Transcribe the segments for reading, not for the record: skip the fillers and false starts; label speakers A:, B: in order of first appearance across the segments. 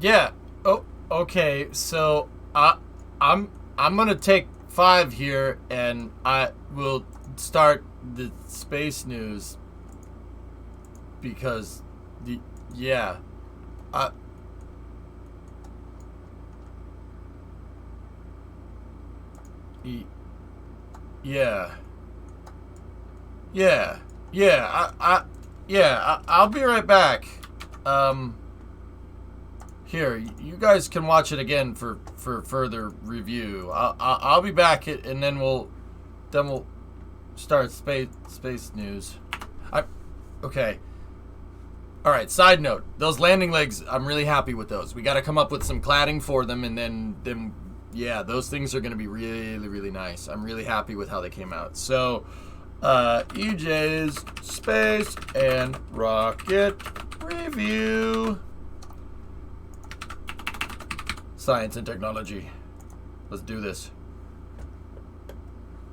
A: Yeah. Oh, okay. So I'm gonna take 5 here, and I will start the space news because the yeah. I y- yeah. Yeah. Yeah. I'll be right back. Um. Here, you guys can watch it again for further review. I'll be back, and then we'll start space news. I okay. All right. Side note: those landing legs, I'm really happy with those. We got to come up with some cladding for them, and then yeah, those things are going to be really nice. I'm really happy with how they came out. So, EJ's space and rocket review. Science and technology. Let's do this.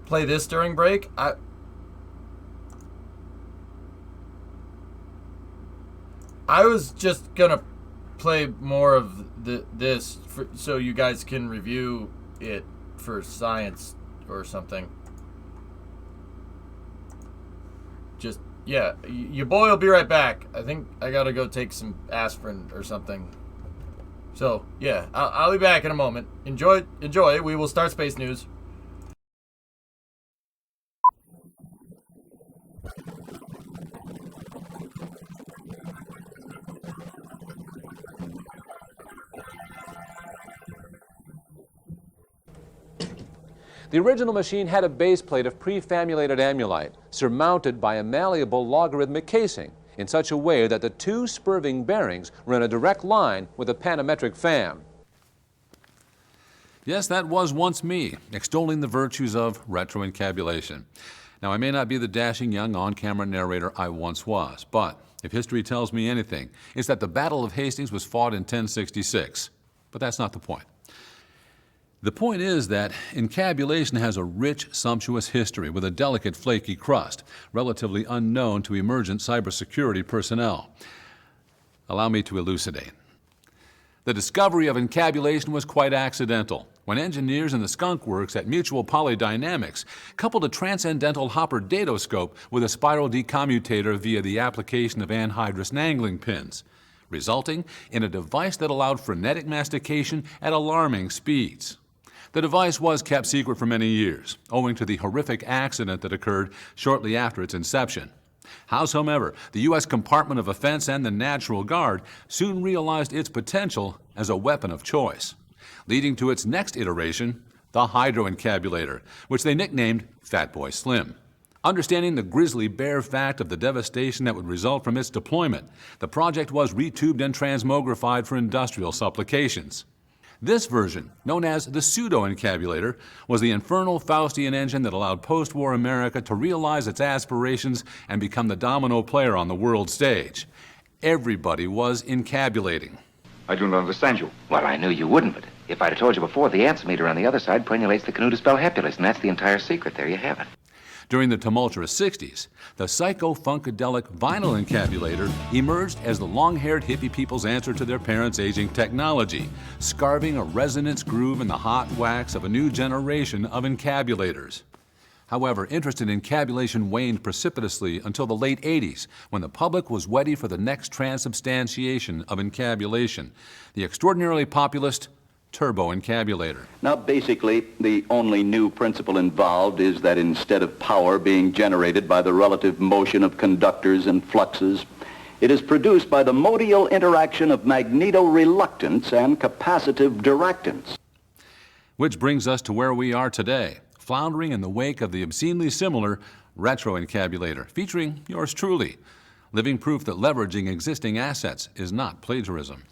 A: Play this during break. I was just gonna play more of this so you guys can review it for science or something. Just yeah, your boy will be right back. I think I gotta go take some aspirin or something. So yeah, I'll be back in a moment. Enjoy. We will start space news.
B: The original machine had a base plate of prefamulated amulite surmounted by a malleable logarithmic casing in such a way that the two spurving bearings were in a direct line with a panometric fan.
C: Yes, that was once me, extolling the virtues of retroencabulation. Now, I may not be the dashing young on-camera narrator I once was, but if history tells me anything, it's that the Battle of Hastings was fought in 1066. But that's not the point. The point is that encabulation has a rich, sumptuous history with a delicate, flaky crust, relatively unknown to emergent cybersecurity personnel. Allow me to elucidate. The discovery of encabulation was quite accidental when engineers in the skunk works at Mutual Polydynamics coupled a transcendental Hopper datoscope with a spiral decommutator via the application of anhydrous angling pins, resulting in a device that allowed frenetic mastication at alarming speeds. The device was kept secret for many years, owing to the horrific accident that occurred shortly after its inception. Howsoever, the U.S. Department of Defense and the National Guard soon realized its potential as a weapon of choice, leading to its next iteration, the hydroencabulator, which they nicknamed Fat Boy Slim. Understanding the grisly bare fact of the devastation that would result from its deployment, the project was retubed and transmogrified for industrial supplications. This version, known as the pseudo-encabulator, was the infernal Faustian engine that allowed post-war America to realize its aspirations and become the domino player on the world stage. Everybody was encabulating.
D: I do not understand you.
E: Well, I knew you wouldn't, but if I'd have told you before, the answer meter on the other side permeates the canoe to spell hepulous, and that's the entire secret. There you have it.
C: During the tumultuous 60s, the psycho-funkadelic vinyl encabulator emerged as the long-haired hippie people's answer to their parents' aging technology, scarving a resonance groove in the hot wax of a new generation of encabulators. However, interest in encabulation waned precipitously until the late 80s, when the public was ready for the next transubstantiation of encabulation, the extraordinarily populist turbo-encabulator.
F: Now, basically, the only new principle involved is that instead of power being generated by the relative motion of conductors and fluxes, it is produced by the modial interaction of magneto-reluctance and capacitive directance.
C: Which brings us to where we are today, floundering in the wake of the obscenely similar retroencabulator, featuring yours truly, living proof that leveraging existing assets is not plagiarism.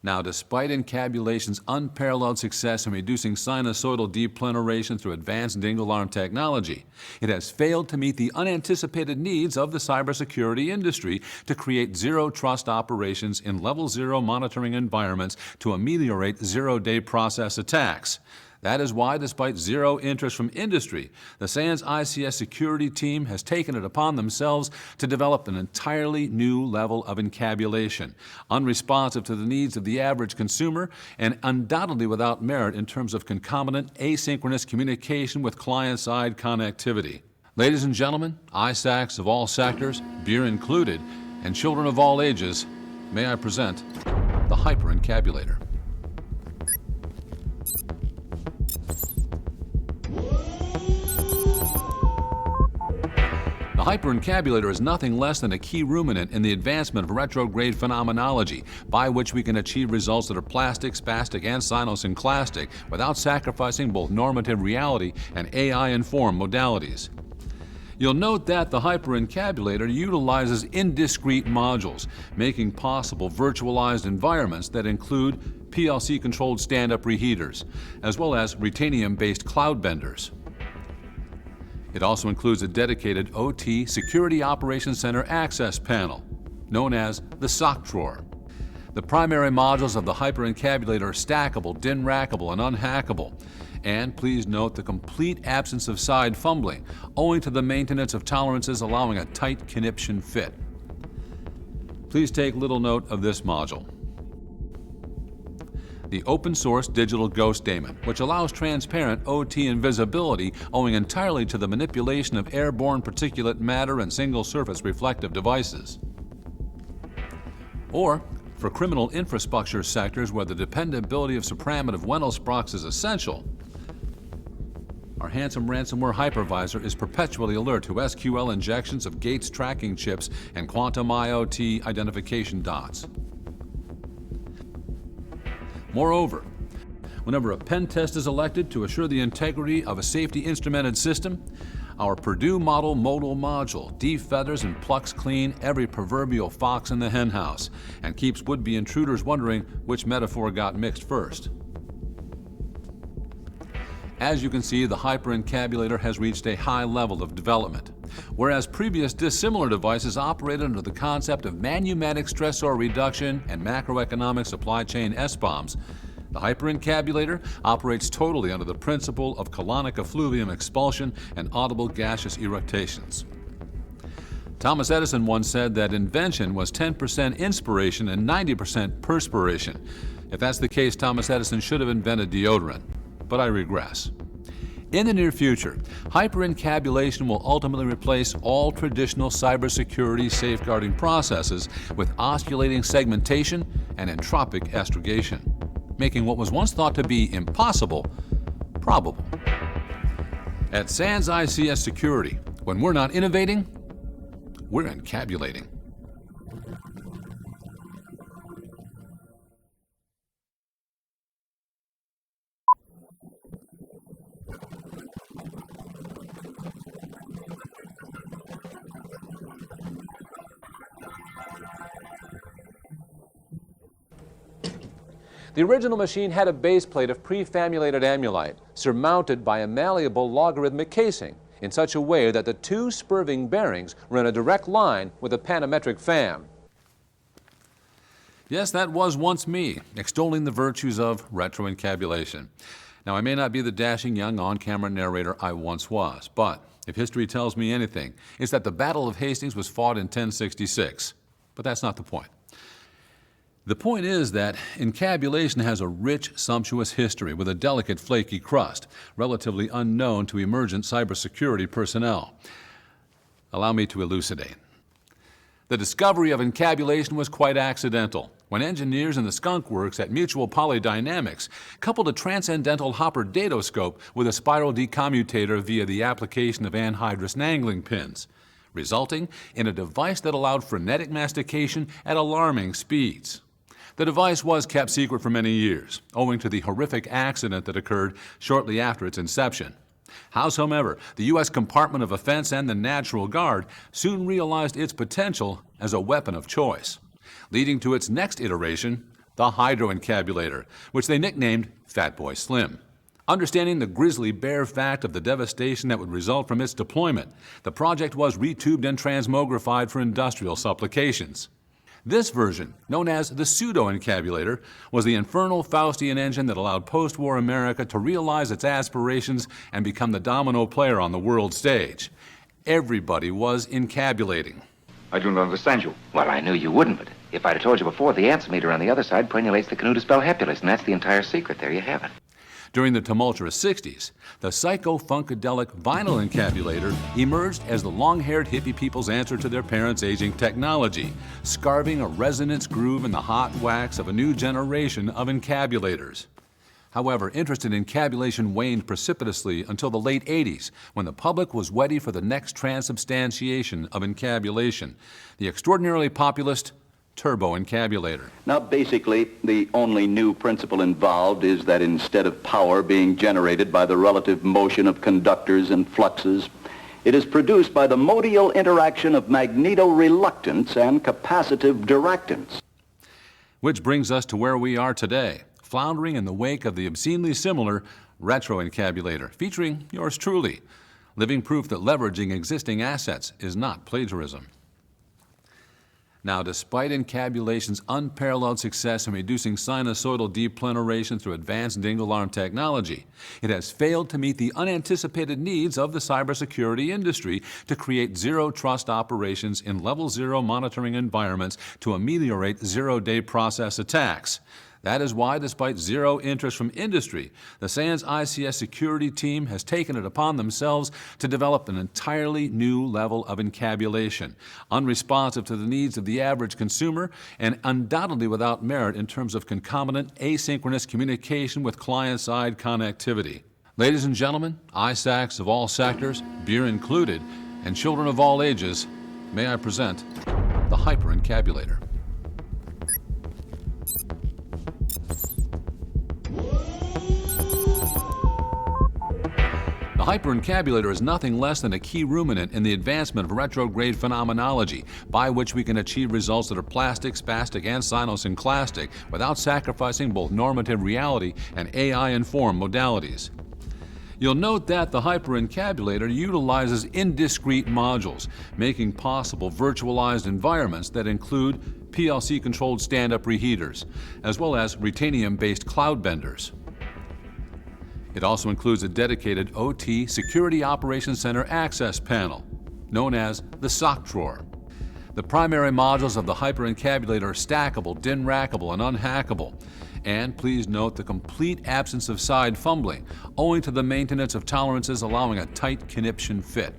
C: Now, despite encabulation's unparalleled success in reducing sinusoidal depleneration through advanced dingle arm technology, it has failed to meet the unanticipated needs of the cybersecurity industry to create zero-trust operations in level zero monitoring environments to ameliorate zero-day process attacks. That is why, despite zero interest from industry, the SANS ICS security team has taken it upon themselves to develop an entirely new level of encabulation, unresponsive to the needs of the average consumer and undoubtedly without merit in terms of concomitant asynchronous communication with client-side connectivity. Ladies and gentlemen, ISACs of all sectors, beer included, and children of all ages, may I present the Hyper-Encabulator. The Hyper-Encabulator is nothing less than a key ruminant in the advancement of retrograde phenomenology, by which we can achieve results that are plastic, spastic, and cynosynclastic without sacrificing both normative reality and AI-informed modalities. You'll note that the Hyper-Encabulator utilizes indiscrete modules, making possible virtualized environments that include PLC-controlled stand-up reheaters, as well as Retanium-based cloud benders. It also includes a dedicated OT Security Operations Center access panel, known as the sock drawer. The primary modules of the Hyper-Encabulator are stackable, DIN-rackable, and unhackable. And please note the complete absence of side fumbling, owing to the maintenance of tolerances allowing a tight conniption fit. Please take little note of this module. The open-source digital ghost daemon, which allows transparent OT invisibility owing entirely to the manipulation of airborne particulate matter and single-surface reflective devices. Or, for criminal infrastructure sectors where the dependability of supramotive Wendelsprecks is essential, our handsome ransomware hypervisor is perpetually alert to SQL injections of gates tracking chips and quantum IoT identification dots. Moreover, whenever a pen test is elected to assure the integrity of a safety instrumented system, our Purdue model modal module defeathers and plucks clean every proverbial fox in the henhouse and keeps would-be intruders wondering which metaphor got mixed first. As you can see, the Hyper-Encabulator has reached a high level of development. Whereas previous dissimilar devices operated under the concept of manumatic stressor reduction and macroeconomic supply chain SBOMs, the Hyper-Encabulator operates totally under the principle of colonic effluvium expulsion and audible gaseous eructations. Thomas Edison once said that invention was 10% inspiration and 90% perspiration. If that's the case, Thomas Edison should have invented deodorant. But I regress. In the near future, hyper-encabulation will ultimately replace all traditional cybersecurity safeguarding processes with osculating segmentation and entropic astrogation, making what was once thought to be impossible, probable. At SANS ICS Security, when we're not innovating, we're encabulating.
B: The original machine had a base plate of prefamulated amulite surmounted by a malleable logarithmic casing in such a way that the two spurving bearings were in a direct line with a panametric fam.
C: Yes, that was once me, extolling the virtues of retroencabulation. Now, I may not be the dashing young on-camera narrator I once was, but if history tells me anything, it's that the Battle of Hastings was fought in 1066. But that's not the point. The point is that encabulation has a rich, sumptuous history with a delicate, flaky crust, relatively unknown to emergent cybersecurity personnel. Allow me to elucidate. The discovery of encabulation was quite accidental when engineers in the skunk works at Mutual Polydynamics coupled a transcendental Hopper datoscope with a spiral decommutator via the application of anhydrous angling pins, resulting in a device that allowed frenetic mastication at alarming speeds. The device was kept secret for many years, owing to the horrific accident that occurred shortly after its inception. Howsoever, the U.S. Department of Defense and the National Guard soon realized its potential as a weapon of choice, leading to its next iteration, the Hydroencabulator, which they nicknamed Fat Boy Slim. Understanding the grisly bare fact of the devastation that would result from its deployment, the project was retubed and transmogrified for industrial supplications. This version, known as the pseudo-encabulator, was the infernal Faustian engine that allowed post-war America to realize its aspirations and become the domino player on the world stage. Everybody was encabulating.
E: I don't understand you. Well, I knew you wouldn't, but if I'd have told you before, the answer meter on the other side prenulates the canoe to spell Hepulus, and that's the entire secret. There you have it.
C: During the tumultuous 60s, the psycho-funkadelic vinyl encabulator emerged as the long-haired hippie people's answer to their parents' aging technology, scarving a resonance groove in the hot wax of a new generation of encabulators. However, interest in encabulation waned precipitously until the late 80s, when the public was ready for the next transubstantiation of encabulation, the extraordinarily populist turbo encabulator.
F: Now, basically, the only new principle involved is that instead of power being generated by the relative motion of conductors and fluxes, it is produced by the modial interaction of magneto-reluctance and capacitive directance.
C: Which brings us to where we are today, floundering in the wake of the obscenely similar retro encabulator, featuring yours truly, living proof that leveraging existing assets is not plagiarism. Now, despite encabulation's unparalleled success in reducing sinusoidal depleneration through advanced dingle arm technology, it has failed to meet the unanticipated needs of the cybersecurity industry to create zero-trust operations in level zero monitoring environments to ameliorate zero-day process attacks. That is why, despite zero interest from industry, the SANS ICS security team has taken it upon themselves to develop an entirely new level of encabulation, unresponsive to the needs of the average consumer and undoubtedly without merit in terms of concomitant asynchronous communication with client-side connectivity. Ladies and gentlemen, ISACs of all sectors, beer included, and children of all ages, may I present the hyper-encabulator. The hyperencabulator is nothing less than a key ruminant in the advancement of retrograde phenomenology, by which we can achieve results that are plastic, spastic, and cynosynclastic without sacrificing both normative reality and AI-informed modalities. You'll note that the hyperencabulator utilizes indiscrete modules, making possible virtualized environments that include PLC-controlled stand-up reheaters, as well as Retanium-based cloud benders. It also includes a dedicated OT Security Operations Center access panel, known as the sock drawer. The primary modules of the hyperencabulator are stackable, DIN-rackable, and unhackable. And please note the complete absence of side fumbling, owing to the maintenance of tolerances allowing a tight conniption fit.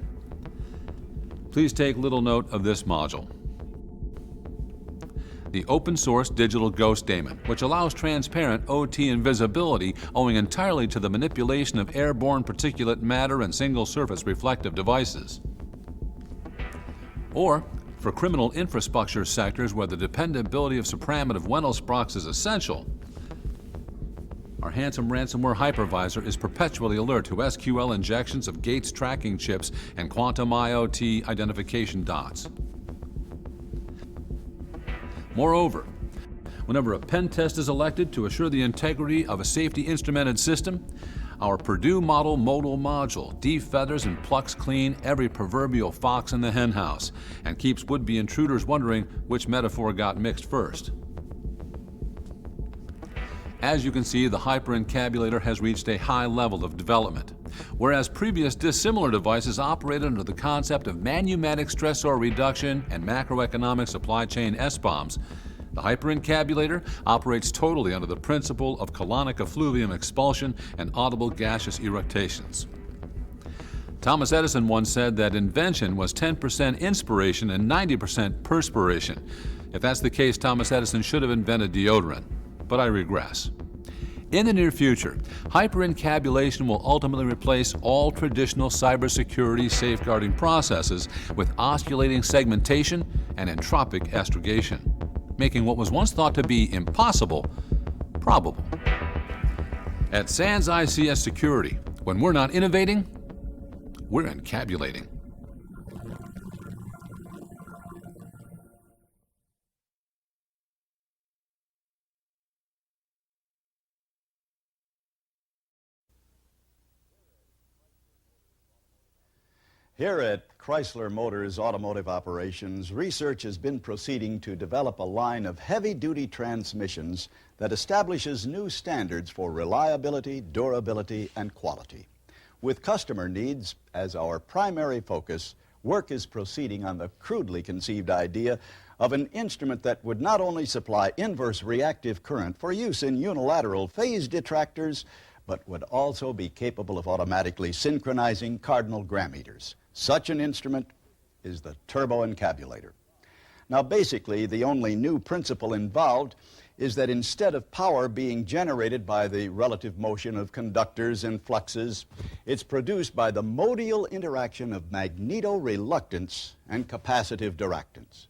C: Please take little note of this module. The open-source digital ghost daemon, which allows transparent OT invisibility owing entirely to the manipulation of airborne particulate matter and single-surface reflective devices. Or, for criminal infrastructure sectors where the dependability of supramotive Wendelsprox is essential, our handsome ransomware hypervisor is perpetually alert to SQL injections of Gates tracking chips and quantum IoT identification dots. Moreover, whenever a pen test is elected to assure the integrity of a safety instrumented system, our Purdue model modal module defeathers and plucks clean every proverbial fox in the henhouse and keeps would-be intruders wondering which metaphor got mixed first. As you can see, the hyperencabulator has reached a high level of development. Whereas previous dissimilar devices operated under the concept of manumatic stressor reduction and macroeconomic supply chain SBOMs, the hyperencabulator operates totally under the principle of colonic effluvium expulsion and audible gaseous eructations. Thomas Edison once said that invention was 10% inspiration and 90% perspiration. If that's the case, Thomas Edison should have invented deodorant. But I regress. In the near future, hyperencabulation will ultimately replace all traditional cybersecurity safeguarding processes with osculating segmentation and entropic astrogation, making what was once thought to be impossible, probable. At SANS ICS Security, when we're not innovating, we're encabulating.
D: Here at Chrysler Motors Automotive Operations, research has been proceeding to develop a line of heavy-duty transmissions that establishes new standards for reliability, durability, and quality. With customer needs as our primary focus, work is proceeding on the crudely conceived idea of an instrument that would not only supply inverse reactive current for use in unilateral phase detractors, but would also be capable of automatically synchronizing cardinal gram meters. Such an instrument is the turboencabulator. Now, basically, the only new principle involved is that instead of power being generated by the relative motion of conductors and fluxes, it's produced by the modial interaction of magneto-reluctance and capacitive duractance.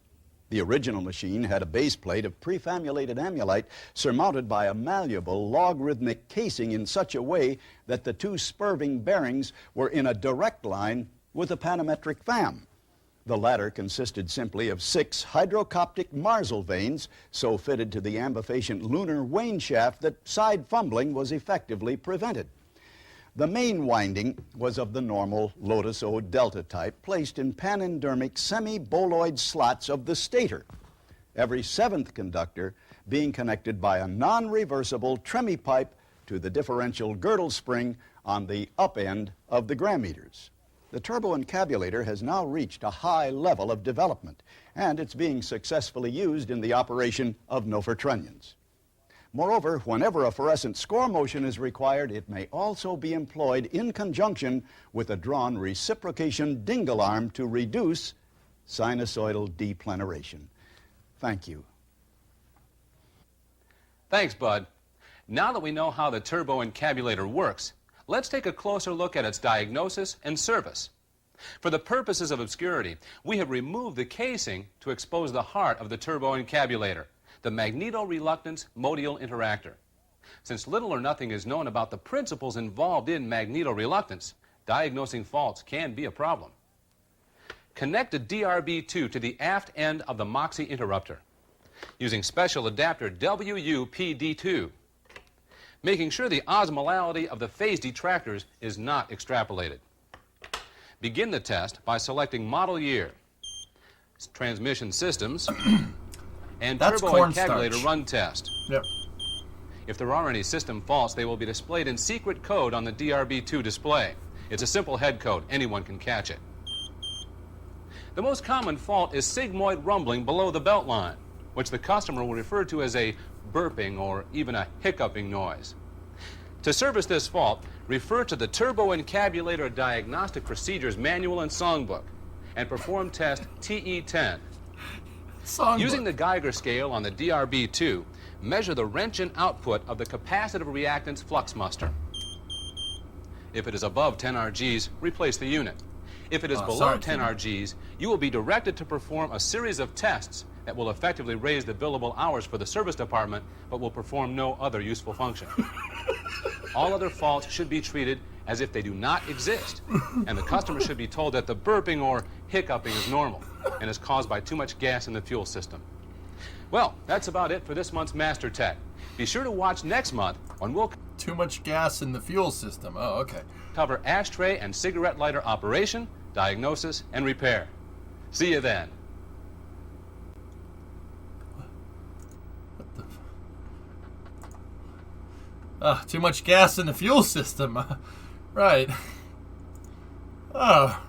D: The original machine had a base plate of prefamulated amulite surmounted by a malleable logarithmic casing in such a way that the two spurving bearings were in a direct line with a panometric fam. The latter consisted simply of 6 hydrocoptic Marsal vanes so fitted to the ambifacient lunar wane shaft that side fumbling was effectively prevented. The main winding was of the normal Lotus O delta type, placed in panendermic semi-boloid slots of the stator, every 7th conductor being connected by a non-reversible tremie pipe to the differential girdle spring on the up end of the gram meters. The turboencabulator has now reached a high level of development, and it's being successfully used in the operation of Nofer-Trunnions. Moreover, whenever a fluorescent score motion is required, it may also be employed in conjunction with a drawn reciprocation dingle arm to reduce sinusoidal depleneration. Thank you.
B: Thanks, Bud. Now that we know how the turboencabulator works, let's take a closer look at its diagnosis and service. For the purposes of obscurity, we have removed the casing to expose the heart of the turboencabulator, the magneto-reluctance modial interactor. Since little or nothing is known about the principles involved in magneto-reluctance, diagnosing faults can be a problem. Connect a DRB2 to the aft end of the MOXIE interrupter using special adapter WUPD2, making sure the osmolality of the phase detractors is not extrapolated. Begin the test by selecting model year, transmission systems, and turboencabulator run test.
A: Yep.
B: If there are any system faults, they will be displayed in secret code on the DRB2 display. It's a simple head code. Anyone can catch it. The most common fault is sigmoid rumbling below the belt line, which the customer will refer to as a burping or even a hiccuping noise. To service this fault, refer to the Turboencabulator Diagnostic Procedures Manual and Songbook and perform test TE10.
A: Songbook.
B: Using the Geiger scale on the DRB2, measure the Roentgen output of the capacitive reactance flux muster. If it is above 10 RGs, replace the unit. If it is below 10 RGs, you will be directed to perform a series of tests that will effectively raise the billable hours for the service department, but will perform no other useful function. All other faults should be treated as if they do not exist, and the customer should be told that the burping or hiccuping is normal and is caused by too much gas in the fuel system. Well, that's about it for this month's Master Tech. Be sure to watch next month when we'll
A: Too much gas in the fuel system. Oh, okay.
B: cover ashtray and cigarette lighter operation, diagnosis, and repair. See you then.
A: Too much gas in the fuel system. Right. Oh.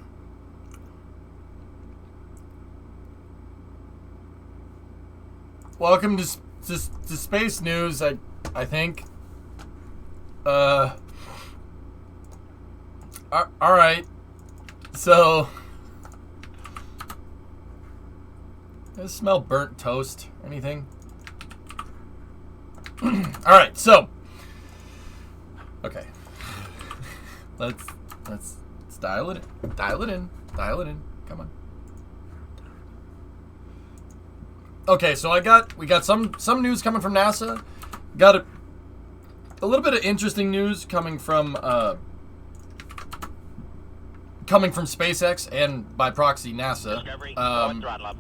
A: Welcome to Space News, I think. Alright. So... Does it smell burnt toast? Anything? Alright, so... Okay. Let's dial it in. Dial it in. Dial it in. Come on. Okay, so we got some news coming from NASA. Got a little bit of interesting news coming from SpaceX and by proxy NASA.
G: Discovery, going throttle up.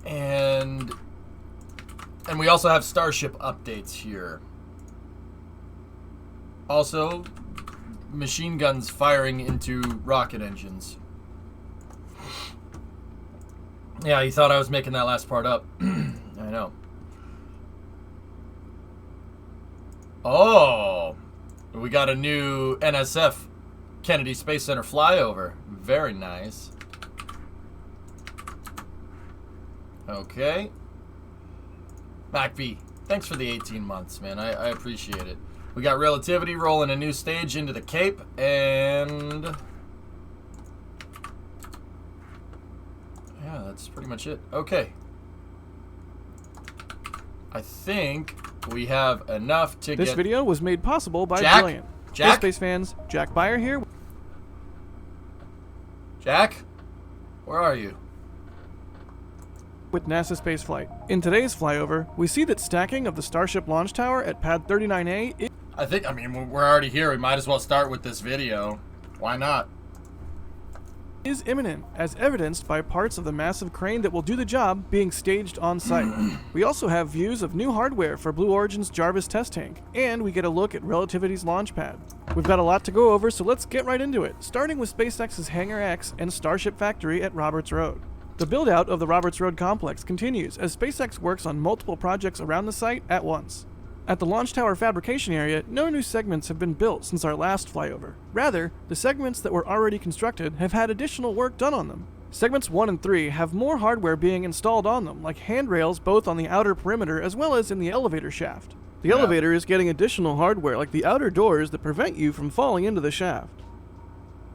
A: And we also have Starship updates here. Also, machine guns firing into rocket engines. Yeah, you thought I was making that last part up. I know. Oh, we got a new NSF Kennedy Space Center flyover. Very nice. Okay. MacB, thanks for the 18 months, man. I appreciate it. We got Relativity rolling a new stage into the Cape, and yeah, that's pretty much it. Okay. I think we have enough to
G: This
A: get...
G: video was made possible by
A: Jack?
G: Brilliant.
A: Jack?
G: Hey, space fans, Jack Beyer here.
A: Jack? Where are you?
G: With NASA spaceflight. In today's flyover, we see that stacking of the Starship launch tower at pad 39A
A: I mean, we're already here. We might as well start with this video. Why not?
G: is imminent, as evidenced by parts of the massive crane that will do the job being staged on site. We also have views of new hardware for Blue Origin's Jarvis test tank, and we get a look at Relativity's launch pad. We've got a lot to go over, so let's get right into it, starting with SpaceX's Hangar X and Starship Factory at Roberts Road. The build-out of the Roberts Road complex continues as SpaceX works on multiple projects around the site at once. At the launch tower fabrication area, no new segments have been built since our last flyover. Rather, the segments that were already constructed have had additional work done on them. Segments 1 and 3 have more hardware being installed on them, like handrails both on the outer perimeter as well as in the elevator shaft. The elevator is getting additional hardware, like the outer doors that prevent you from falling into the shaft.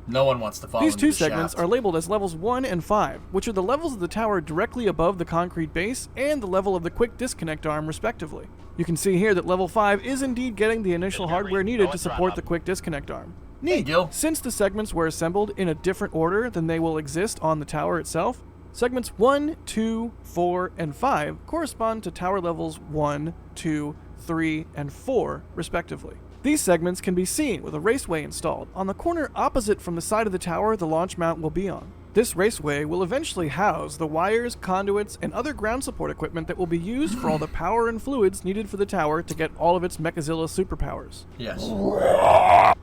A: No one wants to fall
G: These
A: into
G: two
A: the
G: segments
A: shaft.
G: are labeled as levels 1 and 5, which are the levels of the tower directly above the concrete base and the level of the quick disconnect arm, respectively. You can see here that level 5 is indeed getting the initial hardware needed to support the quick disconnect arm.
A: Hey, Gil.
G: Since the segments were assembled in a different order than they will exist on the tower itself, segments 1, 2, 4, and 5 correspond to tower levels 1, 2, 3, and 4, respectively. These segments can be seen with a raceway installed on the corner opposite from the side of the tower the launch mount will be on. This raceway will eventually house the wires, conduits, and other ground support equipment that will be used for all the power and fluids needed for the tower to get all of its Mechazilla superpowers.
A: Yes.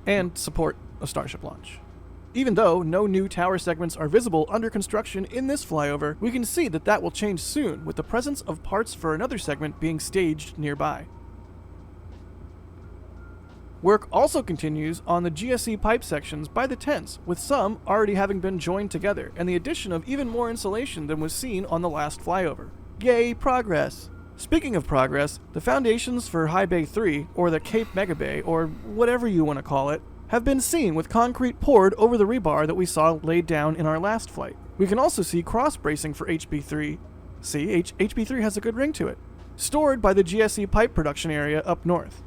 G: And support a Starship launch. Even though no new tower segments are visible under construction in this flyover, we can see that that will change soon with the presence of parts for another segment being staged nearby. Work also continues on the GSE pipe sections by the tents, with some already having been joined together, and the addition of even more insulation than was seen on the last flyover. Yay, progress! Speaking of progress, the foundations for High Bay 3, or the Cape Mega Bay, or whatever you want to call it, have been seen with concrete poured over the rebar that we saw laid down in our last flight. We can also see cross bracing for HB3. See, HB3 has a good ring to it. Stored by the GSE pipe production area up north.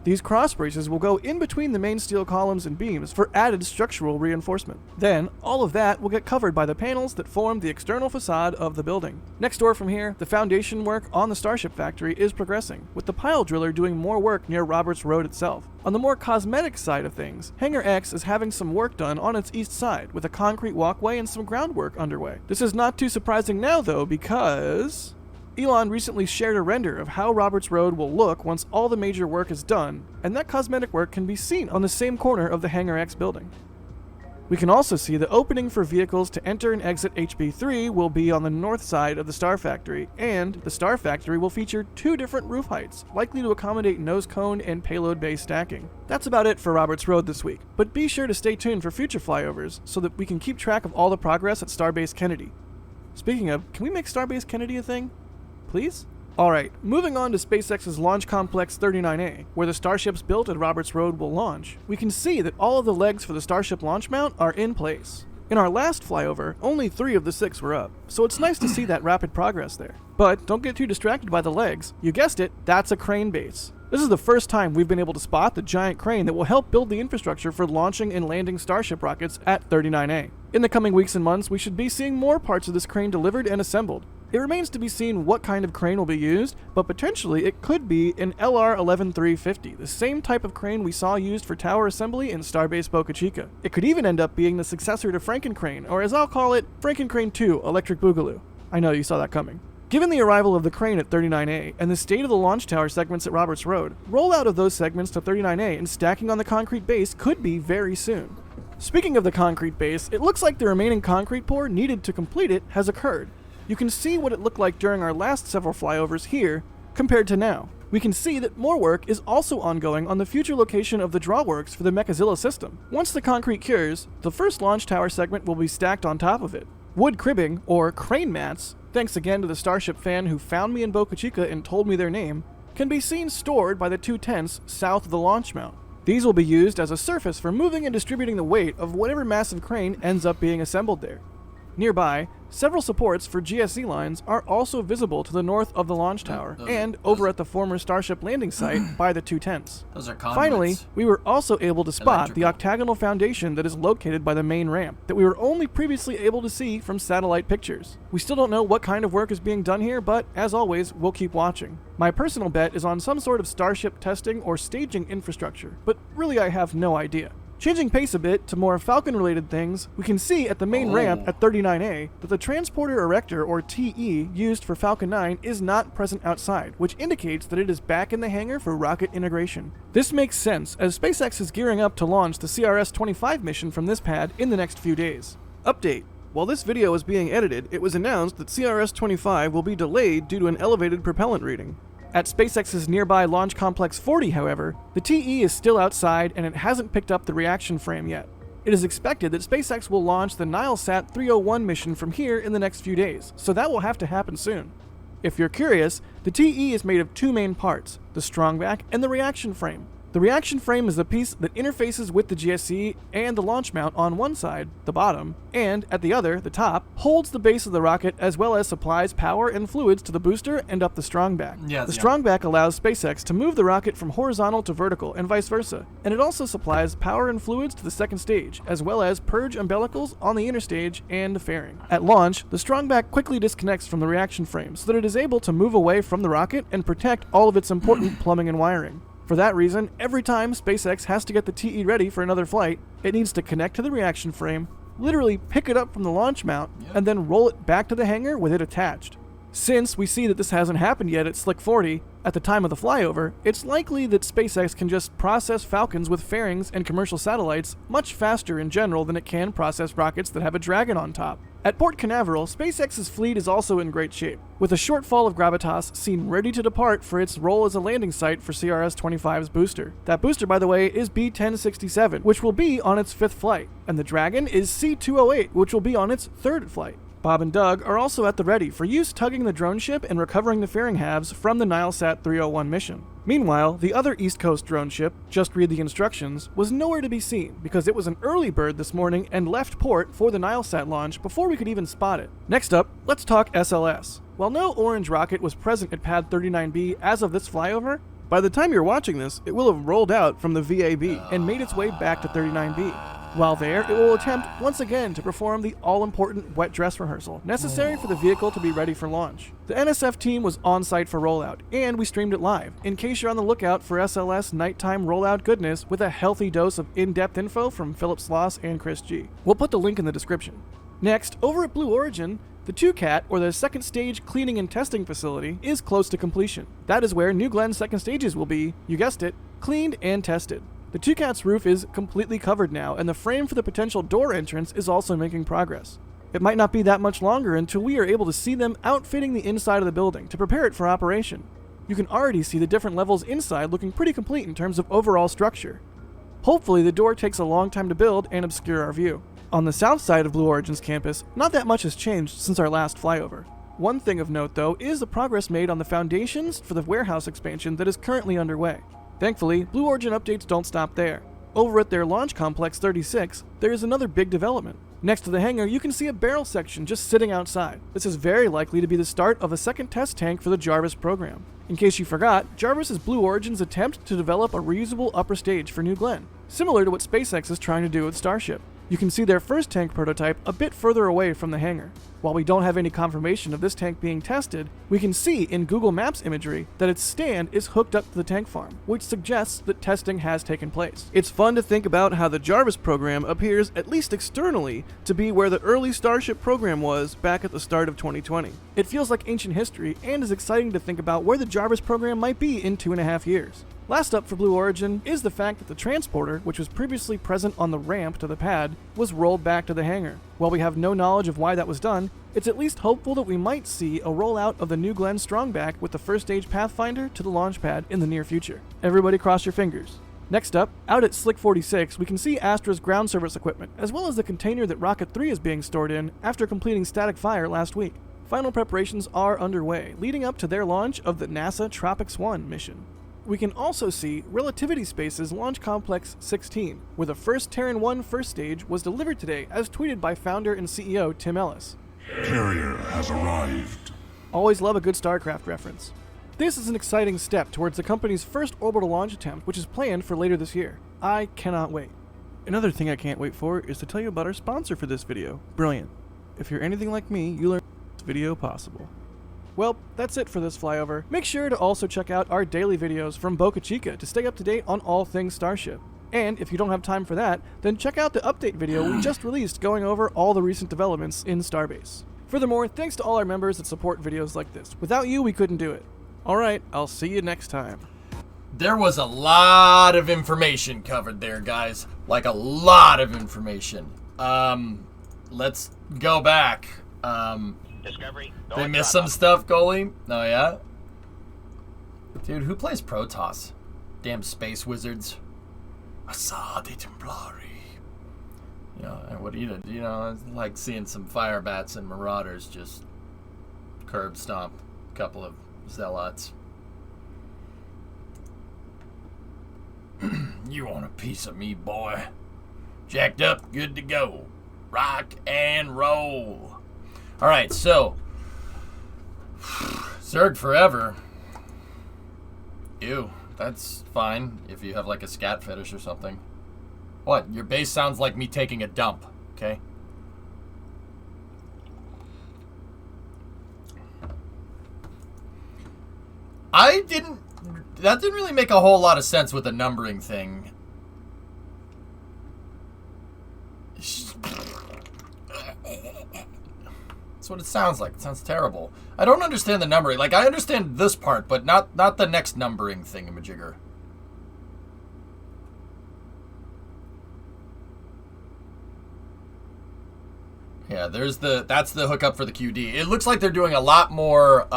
G: These cross braces will go in between the main steel columns and beams for added structural reinforcement. Then, all of that will get covered by the panels that form the external facade of the building. Next door from here, the foundation work on the Starship Factory is progressing, with the pile driller doing more work near Roberts Road itself. On the more cosmetic side of things, Hangar X is having some work done on its east side, with a concrete walkway and some groundwork underway. This is not too surprising now, though, because Elon recently shared a render of how Roberts Road will look once all the major work is done, and that cosmetic work can be seen on the same corner of the Hangar X building. We can also see the opening for vehicles to enter and exit HB3 will be on the north side of the Star Factory, and the Star Factory will feature 2 different roof heights, likely to accommodate nose cone and payload bay stacking. That's about it for Roberts Road this week, but be sure to stay tuned for future flyovers so that we can keep track of all the progress at Starbase Kennedy. Speaking of, can we make Starbase Kennedy a thing? Please? Alright, moving on to SpaceX's Launch Complex 39A, where the starships built at Roberts Road will launch, we can see that all of the legs for the Starship launch mount are in place. In our last flyover, only 3 of the 6 were up, so it's nice to see that rapid progress there. But don't get too distracted by the legs. You guessed it, that's a crane base. This is the first time we've been able to spot the giant crane that will help build the infrastructure for launching and landing Starship rockets at 39A. In the coming weeks and months, we should be seeing more parts of this crane delivered and assembled. It remains to be seen what kind of crane will be used, but potentially it could be an LR-11350, the same type of crane we saw used for tower assembly in Starbase Boca Chica. It could even end up being the successor to Frankencrane, or as I'll call it, Frankencrane 2 Electric Boogaloo. I know you saw that coming. Given the arrival of the crane at 39A and the state of the launch tower segments at Roberts Road, rollout of those segments to 39A and stacking on the concrete base could be very soon. Speaking of the concrete base, it looks like the remaining concrete pour needed to complete it has occurred. You can see what it looked like during our last several flyovers here compared to now. We can see that more work is also ongoing on the future location of the drawworks for the Mechazilla system. Once the concrete cures, the first launch tower segment will be stacked on top of it. Wood cribbing, or crane mats, thanks again to the Starship fan who found me in Boca Chica and told me their name, can be seen stored by the two tents south of the launch mount. These will be used as a surface for moving and distributing the weight of whatever massive crane ends up being assembled there. Nearby, several supports for GSE lines are also visible to the north of the launch tower and over at the former Starship landing site by the two tents.
A: Those are conduits.
G: Finally, we were also able to spot the
A: Electrical.
G: octagonal foundation that is located by the main ramp that we were only previously able to see from satellite pictures. We still don't know what kind of work is being done here, but as always, we'll keep watching. My personal bet is on some sort of Starship testing or staging infrastructure, but really I have no idea. Changing pace a bit to more Falcon-related things, we can see at the main ramp at 39A that the transporter erector, or TE, used for Falcon 9 is not present outside, which indicates that it is back in the hangar for rocket integration. This makes sense, as SpaceX is gearing up to launch the CRS-25 mission from this pad in the next few days. Update. While this video is being edited, it was announced that CRS-25 will be delayed due to an elevated propellant reading. At SpaceX's nearby Launch Complex 40, however, the TE is still outside and it hasn't picked up the reaction frame yet. It is expected that SpaceX will launch the Nilesat 301 mission from here in the next few days, so that will have to happen soon. If you're curious, the TE is made of two main parts, the strongback and the reaction frame. The reaction frame is the piece that interfaces with the GSE and the launch mount on one side, the bottom, and at the other, the top, holds the base of the rocket as well as supplies power and fluids to the booster and up the strongback. The strongback allows SpaceX to move the rocket from horizontal to vertical and vice versa, and it also supplies power and fluids to the second stage, as well as purge umbilicals on the inner stage and the fairing. At launch, the strongback quickly disconnects from the reaction frame so that it is able to move away from the rocket and protect all of its important plumbing and wiring. For that reason, every time SpaceX has to get the TE ready for another flight, it needs to connect to the reaction frame, literally pick it up from the launch mount, and then roll it back to the hangar with it attached. Since we see that this hasn't happened yet at Slick 40, at the time of the flyover, it's likely that SpaceX can just process Falcons with fairings and commercial satellites much faster in general than it can process rockets that have a Dragon on top. At Port Canaveral, SpaceX's fleet is also in great shape, with a shortfall of gravitas seen ready to depart for its role as a landing site for CRS-25's booster. That booster, by the way, is B-1067, which will be on its 5th flight, and the Dragon is C-208, which will be on its 3rd flight. Bob and Doug are also at the ready for use tugging the drone ship and recovering the fairing halves from the Nilesat 301 mission. Meanwhile, the other East Coast drone ship, just read the instructions, was nowhere to be seen because it was an early bird this morning and left port for the Nilesat launch before we could even spot it. Next up, let's talk SLS. While no orange rocket was present at Pad 39B as of this flyover, by the time you're watching this, it will have rolled out from the VAB and made its way back to 39B. While there, it will attempt once again to perform the all-important wet dress rehearsal necessary for the vehicle to be ready for launch. The NSF team was on site for rollout, and we streamed it live, in case you're on the lookout for SLS nighttime rollout goodness with a healthy dose of in-depth info from Philip Sloss and Chris G. We'll put the link in the description. Next, over at Blue Origin, the 2CAT, or the second stage cleaning and testing facility, is close to completion. That is where New Glen's second stages will be, you guessed it, cleaned and tested. The 2CAT's roof is completely covered now, and the frame for the potential door entrance is also making progress. It might not be that much longer until we are able to see them outfitting the inside of the building to prepare it for operation. You can already see the different levels inside looking pretty complete in terms of overall structure. Hopefully the door takes a long time to build and obscure our view. On the south side of Blue Origin's campus, not that much has changed since our last flyover. One thing of note, though, is the progress made on the foundations for the warehouse expansion that is currently underway. Thankfully, Blue Origin updates don't stop there. Over at their Launch Complex 36, there is another big development. Next to the hangar, you can see a barrel section just sitting outside. This is very likely to be the start of a second test tank for the Jarvis program. In case you forgot, Jarvis is Blue Origin's attempt to develop a reusable upper stage for New Glenn, similar to what SpaceX is trying to do with Starship. You can see their first tank prototype a bit further away from the hangar. While we don't have any confirmation of this tank being tested, we can see in Google Maps imagery that its stand is hooked up to the tank farm, which suggests that testing has taken place. It's fun to think about how the Jarvis program appears, at least externally, to be where the early Starship program was back at the start of 2020. It feels like ancient history and is exciting to think about where the Jarvis program might be in 2.5 years. Last up for Blue Origin is the fact that the transporter, which was previously present on the ramp to the pad, was rolled back to the hangar. While we have no knowledge of why that was done, it's at least hopeful that we might see a rollout of the New Glenn Strongback with the first stage Pathfinder to the launch pad in the near future. Everybody cross your fingers. Next up, out at Slick 46, we can see Astra's ground service equipment, as well as the container that Rocket 3 is being stored in after completing static fire last week. Final preparations are underway, leading up to their launch of the NASA TROPICS-1 mission. We can also see Relativity Space's Launch Complex 16, where the first Terran 1 first stage was delivered today as tweeted by founder and CEO Tim Ellis.
H: Carrier has arrived.
G: Always love a good StarCraft reference. This is an exciting step towards the company's first orbital launch attempt, which is planned for later this year. I cannot wait. Another thing I can't wait for is to tell you about our sponsor for this video, Brilliant. If you're anything like me, you learn this video possible. Well, that's it for this flyover. Make sure to also check out our daily videos from Boca Chica to stay up to date on all things Starship. And if you don't have time for that, then check out the update video we just released going over all the recent developments in Starbase. Furthermore, thanks to all our members that support videos like this. Without you, we couldn't do it. Alright, I'll see you next time.
A: There was a lot of information covered there, guys. Like a lot of information. Let's go back.
I: Discovery.
A: They missed some stuff, goalie? Oh, yeah? Dude, who plays Protoss? Damn space wizards. Assad Templari. You know, and what do you do? You know, it's like seeing some fire bats and marauders just curb stomp a couple of zealots. You want a piece of me, boy? Jacked up, good to go. Rock and roll. Alright, so Zerg forever. Ew, that's fine if you have like a scat fetish or something. What? Your base sounds like me taking a dump, okay? That didn't really make a whole lot of sense with the numbering thing. That's what it sounds like. It sounds terrible. I don't understand the numbering. Like, I understand this part, but not the next numbering thingamajigger. Yeah, that's the hookup for the QD. It looks like they're doing a lot more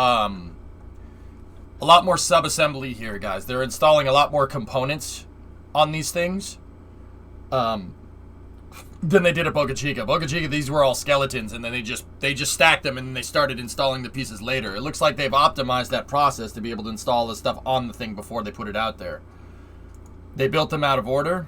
A: sub-assembly here, guys. They're installing a lot more components on these things. Than they did at Boca Chica. Boca Chica, these were all skeletons, and then they just stacked them, and then they started installing the pieces later. It looks like they've optimized that process to be able to install this stuff on the thing before they put it out there. They built them out of order.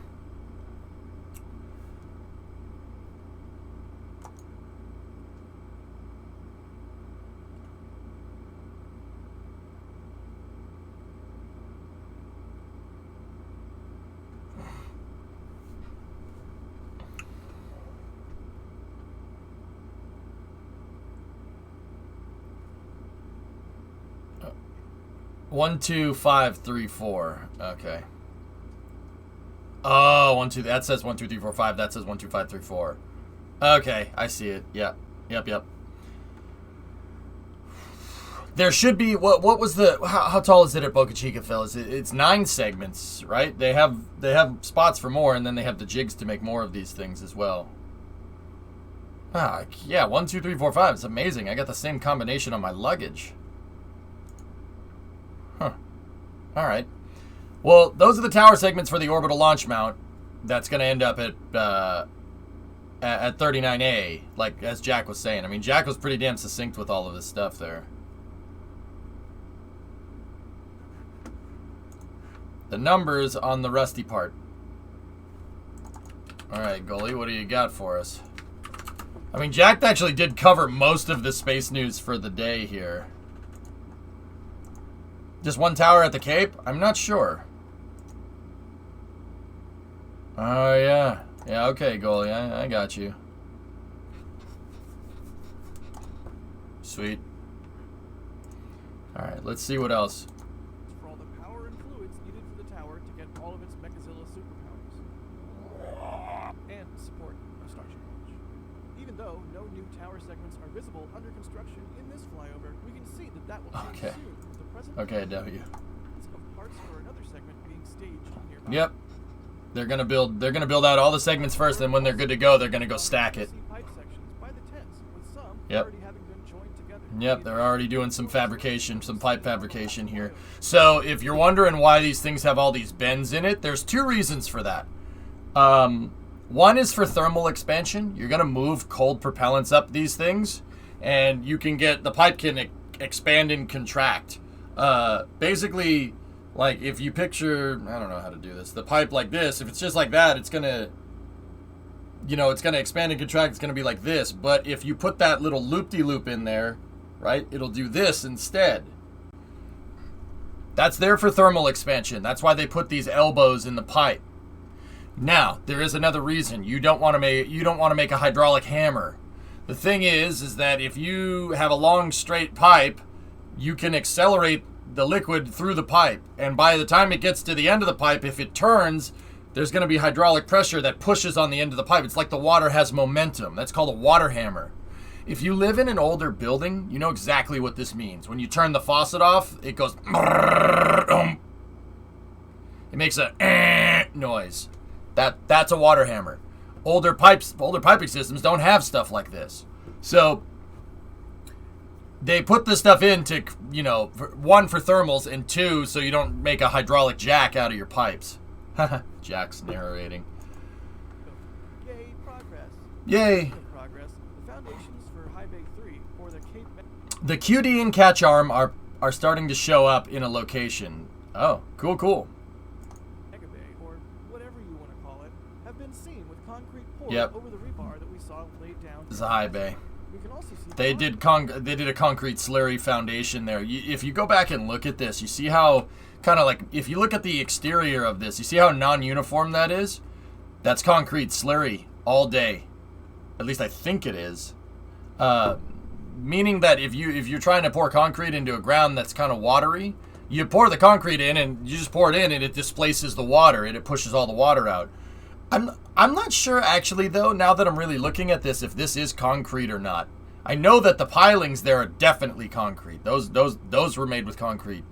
A: One, 2, 5, 3, 4. Okay. Oh, 1, 2. That says 1, 2, 3, 4, 5. That says 1, 2, 5, 3, 4. Okay, I see it. Yep. Yep. There should be what was the how tall is it at Boca Chica, fellas? It's 9 segments, right? They have spots for more, and then they have the jigs to make more of these things as well. Yeah, 1, 2, 3, 4, 5. It's amazing. I got the same combination on my luggage. Huh. All right. Well, those are the tower segments for the orbital launch mount. That's going to end up at 39A, like as Jack was saying. I mean, Jack was pretty damn succinct with all of this stuff there. The numbers on the rusty part. All right, goalie, what do you got for us? I mean, Jack actually did cover most of the space news for the day here. Just one tower at the Cape? I'm not sure. Oh, yeah. Yeah, okay, goalie. I got you. Sweet. Alright, let's see what else.
G: For all the power and fluids needed for the tower to get all of its Mechazilla superpowers. And support a Starship launch. Even though no new tower segments are visible under construction in this flyover, we can see that will change soon with the present
A: Okay, W.
G: of parts for another segment being staged nearby.
A: Yep. They're gonna build out all the segments first, and when they're good to go, they're gonna go stack it. Yep. Yep, they're already doing some fabrication, some pipe fabrication here. So if you're wondering why these things have all these bends in it, there's two reasons for that. One is for thermal expansion. You're gonna move cold propellants up these things, and you can get, the pipe can expand and contract. Basically, like if you picture, I don't know how to do this, the pipe like this, if it's just like that, it's gonna, you know, it's gonna expand and contract, it's gonna be like this. But if you put that little loop-de-loop in there, right, it'll do this instead. That's there for thermal expansion. That's why they put these elbows in the pipe. Now, there is another reason. You don't want to make a hydraulic hammer. The thing is that if you have a long straight pipe, you can accelerate the liquid through the pipe, and by the time it gets to the end of the pipe, if it turns, there's going to be hydraulic pressure that pushes on the end of the pipe. It's like the water has momentum. That's called a water hammer. If you live in an older building, you know exactly what this means. When you turn the faucet off, it goes, it makes a noise. That's a water hammer. Older piping systems don't have stuff like this. So they put this stuff in to, you know, one, for thermals, and two, so you don't make a hydraulic jack out of your pipes. Jack's narrating.
G: Yay, progress.
A: Yay.
G: Progress. The foundations for High Bay 3, or the Cape...
A: The QD and catch arm are starting to show up in a location. Oh, cool.
G: Mega Bay, or whatever you want to call it, have been seen with concrete poured
A: Yep.
G: over the rebar that we saw laid down.
A: This is a High Bay.
G: We can also see
A: They did a concrete slurry foundation there. If you go back and look at this, you see how kind of like, if you look at the exterior of this, you see how non-uniform that is? That's concrete slurry all day. At least I think it is. Meaning that if you're trying to pour concrete into a ground that's kind of watery, you pour the concrete in and you just pour it in and it displaces the water and it pushes all the water out. I'm not sure actually though, now that I'm really looking at this, if this is concrete or not. I know that the pilings there are definitely concrete. Those were made with concrete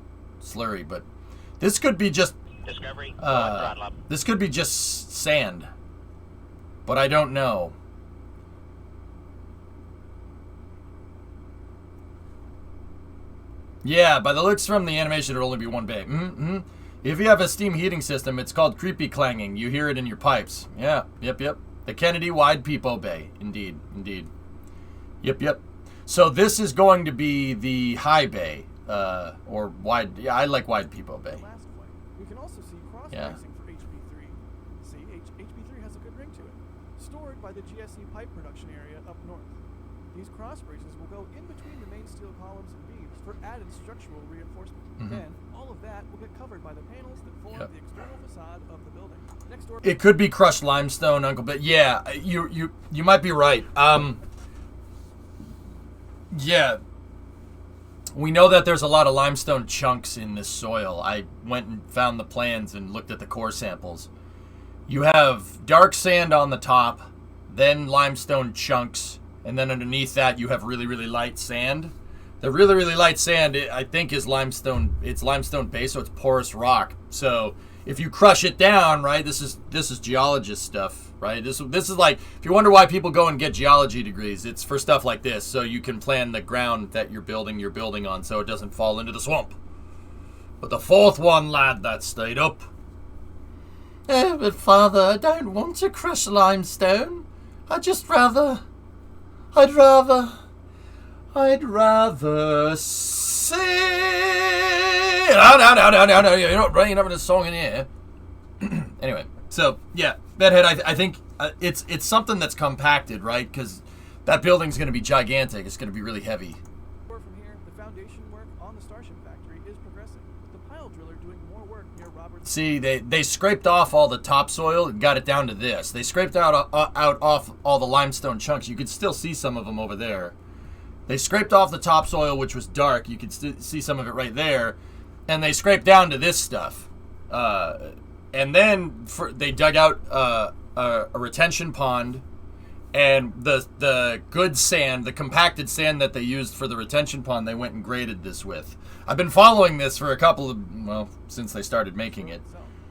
A: slurry, but this could be just
I: Discovery.
A: this could be just sand. But I don't know. Yeah, by the looks from the animation, it'll only be one bay. If you have a steam heating system, it's called creepy clanging. You hear it in your pipes. Yeah, yep. The Kennedy Wide Peepo Bay. Indeed. Yep. So this is going to be the High Bay, or wide. Yeah, I like Wide Peepo Bay.
G: last flight. We can also see
A: Yeah.
G: cross-bracing for HB3. See, HB3 has a good ring to it. Stored by the GSE pipe production area up north. These cross braces will go in between the main steel columns and beams for added structural reinforcement. Then, all of that will get covered by the panels that form the external facade of the building. Next door.
A: It could be crushed limestone, Uncle, but yeah, you might be right. Yeah. We know that there's a lot of limestone chunks in this soil. I went and found the plans and looked at the core samples. You have dark sand on the top, then limestone chunks, and then underneath that you have really, really light sand. The really, really light sand, I think, is limestone. It's limestone base, so it's porous rock. So if you crush it down, right, this is geologist stuff, right? This is like, if you wonder why people go and get geology degrees, it's for stuff like this, so you can plan the ground that you're building on so it doesn't fall into the swamp. But the fourth one, lad, that stayed up. Oh, but Father, I don't want to crush limestone. I'd rather say... No, you're not bringing up a song in here. Anyway, so, yeah, Bedhead, I think it's something that's compacted, right? Because that building's going to be gigantic. It's going to be really heavy.
G: From here, the foundation work on the Starship factory is progressing. The pile driller Taylor doing more work near Roberts.
A: See, they scraped off all the topsoil and got it down to this. They scraped out off all the limestone chunks. You could still see some of them over there. They scraped off the topsoil, which was dark. You could see some of it right there. And they scraped down to this stuff. And then they dug out a retention pond. And the good sand, the compacted sand that they used for the retention pond, they went and graded this with. I've been following this for since they started making it.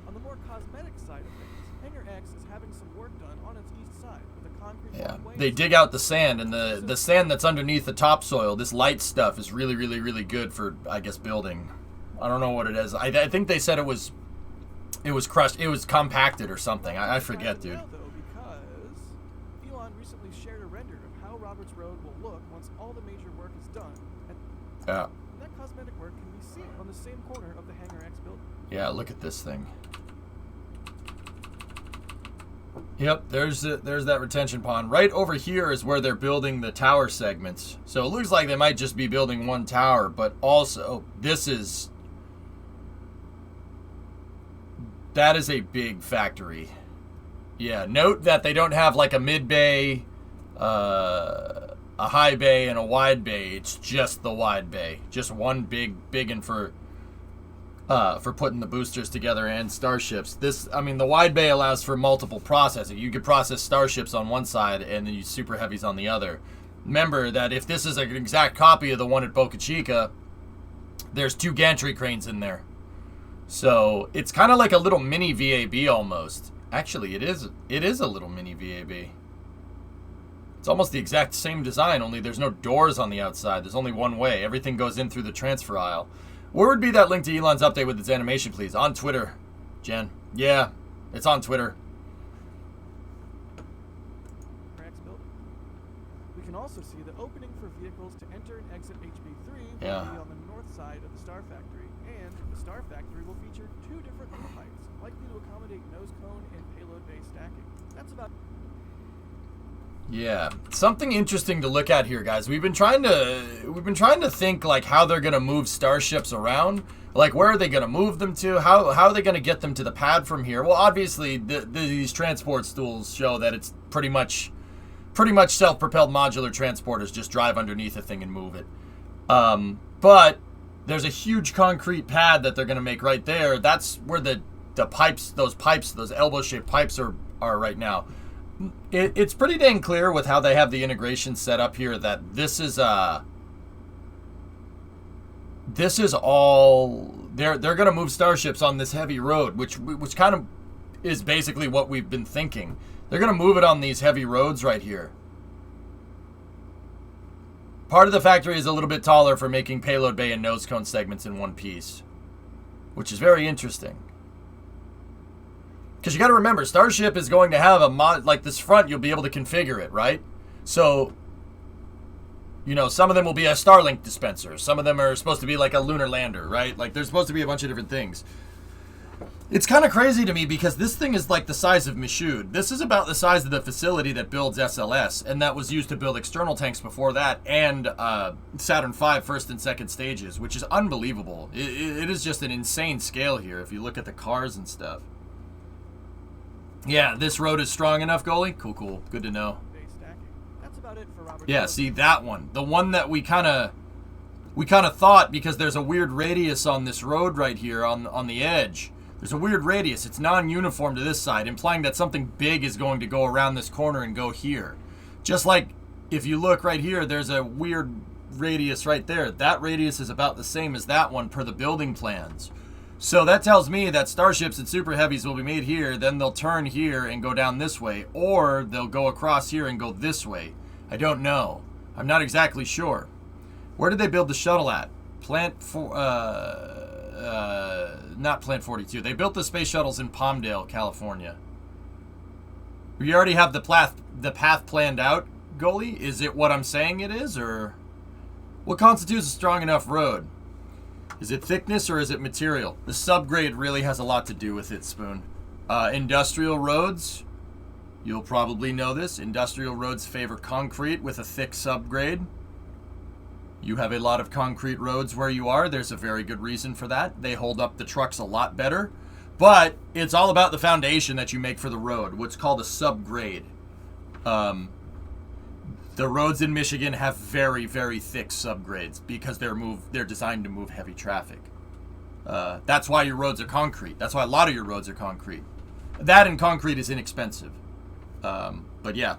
G: On the more cosmetic side of things, Hangar X is having some work done on its east side with a concrete walkway.
A: They dig out the sand, and the sand that's underneath the topsoil, this light stuff, is really, really, really good for, I guess, building. I don't know what it is. I think they said it was crushed, it was compacted or something. I forget, dude.
G: Because Elon recently shared a render of how Roberts Road will look once all the major work is done.
A: Yeah.
G: And that cosmetic work can be seen on the same corner of the Hangar X building.
A: Yeah, look at this thing. Yep, there's that retention pond. Right over here is where they're building the tower segments. So it looks like they might just be building one tower, but also that is a big factory. Yeah, note that they don't have like a mid bay, a high bay, and a wide bay. It's just the wide bay. Just one big one for putting the boosters together and starships. The wide bay allows for multiple processing. You could process starships on one side and then use super heavies on the other. Remember that if this is an exact copy of the one at Boca Chica, there's 2 gantry cranes in there. So it's kind of like a little mini VAB almost. Actually, it is a little mini VAB. It's almost the exact same design, only there's no doors on the outside. There's only one way. Everything goes in through the transfer aisle. Where would be that link to Elon's update with its animation, please? On Twitter, Jen. Yeah, it's on Twitter.
G: We can also see the opening for vehicles to enter and exit HB3 will be on the north side of the Star Factory, and the Star Factory will feature 2 different roof heights, likely to accommodate nose cone and payload bay stacking. That's about.
A: Yeah, something interesting to look at here, guys. We've been trying to think like how they're gonna move starships around. Like, where are they gonna move them to? How are they gonna get them to the pad from here? Well, obviously these transport stools show that it's pretty much self-propelled modular transporters. Just drive underneath a thing and move it. But there's a huge concrete pad that they're gonna make right there. That's where the pipes, those elbow-shaped pipes are right now. It's pretty dang clear with how they have the integration set up here that this is all they're gonna move starships on this heavy road, which kind of is basically what we've been thinking. They're gonna move it on these heavy roads right here. Part of the factory is a little bit taller for making payload bay and nose cone segments in one piece, which is very interesting. Because you got to remember, Starship is going to have a mod like this front. You'll be able to configure it, right? So, some of them will be a Starlink dispenser. Some of them are supposed to be like a lunar lander, right? Like, there's supposed to be a bunch of different things. It's kind of crazy to me because this thing is like the size of Michoud. This is about the size of the facility that builds SLS, and that was used to build external tanks before that, and Saturn V first and second stages, which is unbelievable. It is just an insane scale here if you look at the cars and stuff. Yeah, this road is strong enough, goalie? Cool. Good to know.
G: That's about it for Robert.
A: Yeah, see that one. The one that we kind of thought, because there's a weird radius on this road right here on the edge. There's a weird radius. It's non-uniform to this side, implying that something big is going to go around this corner and go here. Just like if you look right here, there's a weird radius right there. That radius is about the same as that one per the building plans. So that tells me that starships and super heavies will be made here, then they'll turn here and go down this way, or they'll go across here and go this way. I don't know. I'm not exactly sure. Where did they build the shuttle at? Not Plant 42. They built the space shuttles in Palmdale, California. We already have the path planned out, goalie? Is it what I'm saying it is, or what constitutes a strong enough road? Is it thickness or is it material? The subgrade really has a lot to do with it, Spoon. Industrial roads, you'll probably know this. Industrial roads favor concrete with a thick subgrade. You have a lot of concrete roads where you are. There's a very good reason for that. They hold up the trucks a lot better. But it's all about the foundation that you make for the road, what's called a subgrade. The roads in Michigan have very, very thick subgrades because they're designed to move heavy traffic. That's why your roads are concrete. That's why a lot of your roads are concrete. That and concrete is inexpensive. But yeah.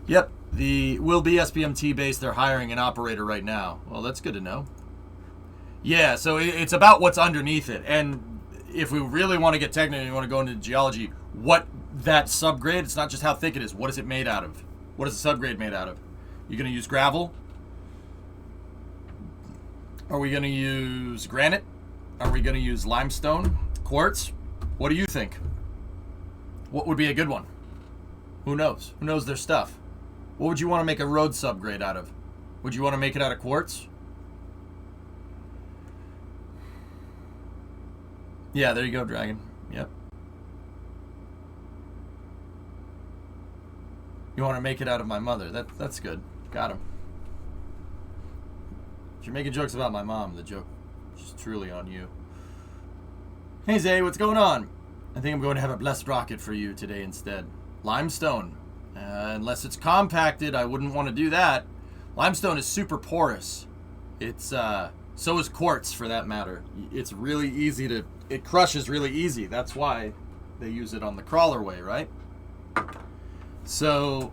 A: Yep, the will be SPMT base. They're hiring an operator right now. Well, that's good to know. Yeah, so it's about what's underneath it. And if we really want to get technical and you want to go into geology, what that subgrade, it's not just how thick it is. What is it made out of? What is the subgrade made out of? You're going to use gravel? Are we going to use granite? Are we going to use limestone? Quartz? What do you think? What would be a good one? Who knows? Who knows their stuff? What would you want to make a road subgrade out of? Would you want to make it out of quartz? Yeah, there you go, Dragon. Yep. You want to make it out of my mother. That's good. Got him. If you're making jokes about my mom, the joke is truly on you. Hey, Zay, what's going on? I think I'm going to have a blessed rocket for you today instead. Limestone. Unless it's compacted, I wouldn't want to do that. Limestone is super porous. It's, so is quartz for that matter. It's really easy to, it crushes really easy. That's why they use it on the crawler way, right? So,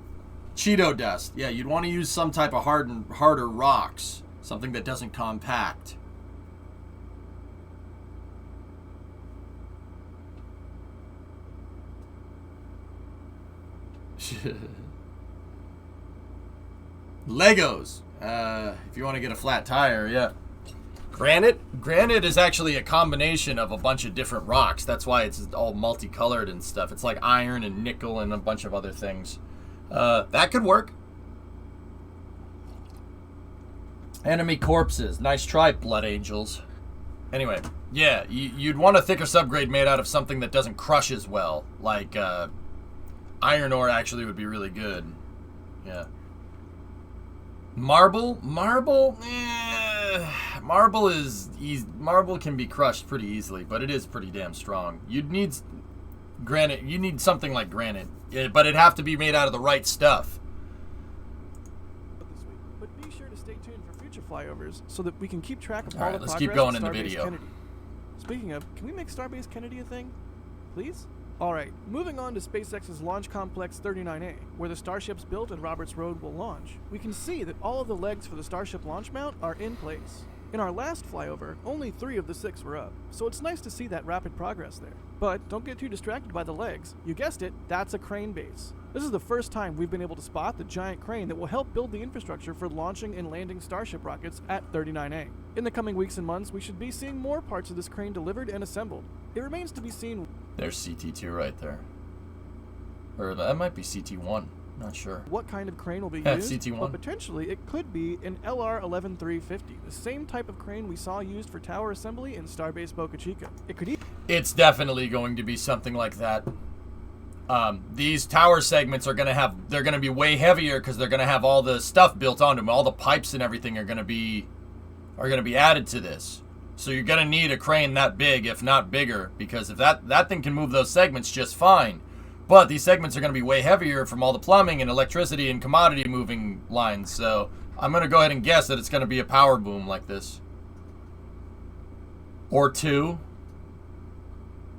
A: Cheeto dust. Yeah, you'd want to use some type of harder rocks. Something that doesn't compact. Legos. If you want to get a flat tire, yeah. Granite? Granite is actually a combination of a bunch of different rocks. That's why it's all multicolored and stuff. It's like iron and nickel and a bunch of other things. That could work. Enemy corpses. Nice try, Blood Angels. Anyway, yeah, you'd want a thicker subgrade made out of something that doesn't crush as well. Like, iron ore actually would be really good. Yeah. Marble? Marble is easy. Marble can be crushed pretty easily, but it is pretty damn strong. You'd need granite. You need something like granite, but it'd have to be made out of the right stuff.
G: But be sure to stay tuned for future flyovers so that we can keep track of
A: All
G: all
A: right,
G: the
A: let's
G: progress
A: keep going
G: of
A: in the
G: Starbase
A: video.
G: Kennedy. Speaking of, can we make Starbase Kennedy a thing? Please? Alright, moving on to SpaceX's Launch Complex 39A, where the Starship's built and Roberts Road will launch. We can see that all of the legs for the Starship launch mount are in place. In our last flyover, only 3 of the 6 were up, so it's nice to see that rapid progress there. But don't get too distracted by the legs. You guessed it, that's a crane base. This is the first time we've been able to spot the giant crane that will help build the infrastructure for launching and landing Starship rockets at 39A. In the coming weeks and months, we should be seeing more parts of this crane delivered and assembled. It remains to be seen.
A: There's CT2 right there. Or that might be CT1. Not sure.
G: What kind of crane will be
A: Yeah,
G: used,
A: CT1.
G: but potentially it could be an LR-11350, the same type of crane we saw used for tower assembly in Starbase Boca Chica. It could
A: It's definitely going to be something like that. These tower segments are they're gonna be way heavier because they're gonna have all the stuff built onto them. All the pipes and everything are gonna be added to this. So you're gonna need a crane that big, if not bigger, because if that thing can move those segments just fine. But these segments are going to be way heavier from all the plumbing and electricity and commodity moving lines. So I'm going to go ahead and guess that it's going to be a power boom like this. Or 2.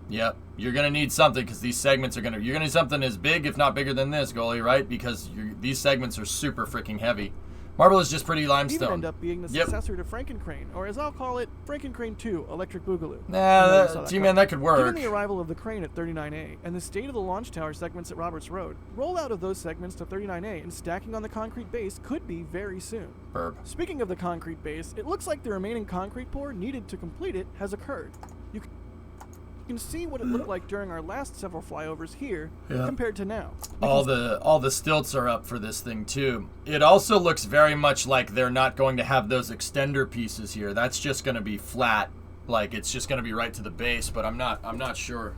A: Yep. You're going to need something because these segments are going to... You're going to need something as big, if not bigger than this, Goalie, right? Because these segments are super freaking heavy. Marble is just pretty limestone.
G: even end up being the successor to Frankencrane, or as I'll call it, Frankencrane 2, Electric Boogaloo.
A: Nah, T-Man, that could work.
G: Given the arrival of the crane at 39A and the state of the launch tower segments at Roberts Road, rollout of those segments to 39A and stacking on the concrete base could be very soon.
A: Burb.
G: Speaking of the concrete base, it looks like the remaining concrete pour needed to complete it has occurred. You can see what it looked like during our last several flyovers here compared to now.
A: All the stilts are up for this thing too. It also looks very much like they're not going to have those extender pieces here. That's just going to be flat, like it's just going to be right to the base, but I'm not sure.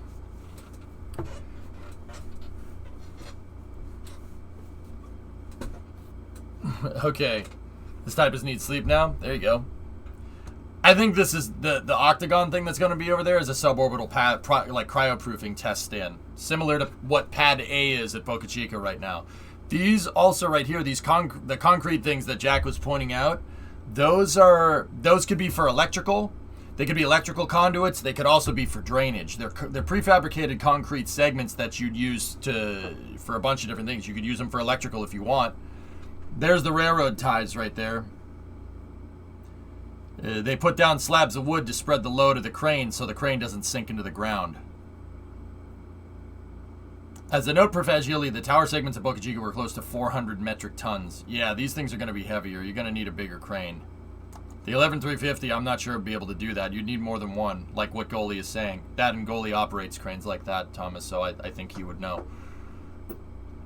A: Okay. This type needs sleep now. There you go. I think this is the octagon thing that's going to be over there is a suborbital pad, like cryoproofing test stand, similar to what pad A is at Boca Chica right now. These also right here, these the concrete things that Jack was pointing out, those could be for electrical. They could be electrical conduits. They could also be for drainage. They're prefabricated concrete segments that you'd use for a bunch of different things. You could use them for electrical if you want. There's the railroad ties right there. They put down slabs of wood to spread the load of the crane so the crane doesn't sink into the ground. As a note, Professionally, the tower segments at Boca Chica were close to 400 metric tons. Yeah, these things are going to be heavier. You're going to need a bigger crane. The 11350, I'm not sure it'd be able to do that. You'd need more than one, like what Goalie is saying. That and Goalie operates cranes like that, Thomas, so I think he would know.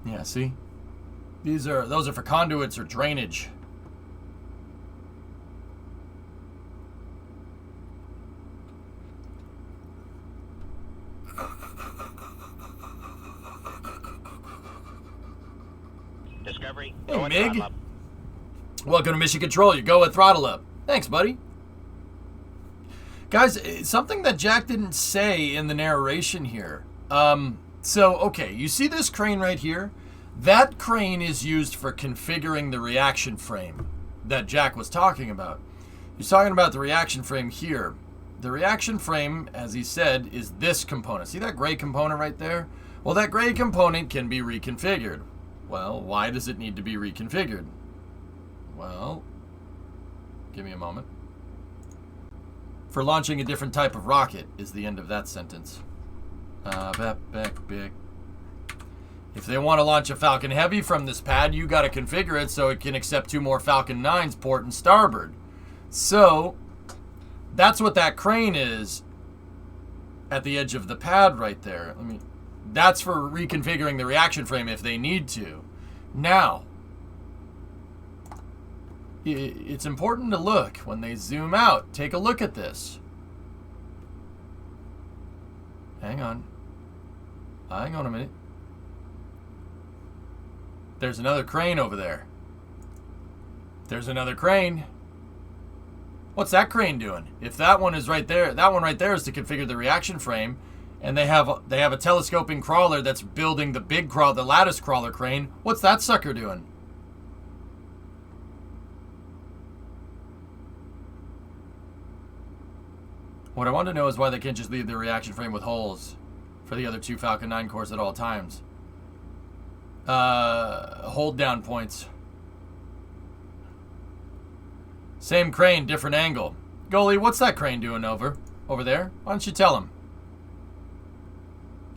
A: Yeah, see? Those are for conduits or drainage.
I: Discovery.
A: Hey, Mig. Welcome to Mission Control. You go with throttle up. Thanks, buddy. Guys, something that Jack didn't say in the narration here. Okay, you see this crane right here? That crane is used for configuring the reaction frame that Jack was talking about. He's talking about the reaction frame here. The reaction frame, as he said, is this component. See that gray component right there? Well, that gray component can be reconfigured. Well, why does it need to be reconfigured? Well, give me a moment. For launching a different type of rocket is the end of that sentence. Big. If they want to launch a Falcon Heavy from this pad, you got to configure it so it can accept 2 more Falcon 9s port and starboard. So, that's what that crane is at the edge of the pad right there. That's for reconfiguring the reaction frame if they need to. Now, it's important to look when they zoom out. Take a look at this. Hang on a minute. There's another crane over there. There's another crane. What's that crane doing? If that one is right there, that one right there is to configure the reaction frame, and they have a telescoping crawler that's building the big crawl, the lattice crawler crane. What's that sucker doing? What I want to know is why they can't just leave the reaction frame with holes for the other 2 Falcon 9 cores at all times. Hold down points. Same crane, different angle. Goalie, what's that crane doing over there? Why don't you tell him?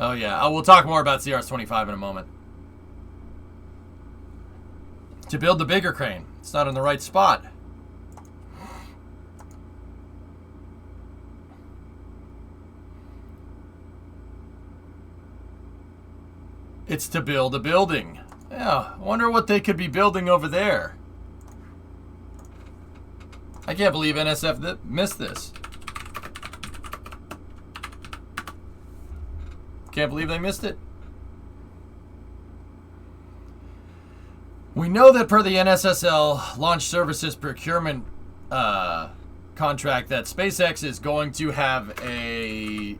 A: Oh yeah, we'll talk more about CRS-25 in a moment. To build the bigger crane. It's not in the right spot. It's to build a building. Yeah, I wonder what they could be building over there. I can't believe NSF missed this. Can't believe they missed it. We know that per the NSSL Launch Services Procurement contract that SpaceX is going to have an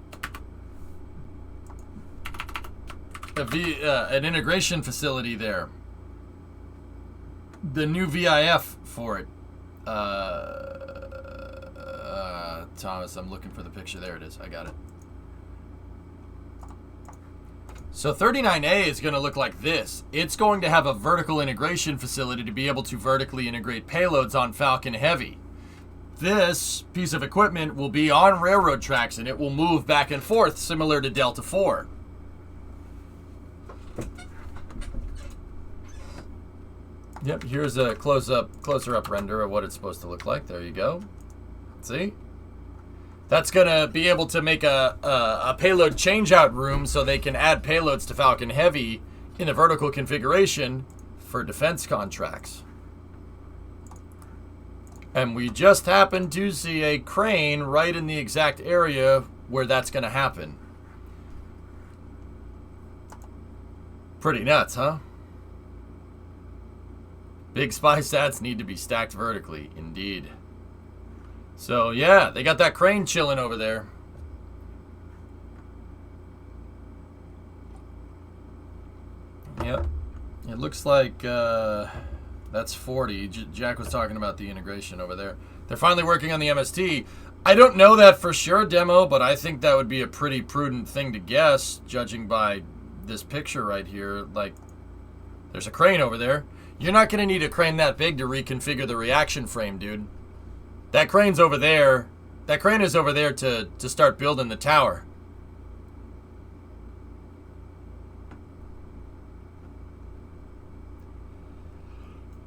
A: integration facility there. The new VIF for it. Thomas, I'm looking for the picture. There it is. I got it. So 39A is going to look like this. It's going to have a vertical integration facility to be able to vertically integrate payloads on Falcon Heavy. This piece of equipment will be on railroad tracks and it will move back and forth similar to Delta 4. Yep, here's a closer up render of what it's supposed to look like. There you go. See? That's going to be able to make a payload changeout room so they can add payloads to Falcon Heavy in a vertical configuration for defense contracts. And we just happened to see a crane right in the exact area where that's going to happen. Pretty nuts, huh? Big spy sats need to be stacked vertically, indeed. So, yeah, they got that crane chilling over there. Yep. It looks like that's 40. Jack was talking about the integration over there. They're finally working on the MST. I don't know that for sure, Demo, but I think that would be a pretty prudent thing to guess, judging by this picture right here. Like, there's a crane over there. You're not going to need a crane that big to reconfigure the reaction frame, dude. That crane's over there. That crane is over there to start building the tower.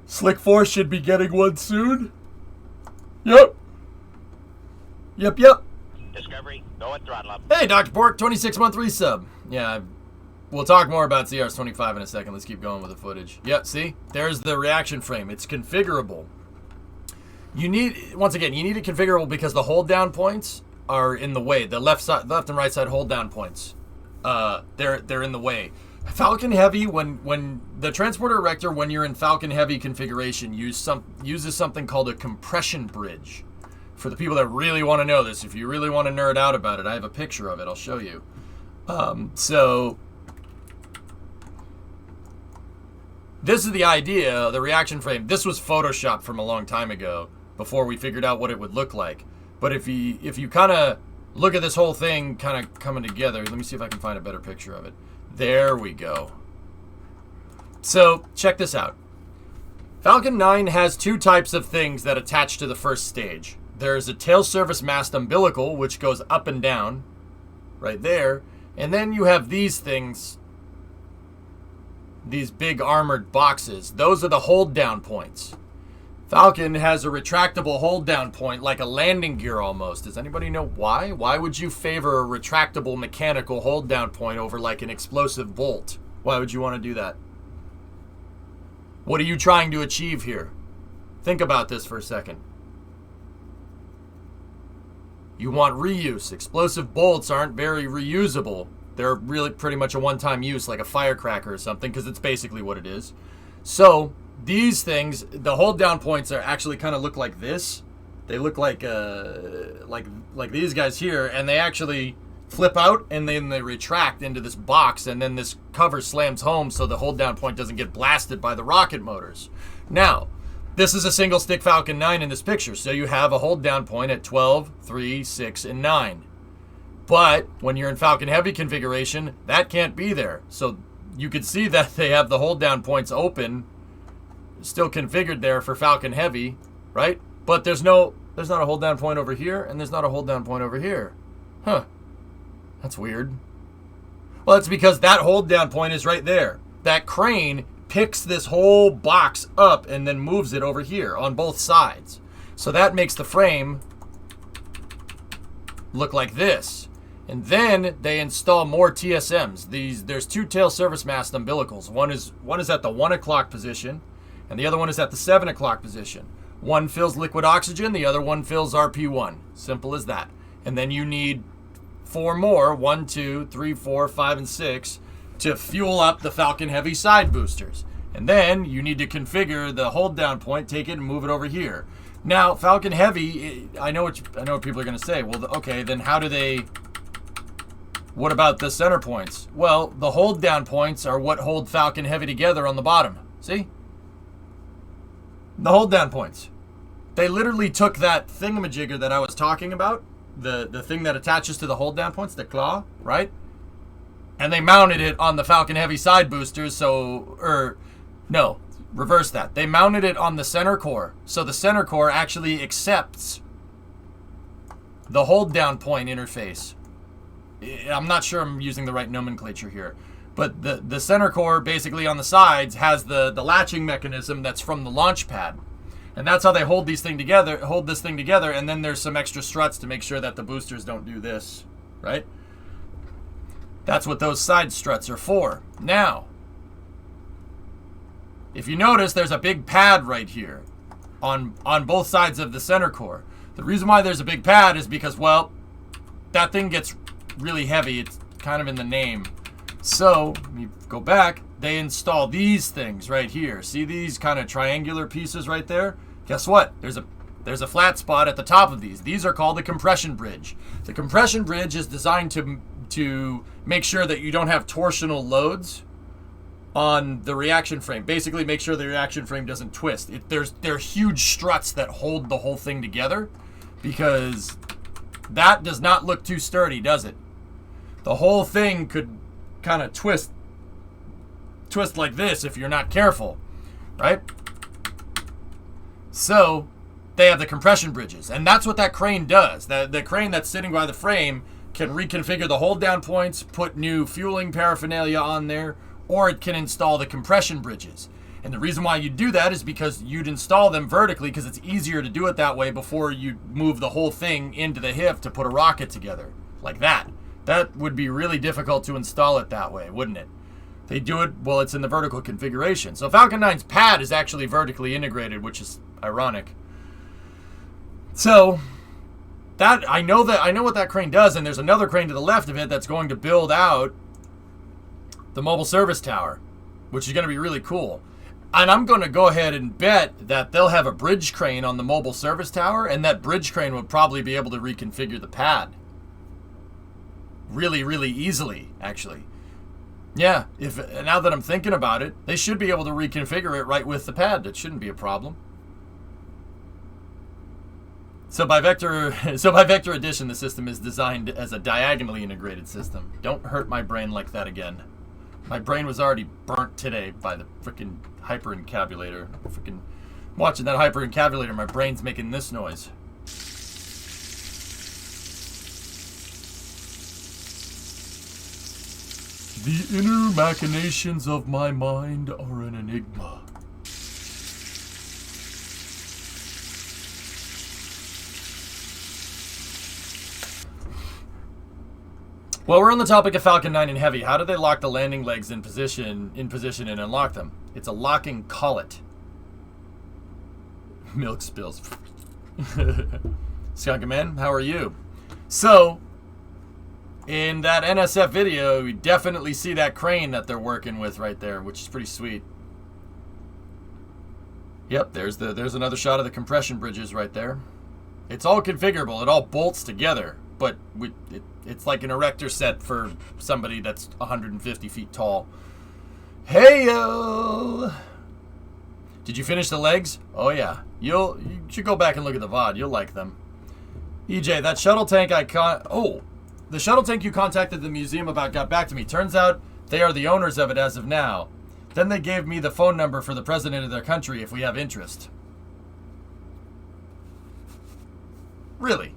A: Slick 4 should be getting one soon. Yep. Yep.
I: Discovery, go and throttle up.
A: Hey, Dr. Pork, 26-month resub. Yeah, we'll talk more about CRS-25 in a second. Let's keep going with the footage. Yep, see? There's the reaction frame. It's configurable. You need, once again, you need it configurable because the hold down points are in the way. The left and right side hold down points. They're in the way. Falcon Heavy, when the transporter erector, when you're in Falcon Heavy configuration, uses something called a compression bridge. For the people that really want to know this, if you really want to nerd out about it, I have a picture of it. I'll show you. So this is the idea, the reaction frame. This was photoshopped from a long time ago, before we figured out what it would look like. But if you kind of look at this whole thing kind of coming together, let me see if I can find a better picture of it. There we go. So, check this out. Falcon 9 has two types of things that attach to the first stage. There's a tail service mast umbilical, which goes up and down, right there. And then you have these things, these big armored boxes. Those are the hold down points. Falcon has a retractable hold down point, like a landing gear almost. Does anybody know why? Why would you favor a retractable mechanical hold down point over like an explosive bolt? Why would you want to do that? What are you trying to achieve here? Think about this for a second. You want reuse. Explosive bolts aren't very reusable. They're really pretty much a one-time use, like a firecracker or something, because it's basically what it is. So these things, the hold down points are actually kind of look like this. They look like these guys here, and they actually flip out and then they retract into this box, and then this cover slams home so the hold down point doesn't get blasted by the rocket motors. Now, this is a single stick Falcon 9 in this picture, so you have a hold down point at 12, 3, 6, and 9. But when you're in Falcon Heavy configuration, that can't be there. So you can see that they have the hold down points open, still configured there for Falcon Heavy, right? But there's not a hold down point over here, and there's not a hold down point over here. Huh. That's weird. Well, it's because that hold down point is right there. That crane picks this whole box up and then moves it over here on both sides. So that makes the frame look like this. And then they install more TSMs. There's two tail service mast umbilicals. One is at the 1 o'clock position, and the other one is at the 7 o'clock position. One fills liquid oxygen, the other one fills RP1. Simple as that. And then you need 4 more, 1, 2, 3, 4, 5, and 6, to fuel up the Falcon Heavy side boosters. And then you need to configure the hold down point, take it and move it over here. Now, Falcon Heavy, I know what people are going to say. Well, okay, then what about the center points? Well, the hold down points are what hold Falcon Heavy together on the bottom. See? The hold down points. They literally took that thingamajigger that I was talking about, the thing that attaches to the hold down points, the claw, right? And they mounted it on the Falcon Heavy side boosters, no, reverse that. They mounted it on the center core, so the center core actually accepts the hold down point interface. I'm not sure I'm using the right nomenclature here, but the center core basically on the sides has the latching mechanism that's from the launch pad. And that's how they hold this thing together, and then there's some extra struts to make sure that the boosters don't do this, right? That's what those side struts are for. Now, if you notice, there's a big pad right here on both sides of the center core. The reason why there's a big pad is because, well, that thing gets really heavy. It's kind of in the name. So, let me go back. they install these things right here. See these kind of triangular pieces right there? Guess what? There's a flat spot at the top of these. These are called the compression bridge. The compression bridge is designed to make sure that you don't have torsional loads on the reaction frame. Basically make sure the reaction frame doesn't twist. They're huge struts that hold the whole thing together, because that does not look too sturdy, does it? The whole thing could kind of twist like this if you're not careful, right? So they have the compression bridges, and that's what that crane does. The crane that's sitting by the frame can reconfigure the hold down points, put new fueling paraphernalia on there, or it can install the compression bridges. And the reason why you do that is because you'd install them vertically, because it's easier to do it that way before you move the whole thing into the HIF to put a rocket together like that. That would be really difficult to install it that way, wouldn't it? They do it while it's in the vertical configuration. So Falcon 9's pad is actually vertically integrated, which is ironic. So I know what that crane does, and there's another crane to the left of it that's going to build out the mobile service tower, which is going to be really cool. And I'm going to go ahead and bet that they'll have a bridge crane on the mobile service tower, and that bridge crane would probably be able to reconfigure the pad really, really easily, actually. Yeah, now that I'm thinking about it, they should be able to reconfigure it right with the pad. That shouldn't be a problem. So by vector addition, the system is designed as a diagonally integrated system. Don't hurt my brain like that again. My brain was already burnt today by the freaking hyperencabulator. Freaking watching that hyperencabulator, my brain's making this noise. The inner machinations of my mind are an enigma. Well, we're on the topic of Falcon 9 and Heavy. How do they lock the landing legs in position and unlock them? It's a locking collet. Milk spills. Skunkaman, how are you? So, in that NSF video, you definitely see that crane that they're working with right there, which is pretty sweet. Yep, there's another shot of the compression bridges right there. It's all configurable. It all bolts together, but it's like an erector set for somebody that's 150 feet tall. Hey-o! Did you finish the legs? Oh yeah. You should go back and look at the VOD. You'll like them. EJ, that shuttle tank the shuttle tank you contacted the museum about got back to me. Turns out they are the owners of it as of now. Then they gave me the phone number for the president of their country if we have interest. Really?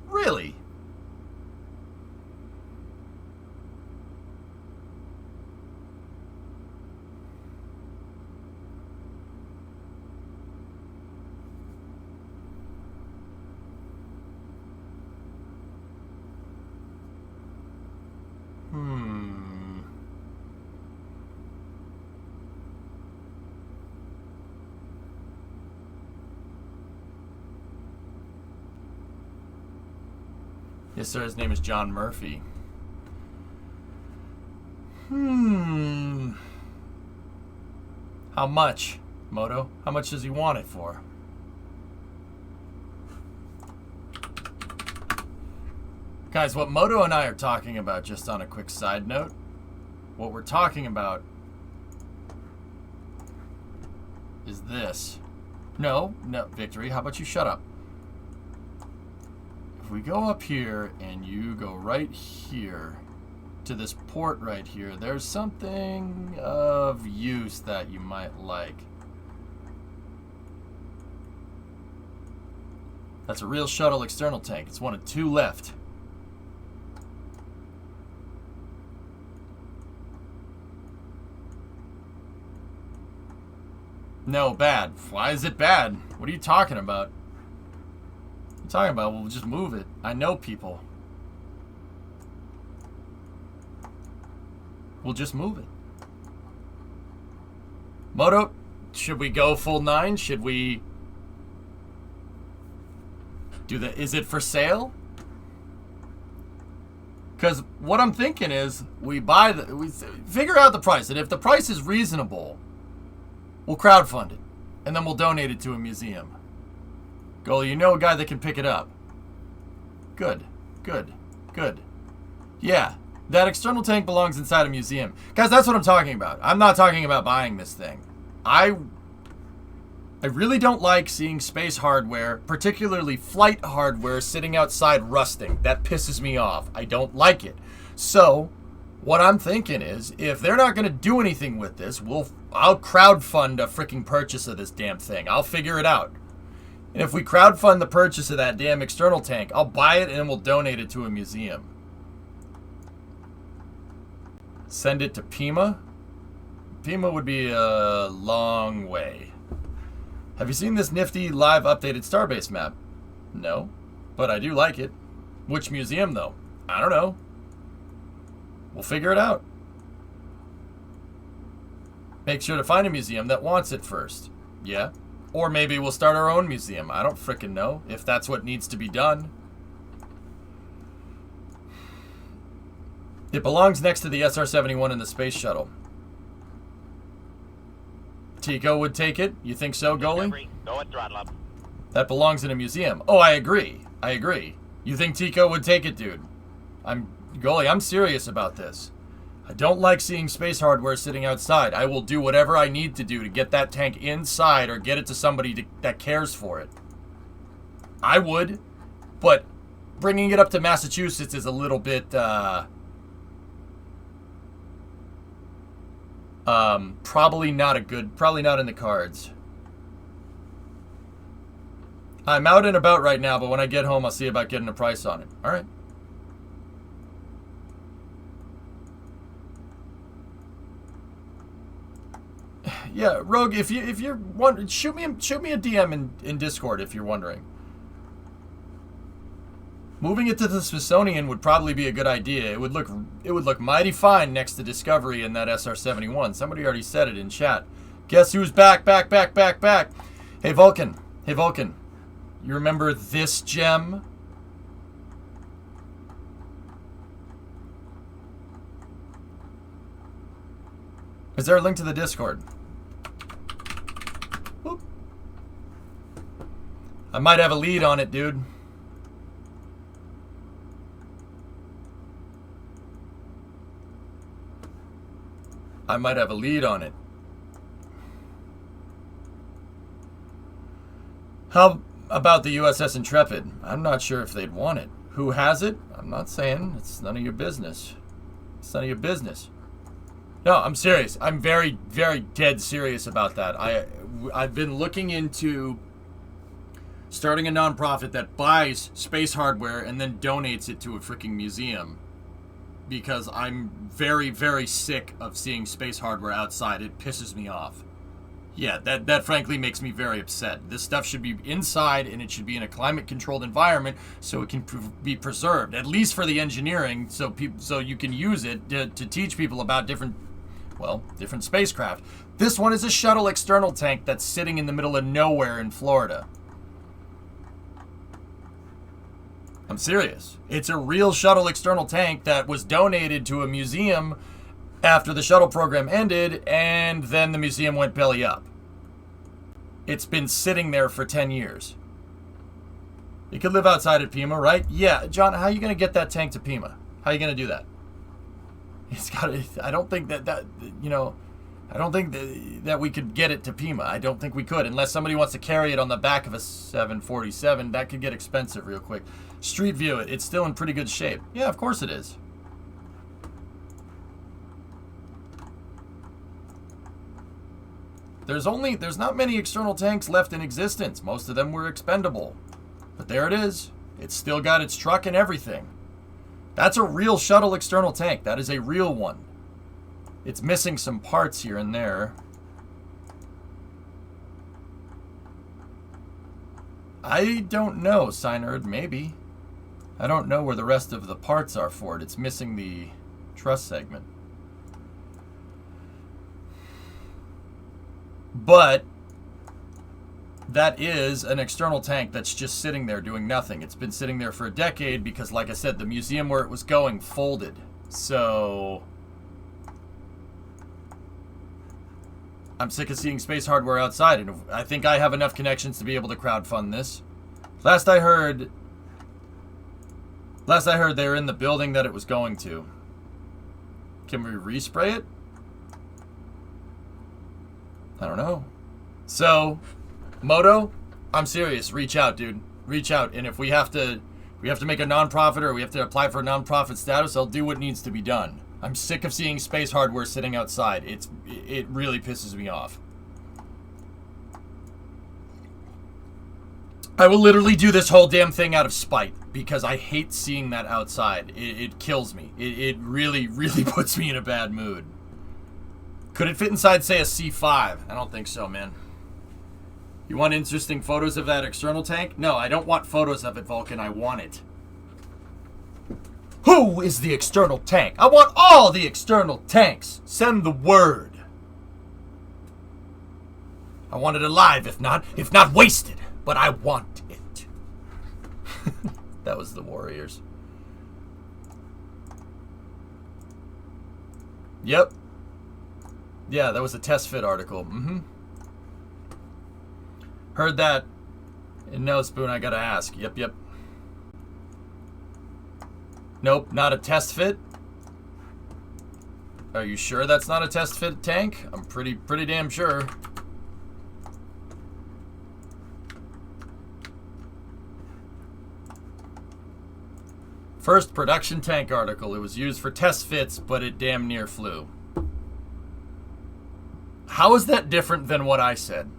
A: Really? Yes, sir. His name is John Murphy. How much, Moto? How much does he want it for? Guys, what Moto and I are talking about, just on a quick side note, what we're talking about is this. No, Victory, how about you shut up? If we go up here and you go right here to this port right here, there's something of use that you might like. That's a real shuttle external tank. It's one of two left. No, bad. Why is it bad? What are you talking about? What are you talking about? We'll just move it. I know people. We'll just move it. Moto, should we go full 9? Should we Is it for sale? Because what I'm thinking is we figure out the price, and if the price is reasonable, we'll crowdfund it, and then we'll donate it to a museum. Goalie, you know a guy that can pick it up. Good. Yeah, that external tank belongs inside a museum. Guys, that's what I'm talking about. I'm not talking about buying this thing. I really don't like seeing space hardware, particularly flight hardware, sitting outside rusting. That pisses me off. I don't like it. So, what I'm thinking is, if they're not going to do anything with this, I'll crowdfund a freaking purchase of this damn thing. I'll figure it out. And if we crowdfund the purchase of that damn external tank, I'll buy it and we'll donate it to a museum. Send it to Pima? Pima would be a long way. Have you seen this nifty live updated Starbase map? No, but I do like it. Which museum though? I don't know. We'll figure it out. Make sure to find a museum that wants it first. Yeah. Or maybe we'll start our own museum. I don't frickin' know if that's what needs to be done. It belongs next to the SR-71 in the space shuttle. Tico would take it? You think so, goalie?
I: Go and throttle up.
A: That belongs in a museum. Oh, I agree. You think Tico would take it, dude? Goalie, I'm serious about this. I don't like seeing space hardware sitting outside. I will do whatever I need to do to get that tank inside or get it to somebody that cares for it. I would, but bringing it up to Massachusetts is a little bit, probably not in the cards. I'm out and about right now, but when I get home, I'll see about getting a price on it. All right. Yeah, Rogue, if you're wondering, shoot me a DM in Discord if you're wondering. Moving it to the Smithsonian would probably be a good idea. It would look mighty fine next to Discovery and that SR-71. Somebody already said it in chat. Guess who's back? Hey Vulcan. You remember this gem? Is there a link to the Discord? Whoop. I might have a lead on it, dude. I might have a lead on it. How about the USS Intrepid? I'm not sure if they'd want it. Who has it? I'm not saying. It's none of your business. It's none of your business. No, I'm serious. I'm very, very dead serious about that. I've been looking into starting a nonprofit that buys space hardware and then donates it to a freaking museum. Because I'm very, very sick of seeing space hardware outside. It pisses me off. Yeah, that frankly makes me very upset. This stuff should be inside, and it should be in a climate-controlled environment so it can be preserved, at least for the engineering, so you can use it to teach people about different spacecraft. This one is a shuttle external tank that's sitting in the middle of nowhere in Florida. I'm serious. It's a real shuttle external tank that was donated to a museum after the shuttle program ended, and then the museum went belly up. It's been sitting there for 10 years. It could live outside at Pima, right? Yeah, John, how are you going to get that tank to Pima? How are you going to do that? I don't think that we could get it to Pima. I don't think we could, unless somebody wants to carry it on the back of a 747. That could get expensive real quick. Street view it. It's still in pretty good shape. Yeah, of course it is. There's not many external tanks left in existence. Most of them were expendable. But there it is. It's still got its truck and everything. That's a real shuttle external tank. That is a real one. It's missing some parts here and there. I don't know, Synerd. Maybe. I don't know where the rest of the parts are for it. It's missing the truss segment. But that is an external tank that's just sitting there doing nothing. It's been sitting there for a decade because, like I said, the museum where it was going folded. So I'm sick of seeing space hardware outside, and I think I have enough connections to be able to crowdfund this. Last I heard they're in the building that it was going to. Can we respray it? I don't know. So, Moto, I'm serious. Reach out, dude. Reach out. And if we have to make a nonprofit or we have to apply for a nonprofit status, I'll do what needs to be done. I'm sick of seeing space hardware sitting outside. It really pisses me off. I will literally do this whole damn thing out of spite because I hate seeing that outside. It kills me. It really, really puts me in a bad mood. Could it fit inside, say, a C5? I don't think so, man. You want interesting photos of that external tank? No, I don't want photos of it, Vulcan. I want it. Who is the external tank? I want all the external tanks. Send the word. I want it alive, if not wasted. But I want it. That was the Warriors. Yep. Yeah, that was a test fit article. Heard that. And no, Spoon, I gotta ask. Yep. Nope, not a test fit. Are you sure that's not a test fit tank? I'm pretty damn sure. First production tank article. It was used for test fits, but it damn near flew. How is that different than what I said?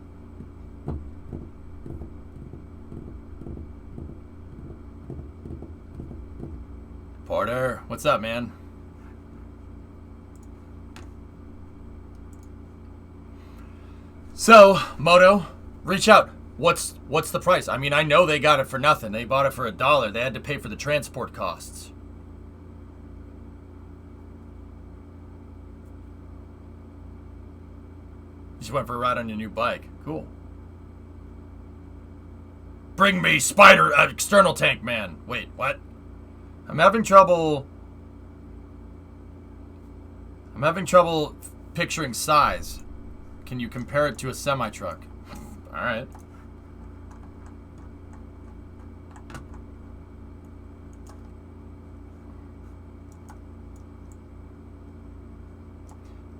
A: Porter, what's up, man? So, Moto, reach out. What's the price? I mean, I know they got it for nothing. They bought it for $1. They had to pay for the transport costs. You just went for a ride on your new bike. Cool. Bring me Spider, external tank man. Wait, what? I'm having trouble picturing size. Can you compare it to a semi-truck? All right.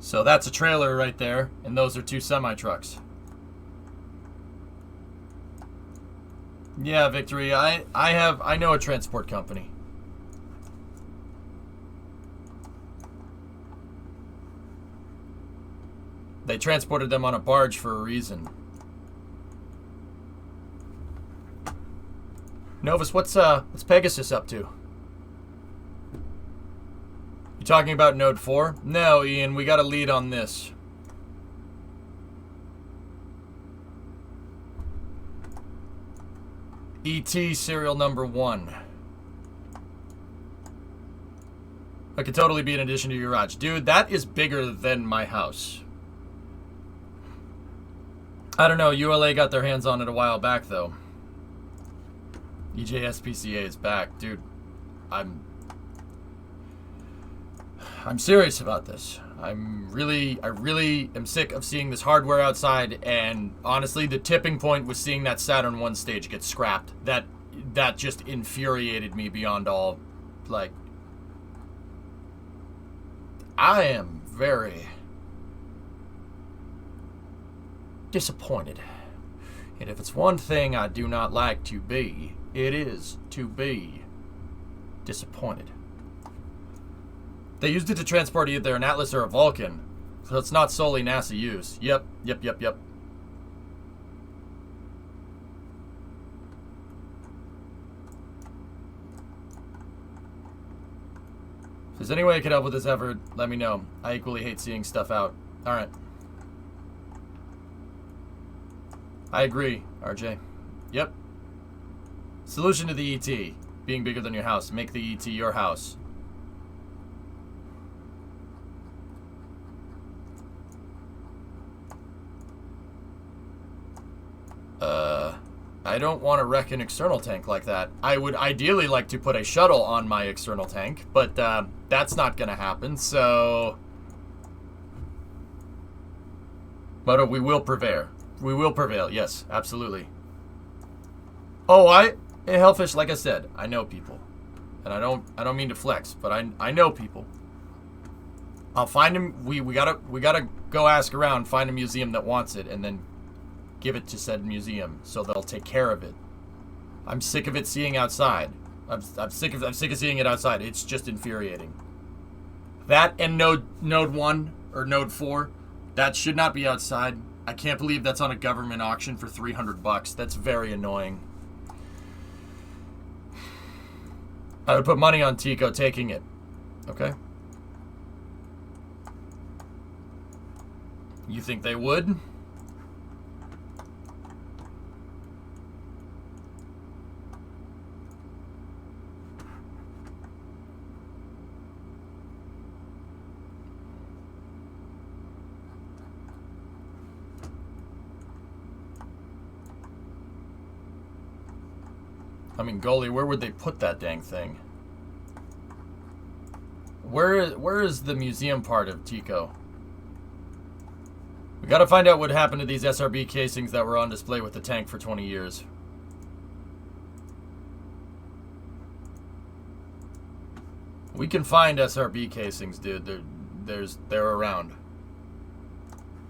A: So that's a trailer right there, and those are two semi-trucks. Yeah, Victory, I know a transport company. They transported them on a barge for a reason. Novus, what's Pegasus up to? You talking about Node 4? No, Ian, we got a lead on this. ET serial number 1. That could totally be an addition to your garage. Dude, that is bigger than my house. I don't know, ULA got their hands on it a while back, though. EJSPCA is back. Dude, I'm serious about this. I really am sick of seeing this hardware outside, and honestly, the tipping point was seeing that Saturn 1 stage get scrapped. That just infuriated me beyond all. Like, I am very disappointed. And if it's one thing I do not like to be, it is to be disappointed. They used it to transport either an Atlas or a Vulcan, so it's not solely NASA use. Yep. If there's any way I could help with this effort, let me know. I equally hate seeing stuff out. Alright. I agree, RJ. Yep. Solution to the ET. Being bigger than your house. Make the ET your house. I don't want to wreck an external tank like that. I would ideally like to put a shuttle on my external tank, but that's not going to happen, so... But we will prevail. We will prevail, yes, absolutely. Oh, hey, Hellfish, like I said, I know people. And I don't mean to flex, but I know people. I'll find him. We gotta go ask around, find a museum that wants it, and then give it to said museum so they'll take care of it. I'm sick of it seeing outside. I'm sick of seeing it outside. It's just infuriating. That and node 1 or node 4, that should not be outside. I can't believe that's on a government auction for $300. That's very annoying. I would put money on Tico taking it. Okay. You think they would? I mean, Goalie, where would they put that dang thing? Where is the museum part of Tico? We gotta find out what happened to these SRB casings that were on display with the tank for 20 years. We can find SRB casings, dude. They're around.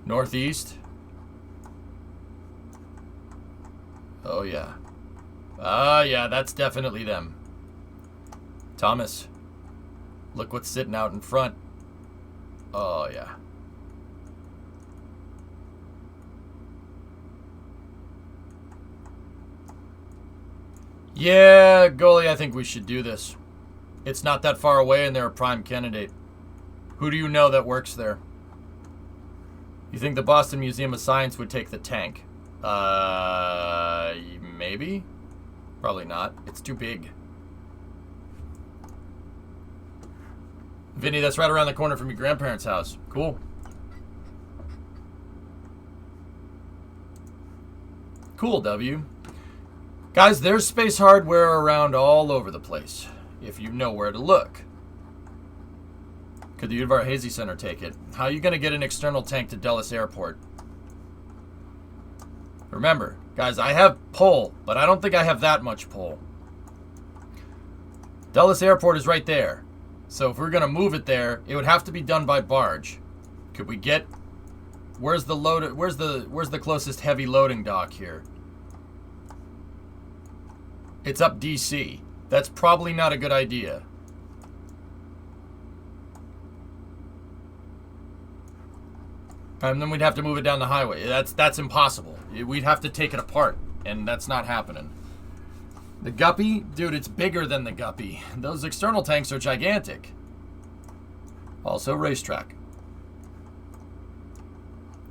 A: Northeast. Oh yeah. Yeah, that's definitely them. Thomas, look what's sitting out in front. Oh yeah. Yeah, Goalie, I think we should do this. It's not that far away and they're a prime candidate. Who do you know that works there? You think the Boston Museum of Science would take the tank? Maybe? Probably not. It's too big. Vinny, that's right around the corner from your grandparents' house. Cool. Cool, W. Guys, there's space hardware around all over the place, if you know where to look. Could the Udvar Hazy Center take it? How are you going to get an external tank to Dulles Airport? Remember, guys, I have pull, but I don't think I have that much pull. Dulles Airport is right there. So if we're going to move it there, it would have to be done by barge. Could we get... Where's the closest heavy loading dock here? It's up DC. That's probably not a good idea. And then we'd have to move it down the highway. That's impossible. We'd have to take it apart, and that's not happening. The Guppy? Dude, it's bigger than the Guppy. Those external tanks are gigantic. Also racetrack.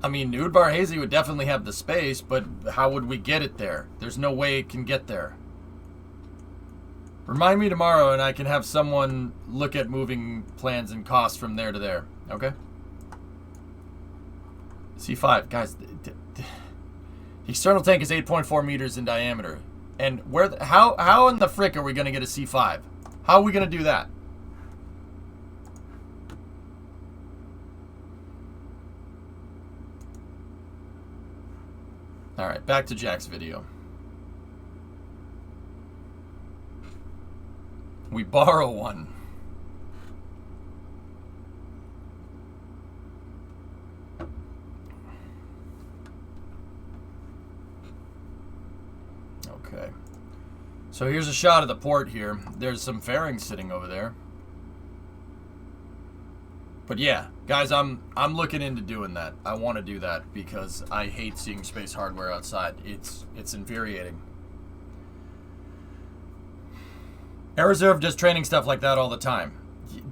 A: I mean, Udvar Hazy would definitely have the space, but how would we get it there? There's no way it can get there. Remind me tomorrow and I can have someone look at moving plans and costs from there to there. Okay? C5. Guys, the external tank is 8.4 meters in diameter. And how in the frick are we going to get a C5? How are we going to do that? Alright, back to Jack's video. We borrow one. Okay. So here's a shot of the port here. There's some fairings sitting over there. But yeah, guys, I'm looking into doing that. I want to do that because I hate seeing space hardware outside. It's infuriating. Air Reserve does training stuff like that all the time.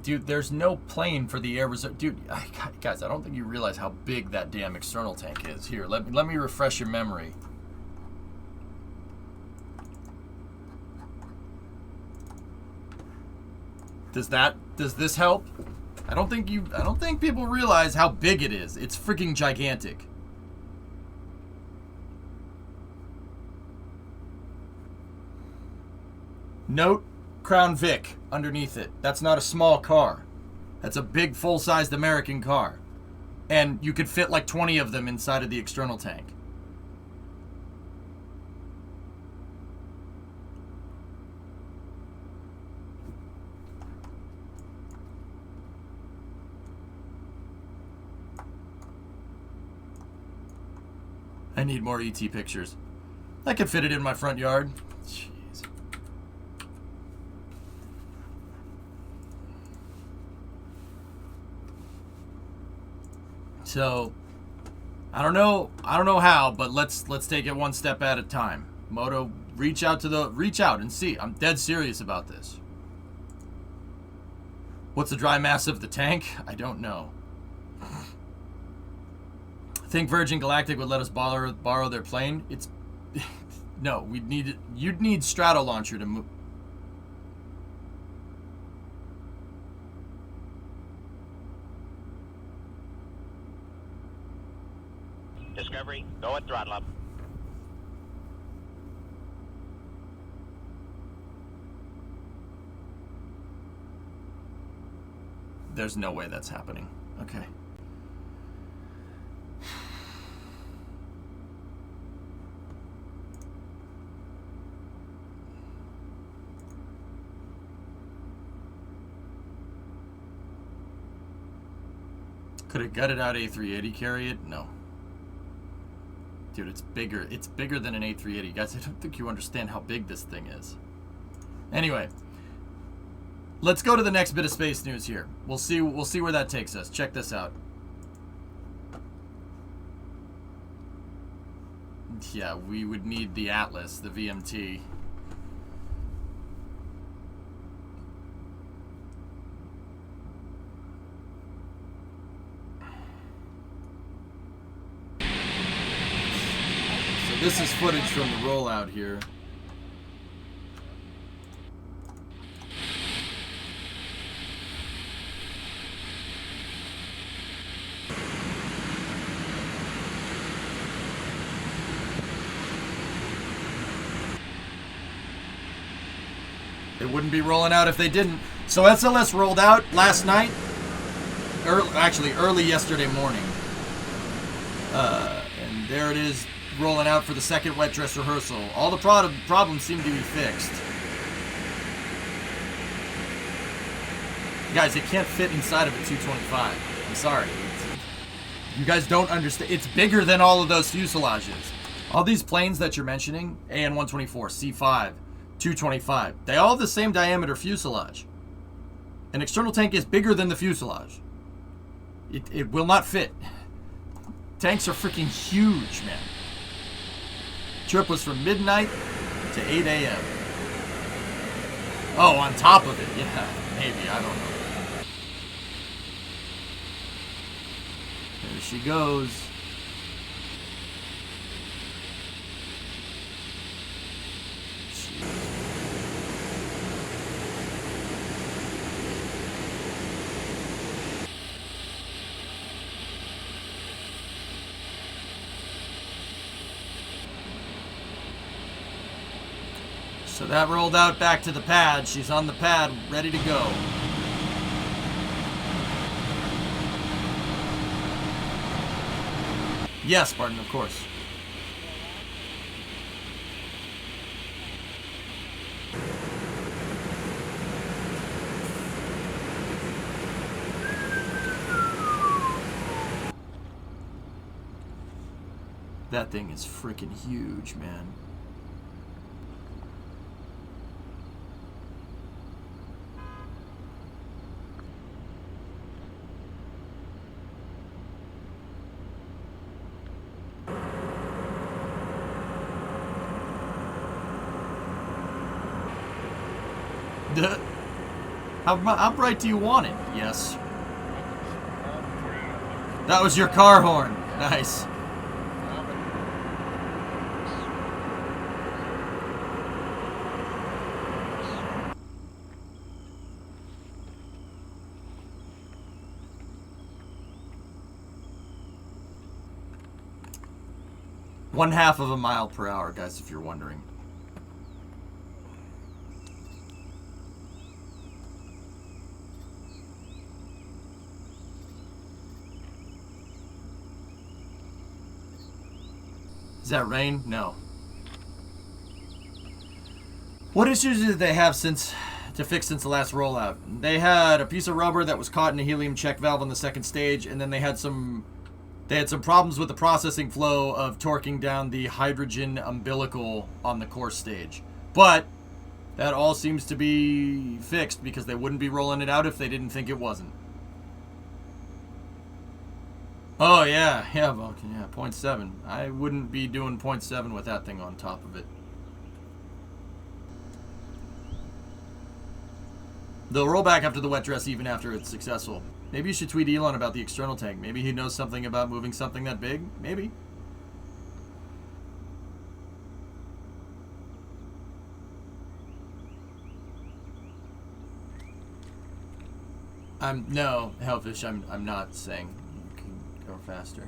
A: Dude, there's no plane for the Air Reserve. Dude, guys, I don't think you realize how big that damn external tank is. Here, let me refresh your memory. Does this help? I don't think people realize how big it is. It's freaking gigantic. Note Crown Vic underneath it. That's not a small car. That's a big, full-sized American car. And you could fit like 20 of them inside of the external tank. I need more ET pictures. I could fit it in my front yard. Jeez. So, I don't know how, but let's take it one step at a time. Moto, reach out and see. I'm dead serious about this. What's the dry mass of the tank? I don't know. Think Virgin Galactic would let us borrow their plane? It's no, you'd need Stratolauncher to move.
I: Discovery, go at throttle up.
A: There's no way that's happening. Okay. Could a gutted out A380 carry it? No. Dude, it's bigger. It's bigger than an A380. Guys, I don't think you understand how big this thing is. Anyway, let's go to the next bit of space news here. We'll see where that takes us. Check this out. Yeah, we would need the Atlas, the VMT. This is footage from the rollout here. It wouldn't be rolling out if they didn't. So SLS rolled out last night, early yesterday morning. And there it is, rolling out for the second wet dress rehearsal. All the problems seem to be fixed. Guys, it can't fit inside of a 225. I'm sorry. You guys don't understand. It's bigger than all of those fuselages. All these planes that you're mentioning, AN-124, C-5, 225, they all have the same diameter fuselage. An external tank is bigger than the fuselage. It will not fit. Tanks are freaking huge, man. Trip was from midnight to 8 a.m. Oh, on top of it. Yeah, maybe. I don't know. There she goes. So that rolled out back to the pad. She's on the pad, ready to go. Yes, Spartan, of course. That thing is freaking huge, man. How bright do you want it? Yes. That was your car horn. Nice. .5 of a mile per hour, guys, if you're wondering. Is that rain? No. What issues did they have to fix since the last rollout? They had a piece of rubber that was caught in a helium check valve on the second stage, and then they had some problems with the processing flow of torquing down the hydrogen umbilical on the core stage. But that all seems to be fixed because they wouldn't be rolling it out if they didn't think it wasn't. Oh yeah, Vulcan, yeah, 0.7. I wouldn't be doing 0.7 with that thing on top of it. They'll roll back after the wet dress even after it's successful. Maybe you should tweet Elon about the external tank. Maybe he knows something about moving something that big. Maybe. No, Hellfish, I'm not saying you can go faster.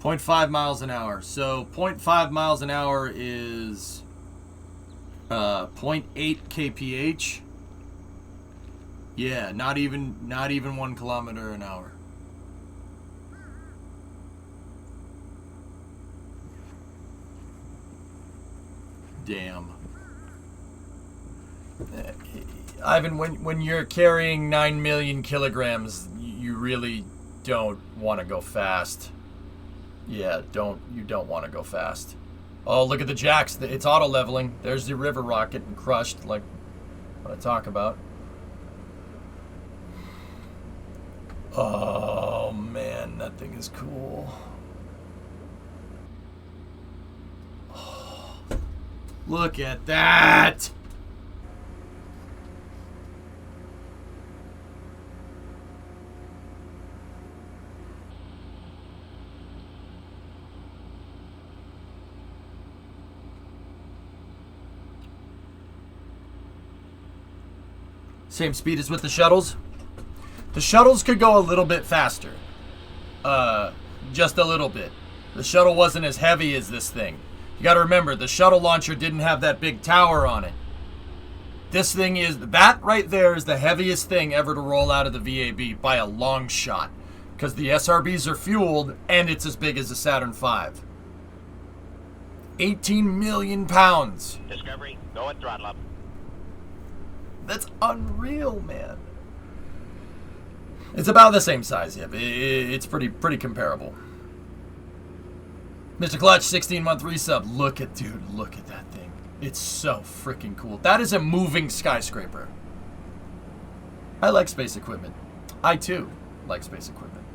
A: 0.5 miles an hour. So 0.5 miles an hour is 0.8 kph. Yeah, not even 1 kilometer an hour. Damn. Ivan, when you're carrying 9 million kilograms, you really don't want to go fast. Yeah, you don't want to go fast. Oh, look at the jacks. It's auto leveling. There's the river rock getting crushed, like what I talk about. Oh man, that thing is cool. Oh, look at that! Same speed as with the shuttles? The shuttles could go a little bit faster. Just a little bit. The shuttle wasn't as heavy as this thing. You gotta remember, the shuttle launcher didn't have that big tower on it. This thing that right there is the heaviest thing ever to roll out of the VAB by a long shot. Because the SRBs are fueled, and it's as big as a Saturn V. 18 million pounds.
I: Discovery, go at throttle up.
A: That's unreal, man. It's about the same size, yeah. It's pretty comparable. Mr. Clutch, 16-month resub. Look at that thing. It's so freaking cool. That is a moving skyscraper. I like space equipment. I, too, like space equipment.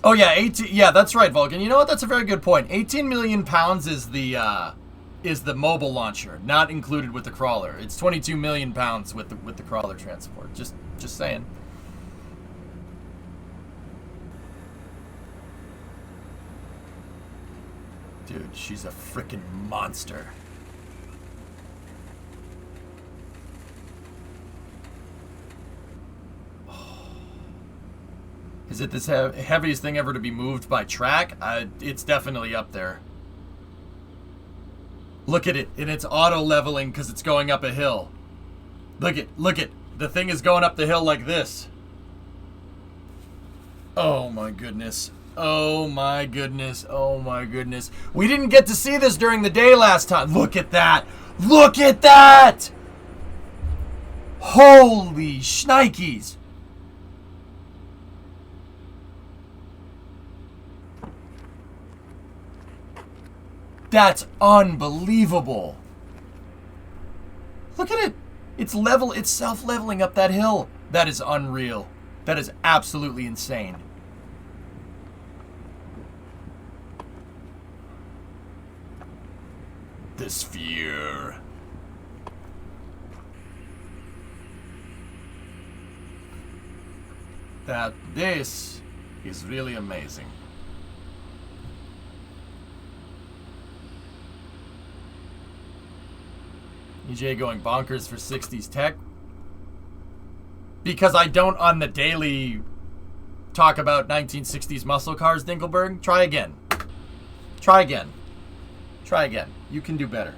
A: Oh, yeah, 18. Yeah, that's right, Vulcan. You know what? That's a very good point. 18 million pounds is the mobile launcher, not included with the crawler. It's 22 million pounds with the crawler transport. Just saying. Dude, she's a freaking monster. Oh. Is it this heaviest thing ever to be moved by track? It's definitely up there. Look at it, and it's auto leveling because it's going up a hill. Look at, the thing is going up the hill like this. Oh my goodness. Oh my goodness. Oh my goodness. We didn't get to see this during the day last time. Look at that. Look at that. Holy shnikes. That's unbelievable. Look at it. It's self-leveling up that hill. That is unreal. That is absolutely insane. The sphere. This is really amazing. EJ going bonkers for 60s tech. Because I don't on the daily talk about 1960s muscle cars, Dinkelberg. Try again. Try again. Try again. You can do better.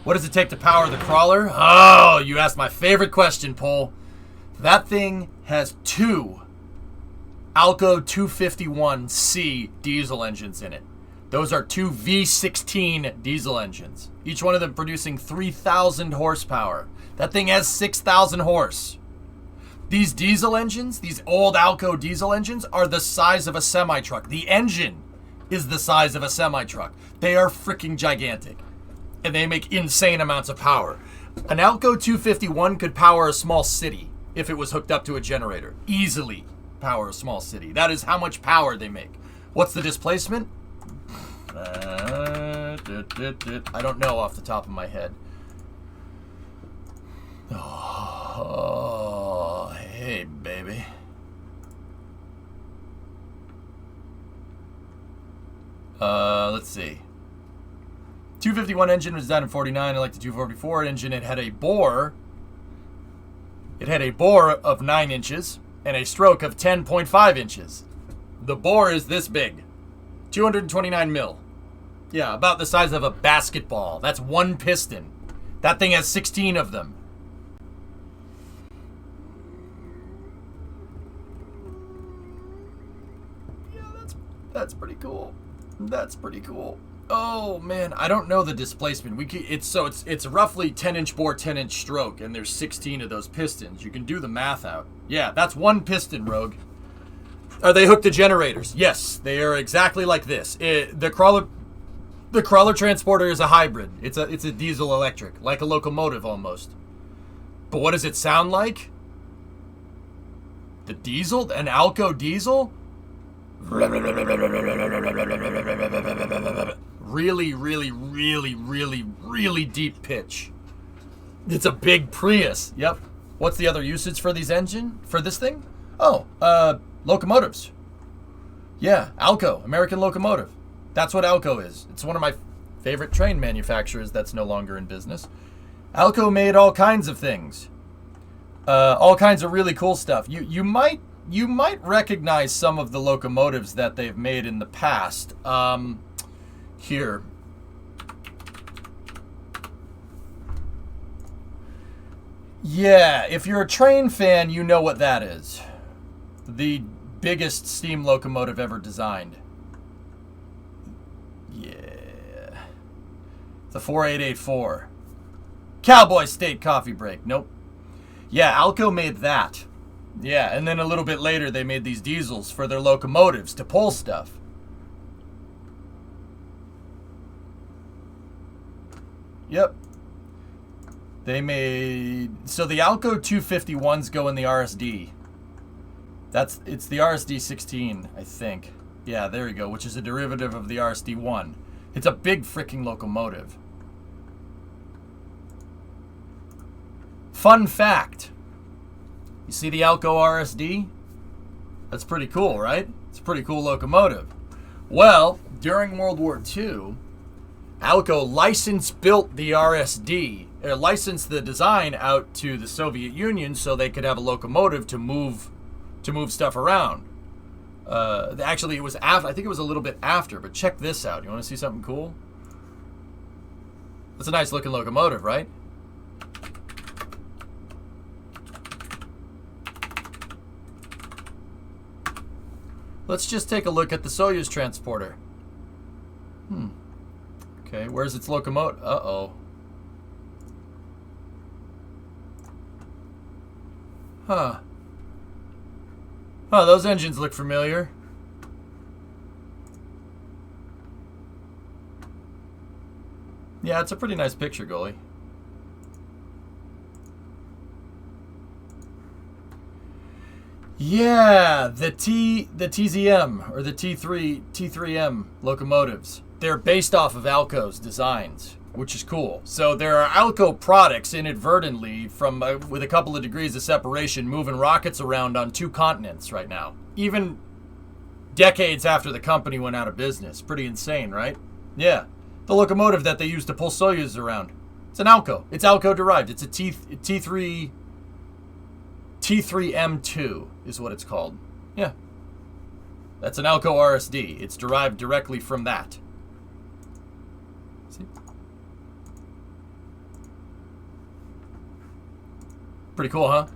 A: What does it take to power the crawler? Oh, you asked my favorite question, Paul. That thing has 2 Alco 251C diesel engines in it. Those are 2 V16 diesel engines, each one of them producing 3,000 horsepower. That thing has 6,000 horse. These diesel engines, these old Alco diesel engines, are the size of a semi-truck. The engine is the size of a semi-truck. They are freaking gigantic, and they make insane amounts of power. An Alco 251 could power a small city if it was hooked up to a generator. Easily power a small city. That is how much power they make. What's the displacement? I don't know off the top of my head. Oh, hey, baby. Let's see. 251 engine was designed in 49. I like the 244 engine. It had a bore. It had a bore of 9 inches and a stroke of 10.5 inches. The bore is this big. 229 mil. Yeah, about the size of a basketball. That's 1 piston. That thing has 16 of them. Yeah, that's pretty cool. That's pretty cool. Oh man, I don't know the displacement. It's roughly 10-inch bore, 10-inch stroke, and there's 16 of those pistons. You can do the math out. Yeah, that's 1 piston, Rogue. Are they hooked to generators? Yes, they are exactly like this. The crawler transporter is a hybrid. It's a diesel electric, like a locomotive almost. But what does it sound like? The diesel? An Alco diesel? Really, really, really, really, really deep pitch. It's a big Prius. Yep. What's the other usage for these engine? For this thing? Oh, locomotives. Yeah, Alco, American Locomotive. That's what Alco is. It's one of my favorite train manufacturers that's no longer in business. Alco made all kinds of things. All kinds of really cool stuff. You might recognize some of the locomotives that they've made in the past. Here. Yeah, if you're a train fan, you know what that is. The biggest steam locomotive ever designed. Yeah. The 4884. Cowboy State Coffee Break. Nope. Yeah, Alco made that. Yeah, and then a little bit later they made these diesels for their locomotives to pull stuff. Yep. They made... So the Alco 251s go in the RSD. It's the RSD 16, I think. Yeah, there you go, which is a derivative of the RSD 1. It's a big freaking locomotive. Fun fact. You see the Alco RSD? That's pretty cool, right? It's a pretty cool locomotive. Well, during World War II, Alco licensed-built the RSD, or licensed the design out to the Soviet Union so they could have a locomotive to move stuff around. Actually, it was after. I think it was a little bit after, but check this out. You want to see something cool? That's a nice-looking locomotive, right? Let's just take a look at the Soyuz transporter. Okay, where's its locomotive? Uh-oh. Huh. Oh, those engines look familiar. Yeah, it's a pretty nice picture, Goalie. Yeah, the TZM or the T3M locomotives. They're based off of Alco's designs, which is cool. So there are Alco products inadvertently from with a couple of degrees of separation moving rockets around on 2 continents right now. Even decades after the company went out of business. Pretty insane, right? Yeah. The locomotive that they used to pull Soyuz around. It's an Alco. It's Alco derived. It's a T3M2 is what it's called. Yeah. That's an Alco RSD. It's derived directly from that. See? Pretty cool, huh?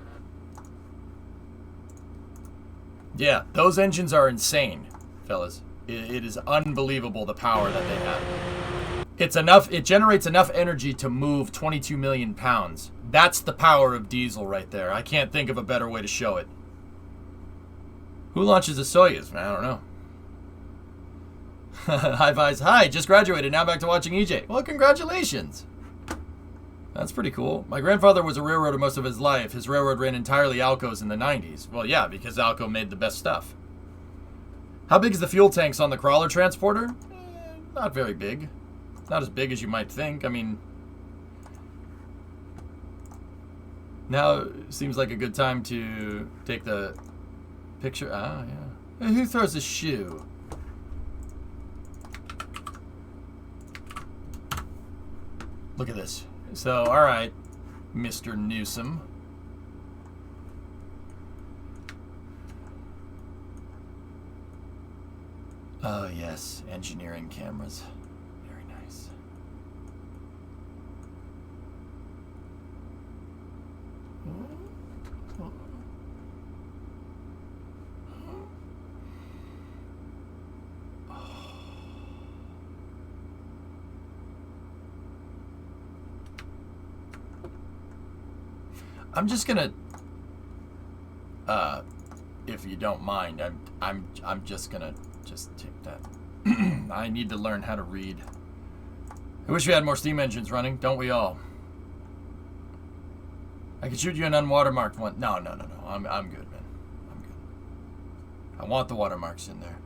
A: Yeah, those engines are insane, fellas. It is unbelievable the power that they have. It's enough. It generates enough energy to move 22 million pounds. That's the power of diesel right there. I can't think of a better way to show it. Who launches a Soyuz? Man, I don't know. Hi, Vice. Hi, just graduated. Now back to watching EJ. Well, congratulations. That's pretty cool. My grandfather was a railroader most of his life. His railroad ran entirely Alcos in the 90s. Well, yeah, because Alco made the best stuff. How big is the fuel tanks on the crawler transporter? Not very big. Not as big as you might think. I mean, now seems like a good time to take the picture. Ah, yeah. Hey, who throws a shoe? Look at this. So, all right, Mr. Newsom. Oh, yes, engineering cameras. Very nice. I'm just gonna, if you don't mind, I'm just gonna take that. I need to learn how to read. I wish we had more steam engines running, don't we all? I could shoot you an unwatermarked one. No. I'm good, man. I'm good. I want the watermarks in there.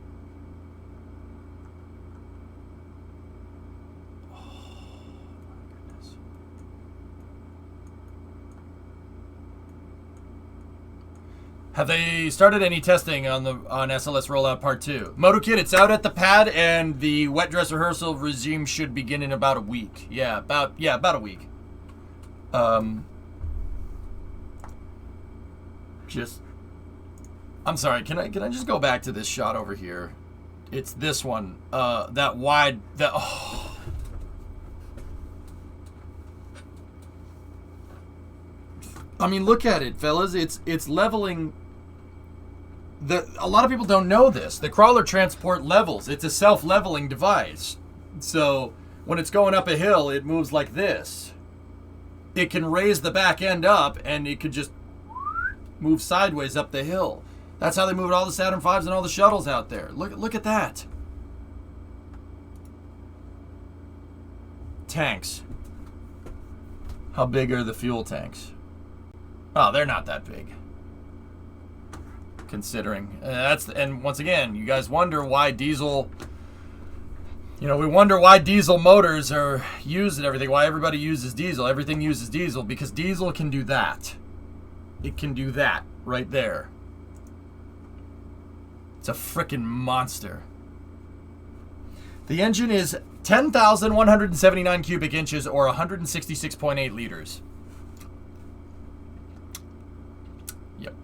A: Have they started any testing on SLS rollout part 2? MotoKid, it's out at the pad, and the wet dress rehearsal regime should begin in about a week. Yeah, about a week. I'm sorry. Can I just go back to this shot over here? It's this one. That wide. Oh. I mean, look at it, fellas. It's leveling. A lot of people don't know this. The crawler transport levels. It's a self-leveling device. So when it's going up a hill, it moves like this. It can raise the back end up, and it could just move sideways up the hill. That's how they moved all the Saturn V's and all the shuttles out there. Look at that. Tanks. How big are the fuel tanks? Oh, they're not that big. Considering and once again, you guys wonder why diesel. We wonder why diesel motors are used and everything. Why everybody uses diesel? Everything uses diesel because diesel can do that. It can do that right there. It's a frickin' monster. The engine is 10,179 cubic inches or 166.8 liters. Yep.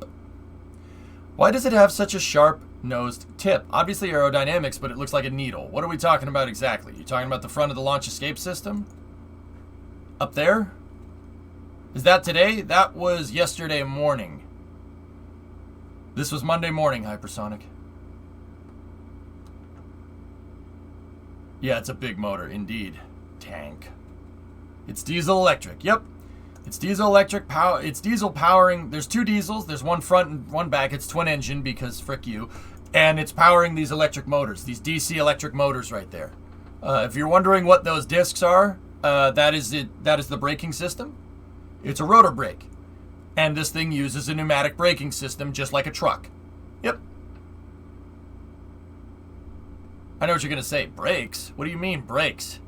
A: Why does it have such a sharp-nosed tip? Obviously aerodynamics, but it looks like a needle. What are we talking about exactly? You talking about the front of the launch escape system? Up there? Is that today? That was yesterday morning. This was Monday morning, Hypersonic. Yeah, it's a big motor, indeed. Tank. It's diesel electric. Yep. It's diesel electric power. It's diesel powering. There's two diesels. There's one front and one back. It's twin engine because frick you. And it's powering these electric motors, these DC electric motors right there. If you're wondering what those discs are, that is it. That is the braking system. It's a rotor brake. And this thing uses a pneumatic braking system just like a truck. Yep. I know what you're going to say. Brakes? What do you mean brakes?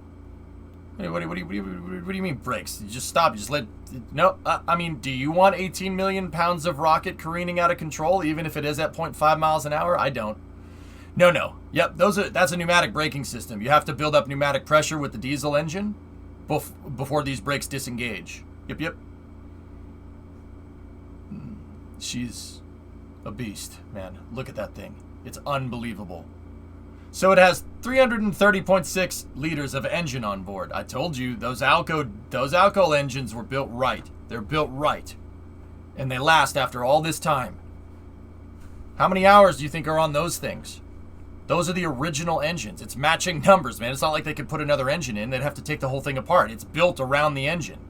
A: What do you mean brakes? You just stop. You just let... No, I mean, do you want 18 million pounds of rocket careening out of control, even if it is at 0.5 miles an hour? I don't. No. Yep, that's a pneumatic braking system. You have to build up pneumatic pressure with the diesel engine before these brakes disengage. Yep. She's a beast, man. Look at that thing. It's unbelievable. So it has 330.6 liters of engine on board. I told you those Alco engines were built right. They're built right. And they last after all this time. How many hours do you think are on those things? Those are the original engines. It's matching numbers, man. It's not like they could put another engine in. They'd have to take the whole thing apart. It's built around the engine.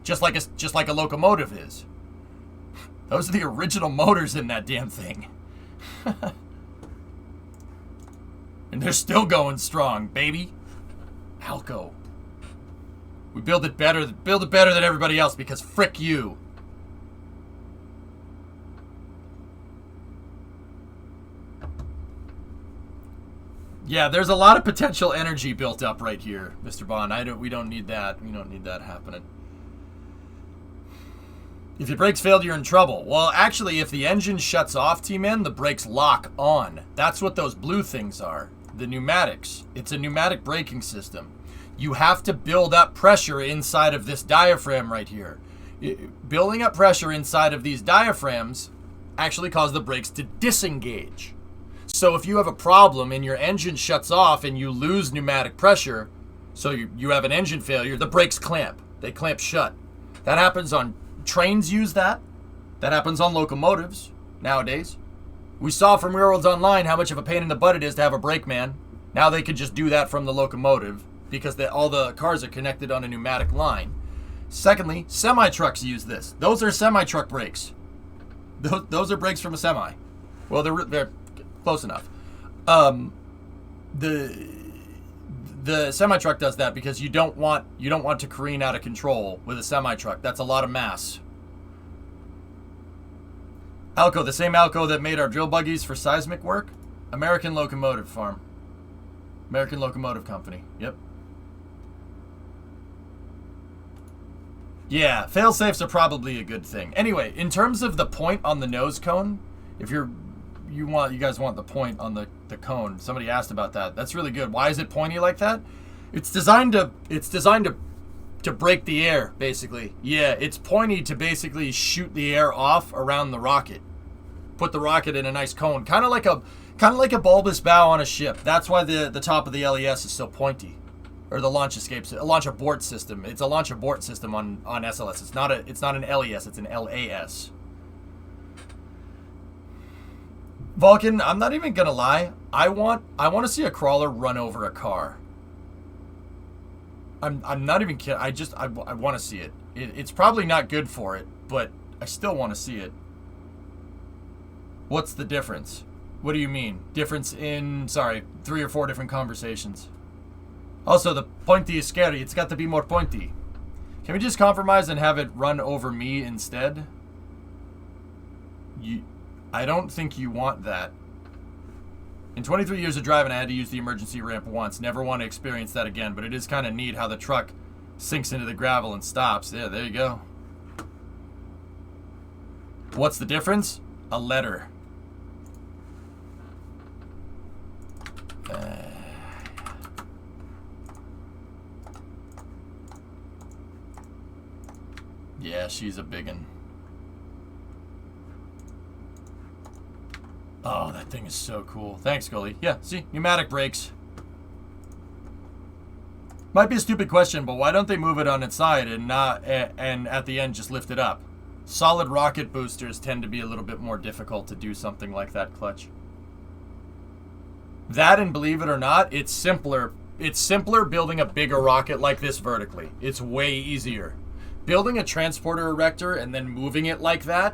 A: Just like a locomotive is. Those are the original motors in that damn thing. And they're still going strong, baby. Alco. We build it better than everybody else because frick you. Yeah, there's a lot of potential energy built up right here, Mr. Bond. We don't need that. We don't need that happening. If your brakes failed, you're in trouble. Well, actually, if the engine shuts off, T-Man, the brakes lock on. That's what those blue things are. The pneumatics. It's a pneumatic braking system. You have to build up pressure inside of this diaphragm right here. Building up pressure inside of these diaphragms actually cause the brakes to disengage. So if you have a problem and your engine shuts off and you lose pneumatic pressure, so you have an engine failure, the brakes clamp. They clamp shut. That happens on trains use that. That happens on locomotives nowadays. We saw from Railroads Online how much of a pain in the butt it is to have a brakeman. Now they could just do that from the locomotive because all the cars are connected on a pneumatic line. Secondly, semi-trucks use this. Those are semi-truck brakes. Those are brakes from a semi. Well, they're close enough. The semi-truck does that because you don't want to careen out of control with a semi-truck. That's a lot of mass. Alco, the same Alco that made our drill buggies for seismic work? American Locomotive Farm. American Locomotive Company. Yep. Yeah, fail-safes are probably a good thing. Anyway, in terms of the point on the nose cone, if you guys want the point on the cone. Somebody asked about that. That's really good. Why is it pointy like that? It's designed to break the air, basically. Yeah, it's pointy to basically shoot the air off around the rocket. Put the rocket in a nice cone, kind of like a bulbous bow on a ship. That's why the top of the LES is so pointy, or the launch abort system. It's a launch abort system on SLS. It's not an LES. It's an LAS. Vulcan, I'm not even gonna lie. I want to see a crawler run over a car. I'm not even kidding. I want to see it. It's probably not good for it, but I still want to see it. What's the difference? What do you mean? Difference in, 3 or 4 different conversations. Also, the pointy is scary. It's got to be more pointy. Can we just compromise and have it run over me instead? I don't think you want that. In 23 years of driving, I had to use the emergency ramp once. Never want to experience that again, but it is kind of neat how the truck sinks into the gravel and stops. Yeah, there you go. What's the difference? A letter. Yeah, she's a biggin'. Oh, that thing is so cool. Thanks, Gully. Yeah, see? Pneumatic brakes. Might be a stupid question, but why don't they move it on its side and at the end just lift it up? Solid rocket boosters tend to be a little bit more difficult to do something like that, Clutch. That, and believe it or not, it's simpler. It's simpler building a bigger rocket like this vertically. It's way easier. Building a transporter erector and then moving it like that,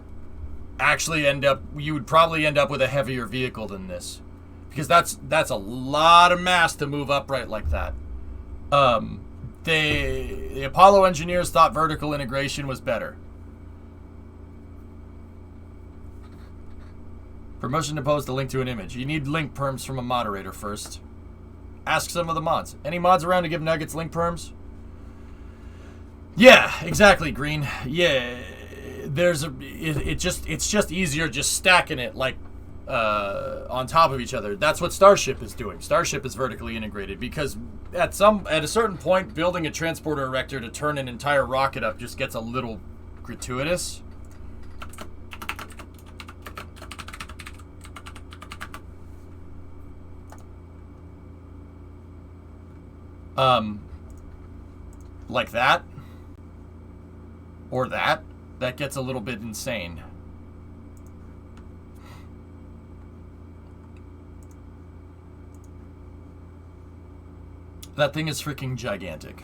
A: you would probably end up with a heavier vehicle than this, because that's a lot of mass to move upright like that. The Apollo engineers thought vertical integration was better. Permission to post a link to an image. You need link perms from a moderator first. Ask some of the mods. Any mods around to give Nuggets link perms? Yeah, exactly, Green. Yeah. It's just easier just stacking it like on top of each other. That's what Starship is doing. Starship is vertically integrated because at a certain point, building a transporter erector to turn an entire rocket up just gets a little gratuitous. Like that, or that. that gets a little bit insane. That thing is freaking gigantic.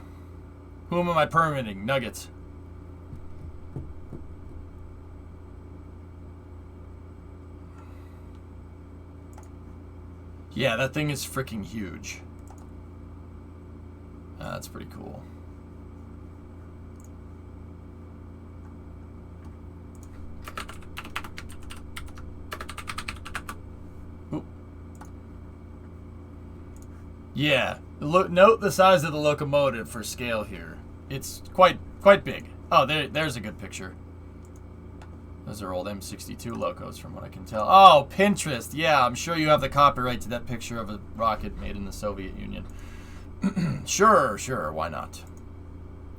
A: Whom am I permitting? Nuggets. Yeah, that thing is freaking huge. That's pretty cool. Oop. Yeah, note the size of the locomotive for scale here. It's quite big. Oh, there's a good picture. Those are old M62 locos from what I can tell. Oh, Pinterest. Yeah, I'm sure you have the copyright to that picture of a rocket made in the Soviet Union. Sure, why not?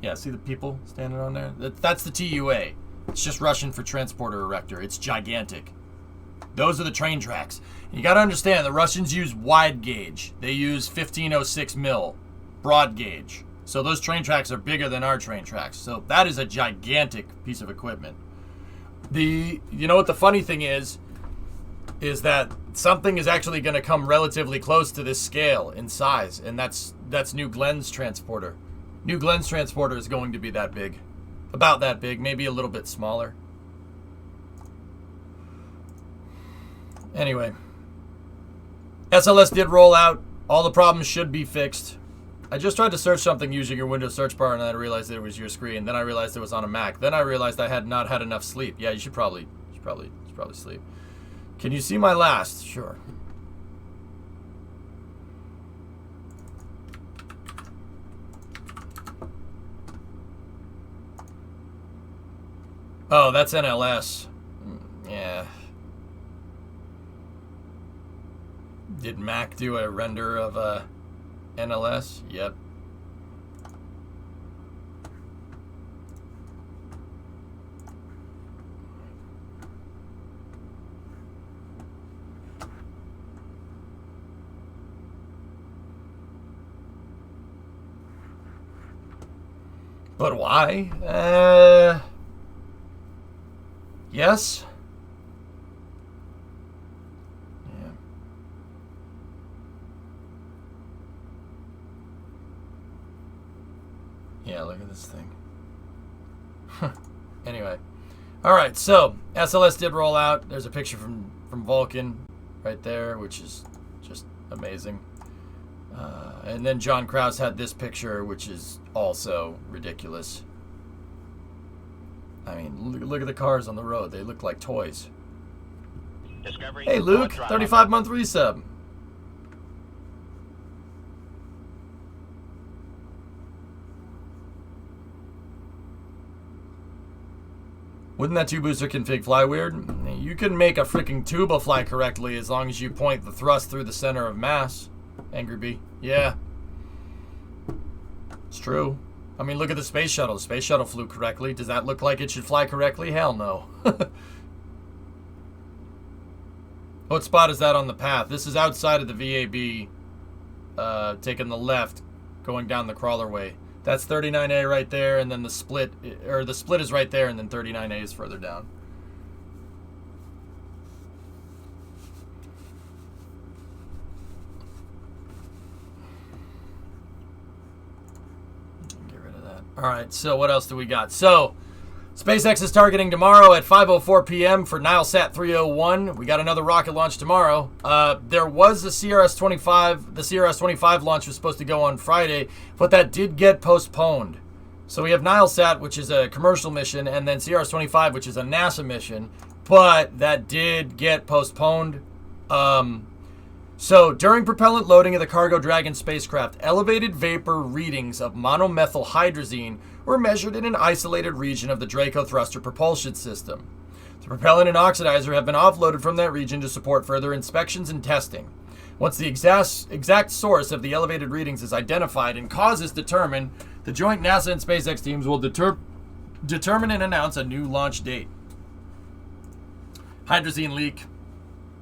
A: Yeah, see the people standing on there? That's the TUA. It's just Russian for transporter erector. It's gigantic. Those are the train tracks. You got to understand, the Russians use wide gauge. They use 1506 mil broad gauge. So those train tracks are bigger than our train tracks. So that is a gigantic piece of equipment. You know what the funny thing is that something is actually going to come relatively close to this scale in size, and that's New Glenn's transporter. New Glenn's transporter is going to be that big. About that big, maybe a little bit smaller. Anyway, SLS did roll out. All the problems should be fixed. I just tried to search something using your Windows search bar, and then I realized that it was your screen. Then I realized it was on a Mac. Then I realized I had not had enough sleep. Yeah, you should probably sleep. Can you see my last? Sure. Oh, that's NLS. Yeah. Did Mac do a render of NLS? Yep. But why? Yes. Yeah. Yeah, look at this thing. Anyway. Alright, so SLS did roll out. There's a picture from Vulcan right there, which is just amazing. And then John Krause had this picture, which is also ridiculous. I mean, look at the cars on the road. They look like toys.
I: Discovery.
A: Hey, Luke, 35-month resub. Wouldn't that two-booster config fly weird? You can make a freaking tuba fly correctly as long as you point the thrust through the center of mass. Angry Bee. Yeah. It's true. I mean, look at the space shuttle. The space shuttle flew correctly. Does that look like it should fly correctly? Hell no. What spot is that on the path? This is outside of the VAB, taking the left, going down the crawlerway. That's 39A right there, and then the split is right there, and then 39A is further down. All right, so what else do we got? So, SpaceX is targeting tomorrow at 5:04 p.m. for Nilesat 301. We got another rocket launch tomorrow. There was a CRS-25. The CRS-25 launch was supposed to go on Friday, but that did get postponed. So we have Nilesat, which is a commercial mission, and then CRS-25, which is a NASA mission, but that did get postponed. So, during propellant loading of the Cargo Dragon spacecraft, elevated vapor readings of monomethylhydrazine were measured in an isolated region of the Draco thruster propulsion system. The propellant and oxidizer have been offloaded from that region to support further inspections and testing. Once the exact source of the elevated readings is identified and cause is determined, the joint NASA and SpaceX teams will determine and announce a new launch date. Hydrazine leak.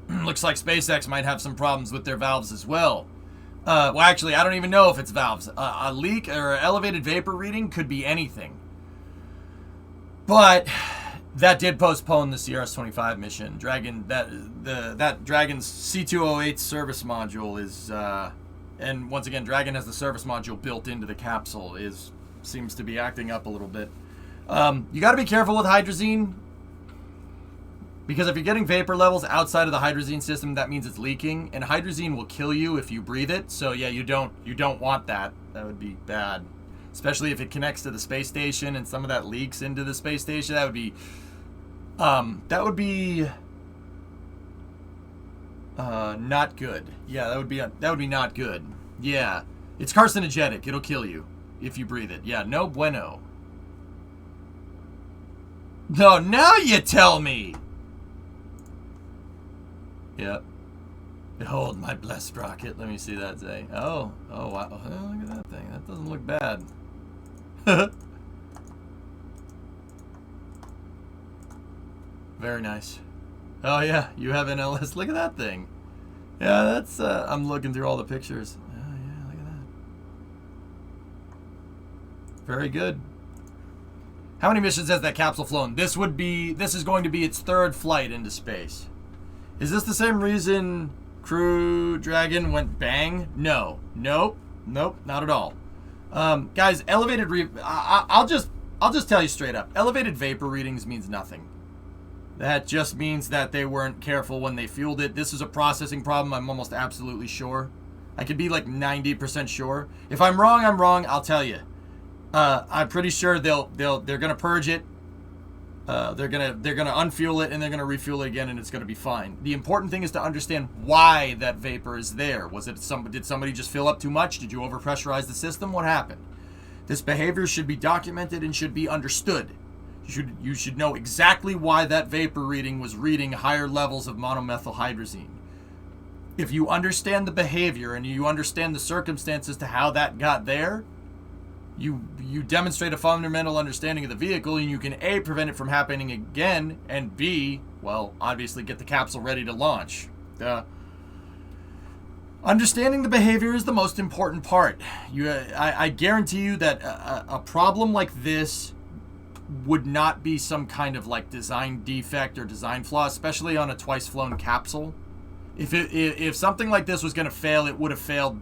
A: Looks like SpaceX might have some problems with their valves as well. Well, actually, I don't even know if it's valves. A leak or elevated vapor reading could be anything. But that did postpone the CRS-25 mission. That Dragon's C208 service module is, and once again, Dragon has the service module built into the capsule, seems to be acting up a little bit. You got to be careful with hydrazine, because if you're getting vapor levels outside of the hydrazine system, that means it's leaking, and hydrazine will kill you if you breathe it. So yeah, you don't want that. That would be bad, especially if it connects to the space station and some of that leaks into the space station. That would be not good. Yeah, that would be not good. Yeah, it's carcinogenic. It'll kill you if you breathe it. Yeah, no bueno. No, now you tell me. Yep. Behold my blessed rocket. Let me see that say. Oh wow. Oh, look at that thing. That doesn't look bad. Very nice. Oh yeah, you have NLS. Look at that thing. Yeah, that's I'm looking through all the pictures. Oh yeah, look at that. Very good. How many missions has that capsule flown? This is going to be its 3rd flight into space. Is this the same reason Crew Dragon went bang? No. Nope, not at all. Guys, I'll just tell you straight up. Elevated vapor readings means nothing. That just means that they weren't careful when they fueled it. This is a processing problem, I'm almost absolutely sure. I could be like 90% sure. If I'm wrong, I'm wrong, I'll tell you. I'm pretty sure they're gonna purge it. They're gonna unfuel it, and they're gonna refuel it again, and it's gonna be fine. The important thing is to understand why that vapor is there. Did somebody just fill up too much? Did you overpressurize the system? What happened? This behavior should be documented and should be understood. You should know exactly why that vapor reading was reading higher levels of monomethylhydrazine. If you understand the behavior and you understand the circumstances to how that got there, you demonstrate a fundamental understanding of the vehicle, and you can A, prevent it from happening again, and B, well, obviously get the capsule ready to launch. Understanding the behavior is the most important part. I guarantee you that a problem like this would not be some kind of like design defect or design flaw, especially on a twice flown capsule. If something like this was going to fail, it would have failed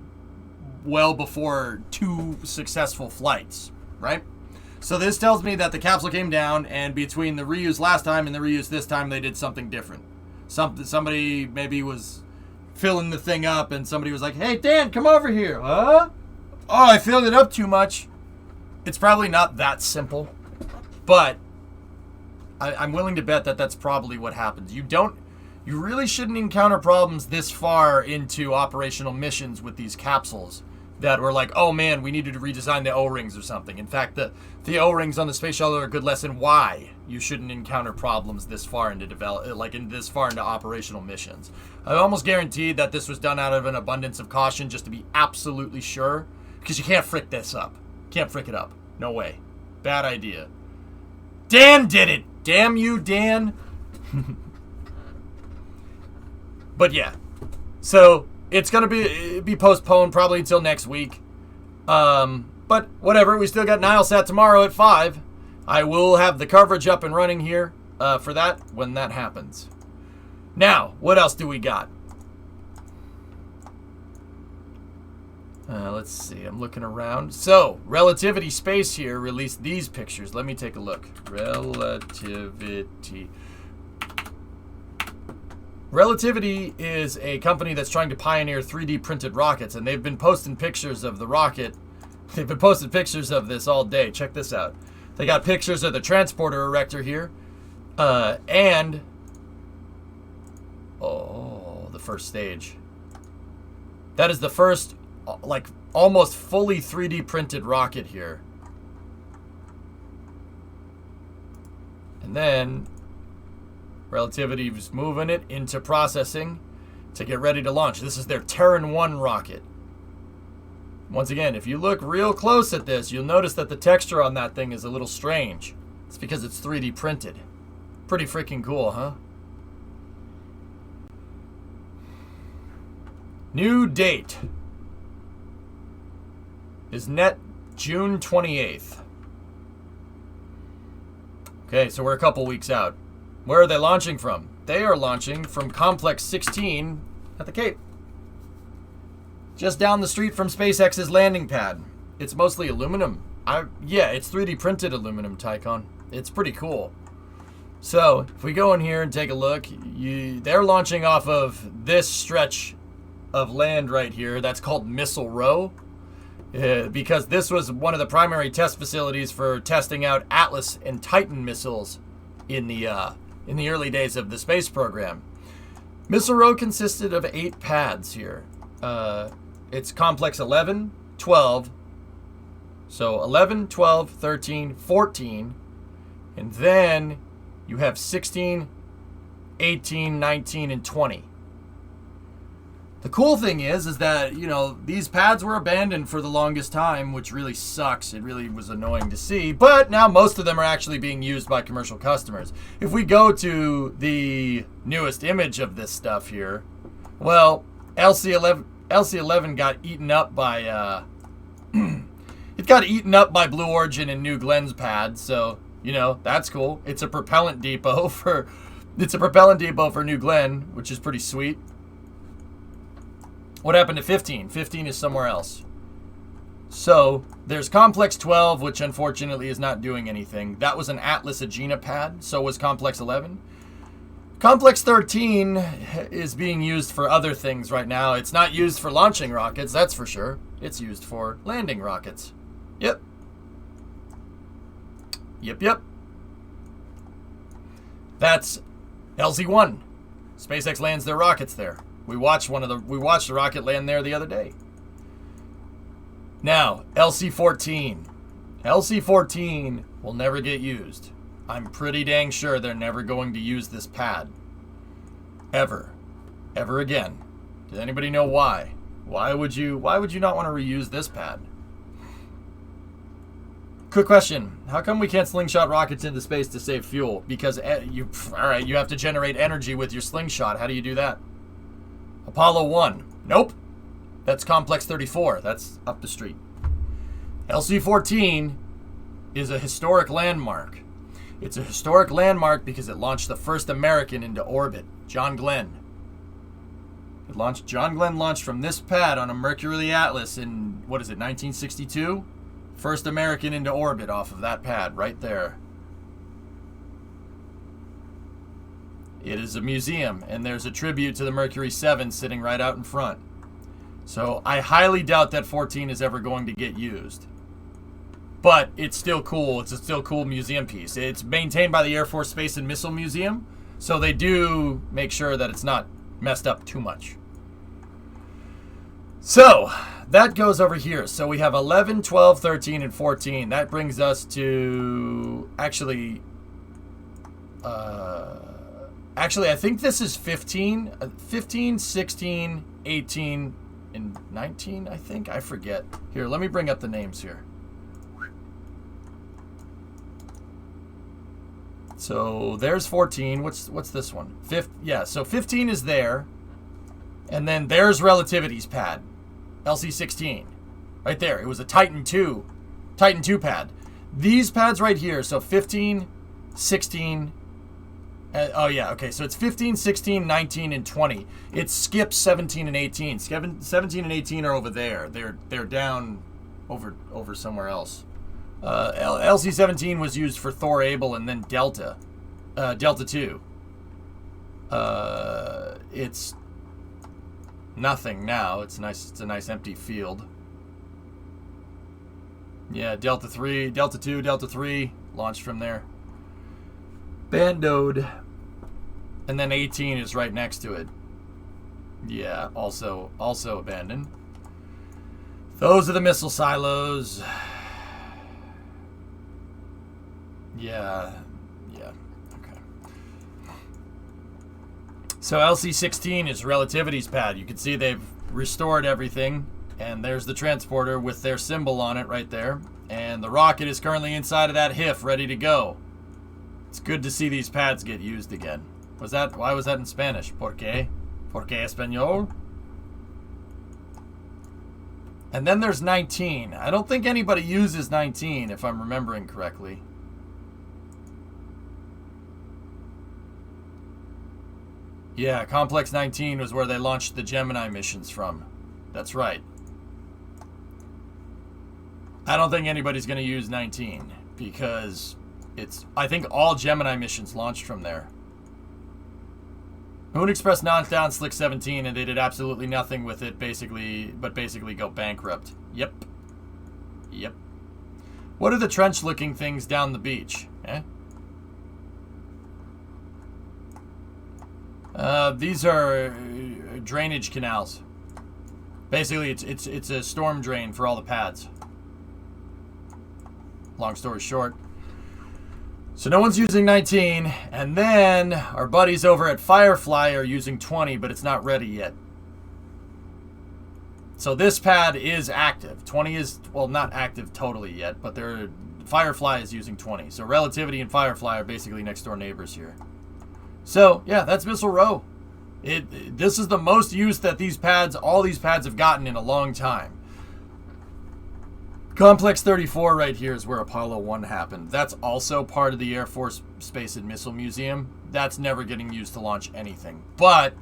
A: well before 2 successful flights, right? So this tells me that the capsule came down, and between the reuse last time and the reuse this time, they did something different. Somebody maybe was filling the thing up, and somebody was like, "Hey, Dan, come over here." Huh? Oh, I filled it up too much. It's probably not that simple, but I'm willing to bet that that's probably what happens. You really shouldn't encounter problems this far into operational missions with these capsules that were like, oh man, we needed to redesign the O-rings or something. In fact, the O-rings on the space shuttle are a good lesson why you shouldn't encounter problems this far into this far into operational missions. I almost guarantee that this was done out of an abundance of caution, just to be absolutely sure, because you can't frick this up. Can't frick it up. No way. Bad idea. Dan did it. Damn you, Dan. But yeah, so it's gonna be postponed probably until next week. But whatever, we still got Nilesat tomorrow at 5. I will have the coverage up and running here for that when that happens. Now, what else do we got? Let's see, I'm looking around. So, Relativity Space here released these pictures. Let me take a look. Relativity is a company that's trying to pioneer 3D printed rockets, and they've been posting pictures of the rocket. They've been posting pictures of this all day. Check this out. They got pictures of the transporter erector here, and the first stage. That is the first, like, almost fully 3D printed rocket here. And then Relativity was moving it into processing to get ready to launch. This is their Terran 1 rocket. Once again, if you look real close at this, you'll notice that the texture on that thing is a little strange. It's because it's 3D printed. Pretty freaking cool, huh? New date is net June 28th. Okay, so we're a couple weeks out. Where are they launching from? They are launching from Complex 16 at the Cape. Just down the street from SpaceX's landing pad. It's mostly aluminum. Yeah, it's 3D printed aluminum, Tycon. It's pretty cool. So, if we go in here and take a look, they're launching off of this stretch of land right here. That's called Missile Row. Because this was one of the primary test facilities for testing out Atlas and Titan missiles in the early days of the space program. Missile Row consisted of 8 pads here. It's Complex 11, 12, so 11, 12, 13, 14, and then you have 16, 18, 19, and 20. The cool thing is that, you know, these pads were abandoned for the longest time, which really sucks. It really was annoying to see. But now most of them are actually being used by commercial customers. If we go to the newest image of this stuff here, well, LC11 got eaten up by, it got eaten up by Blue Origin and New Glenn's pad. So, you know, that's cool. It's a propellant depot for New Glenn, which is pretty sweet. What happened to 15? 15 is somewhere else. So, there's Complex 12, which unfortunately is not doing anything. That was an Atlas Agena pad, so was Complex 11. Complex 13 is being used for other things right now. It's not used for launching rockets, that's for sure. It's used for landing rockets. Yep. Yep. That's LZ1. SpaceX lands their rockets there. We watched the rocket land there the other day. Now, LC-14. LC-14 will never get used. I'm pretty dang sure they're never going to use this pad. Ever again. Does anybody know why? Why would you not want to reuse this pad? Quick question. How come we can't slingshot rockets into space to save fuel? Because you have to generate energy with your slingshot. How do you do that? Apollo 1. Nope. That's Complex 34. That's up the street. LC-14 is a historic landmark. It's a historic landmark because it launched the first American into orbit, John Glenn. John Glenn launched from this pad on a Mercury Atlas in, 1962? First American into orbit off of that pad right there. It is a museum, and there's a tribute to the Mercury 7 sitting right out in front. So I highly doubt that 14 is ever going to get used. But it's still cool. It's a still cool museum piece. It's maintained by the Air Force Space and Missile Museum, so they do make sure that it's not messed up too much. So that goes over here. So we have 11, 12, 13, and 14. That brings us to actually, I think this is 15, 16, 18, and 19, I think. I forget. Here, let me bring up the names here. So there's 14. What's this one? So 15 is there. And then there's Relativity's pad. LC-16. Right there. It was a Titan 2 pad. These pads right here, so 15, 16, so it's 15, 16, 19, and 20. It skips 17 and 18. 17 and 18 are over there. They're down over somewhere else. LC-17 was used for Thor Able and then Delta 2. It's nothing now. It's a nice empty field. Yeah, Delta 3, Delta 2, Delta 3 launched from there. Bandode. And then 18 is right next to it. Yeah, also abandoned. Those are the missile silos. Yeah, okay. So LC-16 is Relativity's pad. You can see they've restored everything, and there's the transporter with their symbol on it right there. And the rocket is currently inside of that HIF, ready to go. It's good to see these pads get used again. Why was that in Spanish? ¿Por qué? ¿Por qué español? And then there's 19. I don't think anybody uses 19, if I'm remembering correctly. Yeah, Complex 19 was where they launched the Gemini missions from. That's right. I don't think anybody's going to use 19 because I think all Gemini missions launched from there. Moon Express knocked down Slick 17 and they did absolutely nothing with it, basically go bankrupt. Yep. What are the trench-looking things down the beach? These are drainage canals. Basically, it's a storm drain for all the pads. Long story short. So no one's using 19, and then our buddies over at Firefly are using 20, but it's not ready yet. So this pad is active. 20 is, well, not active totally yet, but Firefly is using 20. So Relativity and Firefly are basically next door neighbors here. So, yeah, that's Missile Row. This is the most use that all these pads have gotten in a long time. Complex 34 right here is where Apollo 1 happened. That's also part of the Air Force Space and Missile Museum. That's never getting used to launch anything. But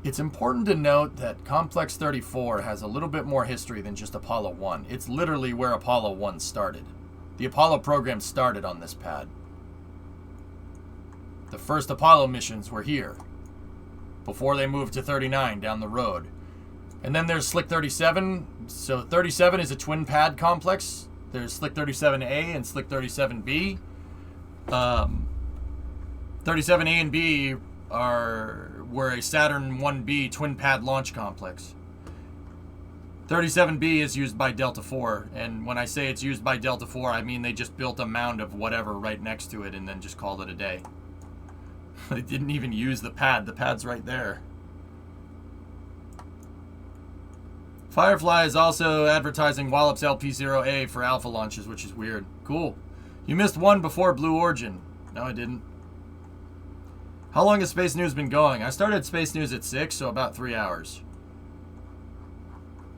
A: it's important to note that Complex 34 has a little bit more history than just Apollo 1. It's literally where Apollo 1 started. The Apollo program started on this pad. The first Apollo missions were here before they moved to 39 down the road. And then there's Slick 37. So 37 is a twin pad complex. There's Slick 37A and Slick 37B. 37A and B were a Saturn 1B twin pad launch complex. 37B is used by Delta IV, and when I say it's used by Delta IV, I mean they just built a mound of whatever right next to it and then just called it a day. They didn't even use the pad. The pad's right there. Firefly is also advertising Wallop's LP0A for alpha launches, which is weird. Cool. You missed one before Blue Origin. No, I didn't. How long has Space News been going? I started Space News at 6, so about 3 hours.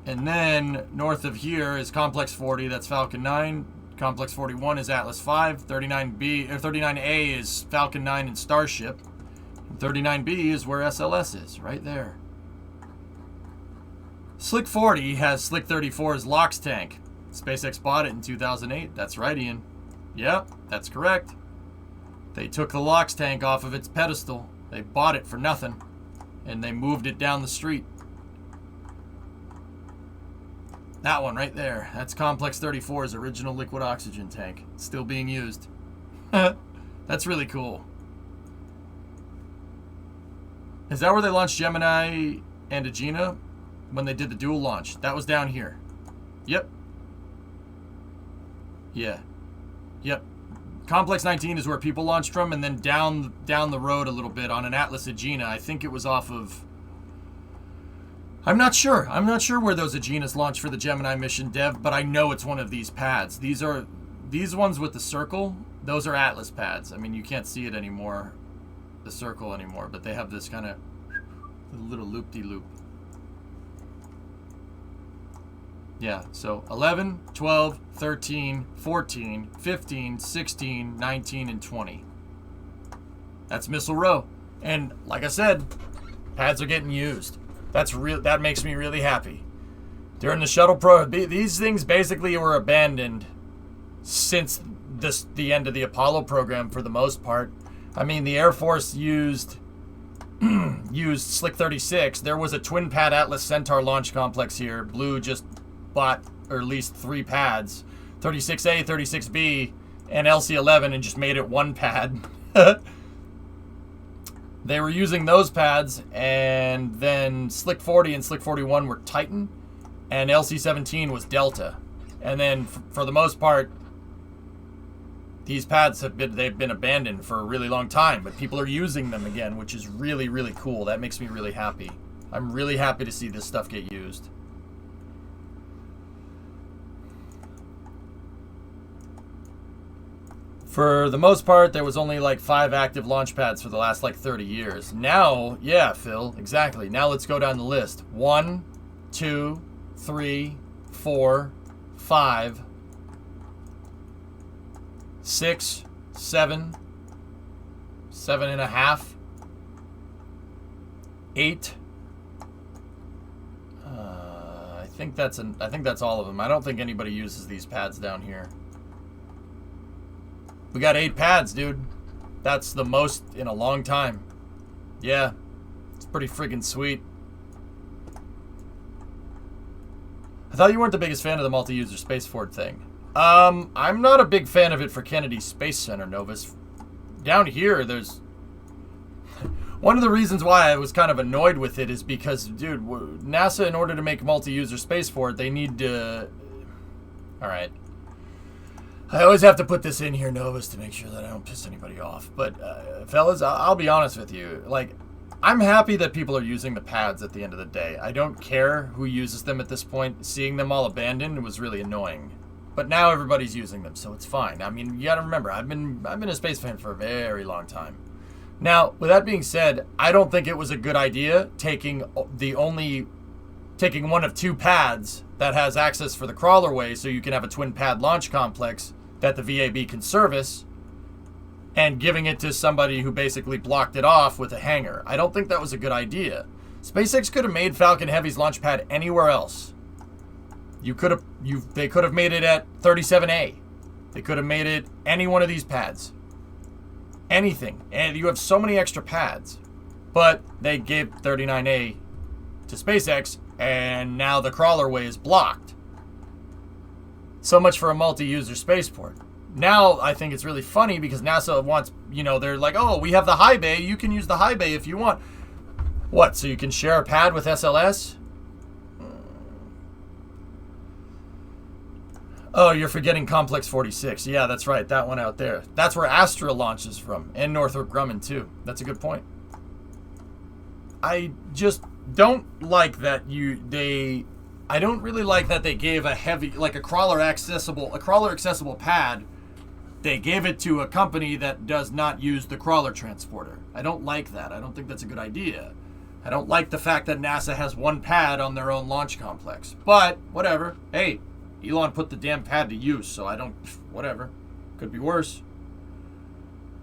A: And then north of here is Complex 40, that's Falcon 9. Complex 41 is Atlas 5. 39A is Falcon 9 and Starship. And 39B is where SLS is, right there. Slick 40 has Slick 34's LOX tank. SpaceX bought it in 2008. That's right, Ian. Yep, that's correct. They took the LOX tank off of its pedestal. They bought it for nothing. And they moved it down the street. That one right there. That's Complex 34's original liquid oxygen tank. It's still being used. That's really cool. Is that where they launched Gemini and Agena? When they did the dual launch. That was down here. Yep. Yeah. Yep. Complex 19 is where people launched from, and then down the road a little bit on an Atlas Agena. I think it was off of... I'm not sure. I'm not sure where those Agenas launched for the Gemini mission, Dev, but I know it's one of these pads. These ones with the circle, those are Atlas pads. I mean, you can't see it anymore, the circle anymore, but they have this kind of little loop-de-loop. Yeah, so 11, 12, 13, 14, 15, 16, 19, and 20. That's Missile Row. And like I said, pads are getting used. That makes me really happy. During the shuttle these things basically were abandoned since the end of the Apollo program for the most part. I mean, the Air Force used Slick 36. There was a twin pad Atlas Centaur launch complex here. Blue just bought at least 3 pads, 36A, 36B, and LC-11, and just made it one pad. They were using those pads, and then Slick 40 and Slick 41 were Titan, and LC-17 was Delta. And then, for the most part, these pads they've been abandoned for a really long time, but people are using them again, which is really, really cool. That makes me really happy. I'm really happy to see this stuff get used. For the most part, there was only like 5 active launch pads for the last like 30 years. Now, yeah, Phil, exactly. Now let's go down the list. 1, 2, 3, 4, 5, 6, 7, 7.5, 8. I think that's all of them. I don't think anybody uses these pads down here. We got 8 pads, dude. That's the most in a long time. Yeah, it's pretty friggin' sweet. I thought you weren't the biggest fan of the multi-user spaceport thing. I'm not a big fan of it for Kennedy Space Center, Novus. Down here, there's... One of the reasons why I was kind of annoyed with it is because, dude, NASA, in order to make multi-user spaceport, they need to... Alright. I always have to put this in here, Novus, to make sure that I don't piss anybody off. But, fellas, I'll be honest with you. Like, I'm happy that people are using the pads at the end of the day. I don't care who uses them at this point. Seeing them all abandoned was really annoying. But now everybody's using them, so it's fine. I mean, you gotta remember, I've been a space fan for a very long time. Now, with that being said, I don't think it was a good idea taking one of 2 pads that has access for the crawlerway so you can have a twin pad launch complex that the VAB can service and giving it to somebody who basically blocked it off with a hangar. I don't think that was a good idea. SpaceX could have made Falcon Heavy's launch pad anywhere else. They could have made it at 37A. They could have made it any one of these pads. Anything. And you have so many extra pads. But they gave 39A to SpaceX, and now the crawlerway is blocked. So much for a multi-user spaceport. Now I think it's really funny because NASA wants, they're like, oh, we have the high bay. You can use the high bay if you want. What, so you can share a pad with SLS? Oh, you're forgetting Complex 46. Yeah, that's right. That one out there. That's where Astra launches from. And Northrop Grumman, too. That's a good point. I just don't like that I don't really like that they gave a heavy, like a crawler accessible pad. They gave it to a company that does not use the crawler transporter. I don't like that. I don't think that's a good idea. I don't like the fact that NASA has 1 pad on their own launch complex. But, whatever. Hey, Elon put the damn pad to use, so whatever. Could be worse.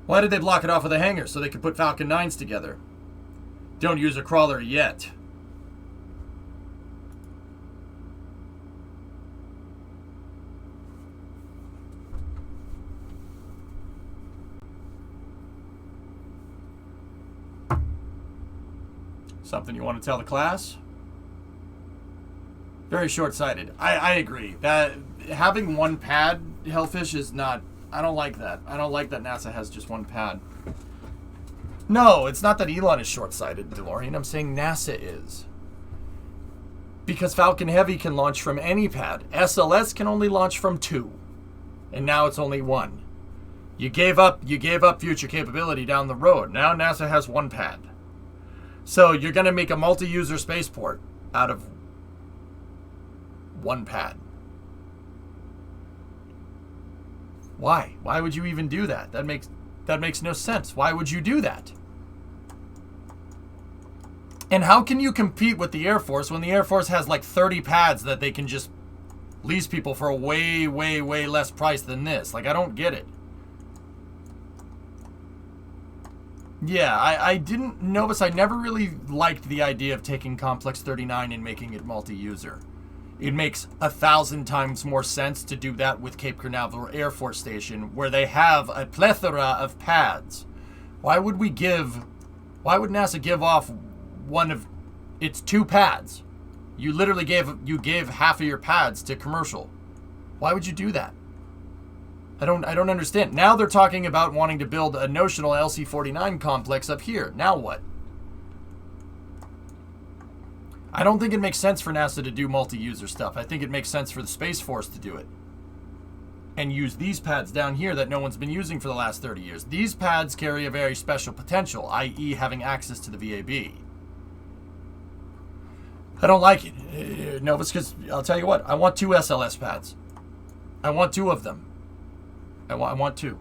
A: Why did they block it off with a hangar? So they could put Falcon 9s together. Don't use a crawler yet. Something you want to tell the class? Very short-sighted. I agree. That having 1 pad, Hellfish, is not... I don't like that. I don't like that NASA has just 1 pad. No, it's not that Elon is short-sighted, DeLorean. I'm saying NASA is. Because Falcon Heavy can launch from any pad. SLS can only launch from 2. And now it's only 1. You gave up future capability down the road. Now NASA has 1 pad. So you're going to make a multi-user spaceport out of 1 pad. Why? Why would you even do that? That makes no sense. Why would you do that? And how can you compete with the Air Force when the Air Force has like 30 pads that they can just lease people for a way, way, way less price than this? Like, I don't get it. Yeah, I didn't... Novus, I never really liked the idea of taking Complex 39 and making it multi-user. It makes 1,000 times more sense to do that with Cape Canaveral Air Force Station, where they have a plethora of pads. Why would NASA give off one of its 2 pads? You literally gave half of your pads to commercial. Why would you do that? I don't understand. Now they're talking about wanting to build a notional LC-49 complex up here. Now what? I don't think it makes sense for NASA to do multi-user stuff. I think it makes sense for the Space Force to do it. And use these pads down here that no one's been using for the last 30 years. These pads carry a very special potential, i.e. having access to the VAB. I don't like it. No, it's because, I'll tell you what, I want 2 SLS pads. I want 2 of them. I want 2.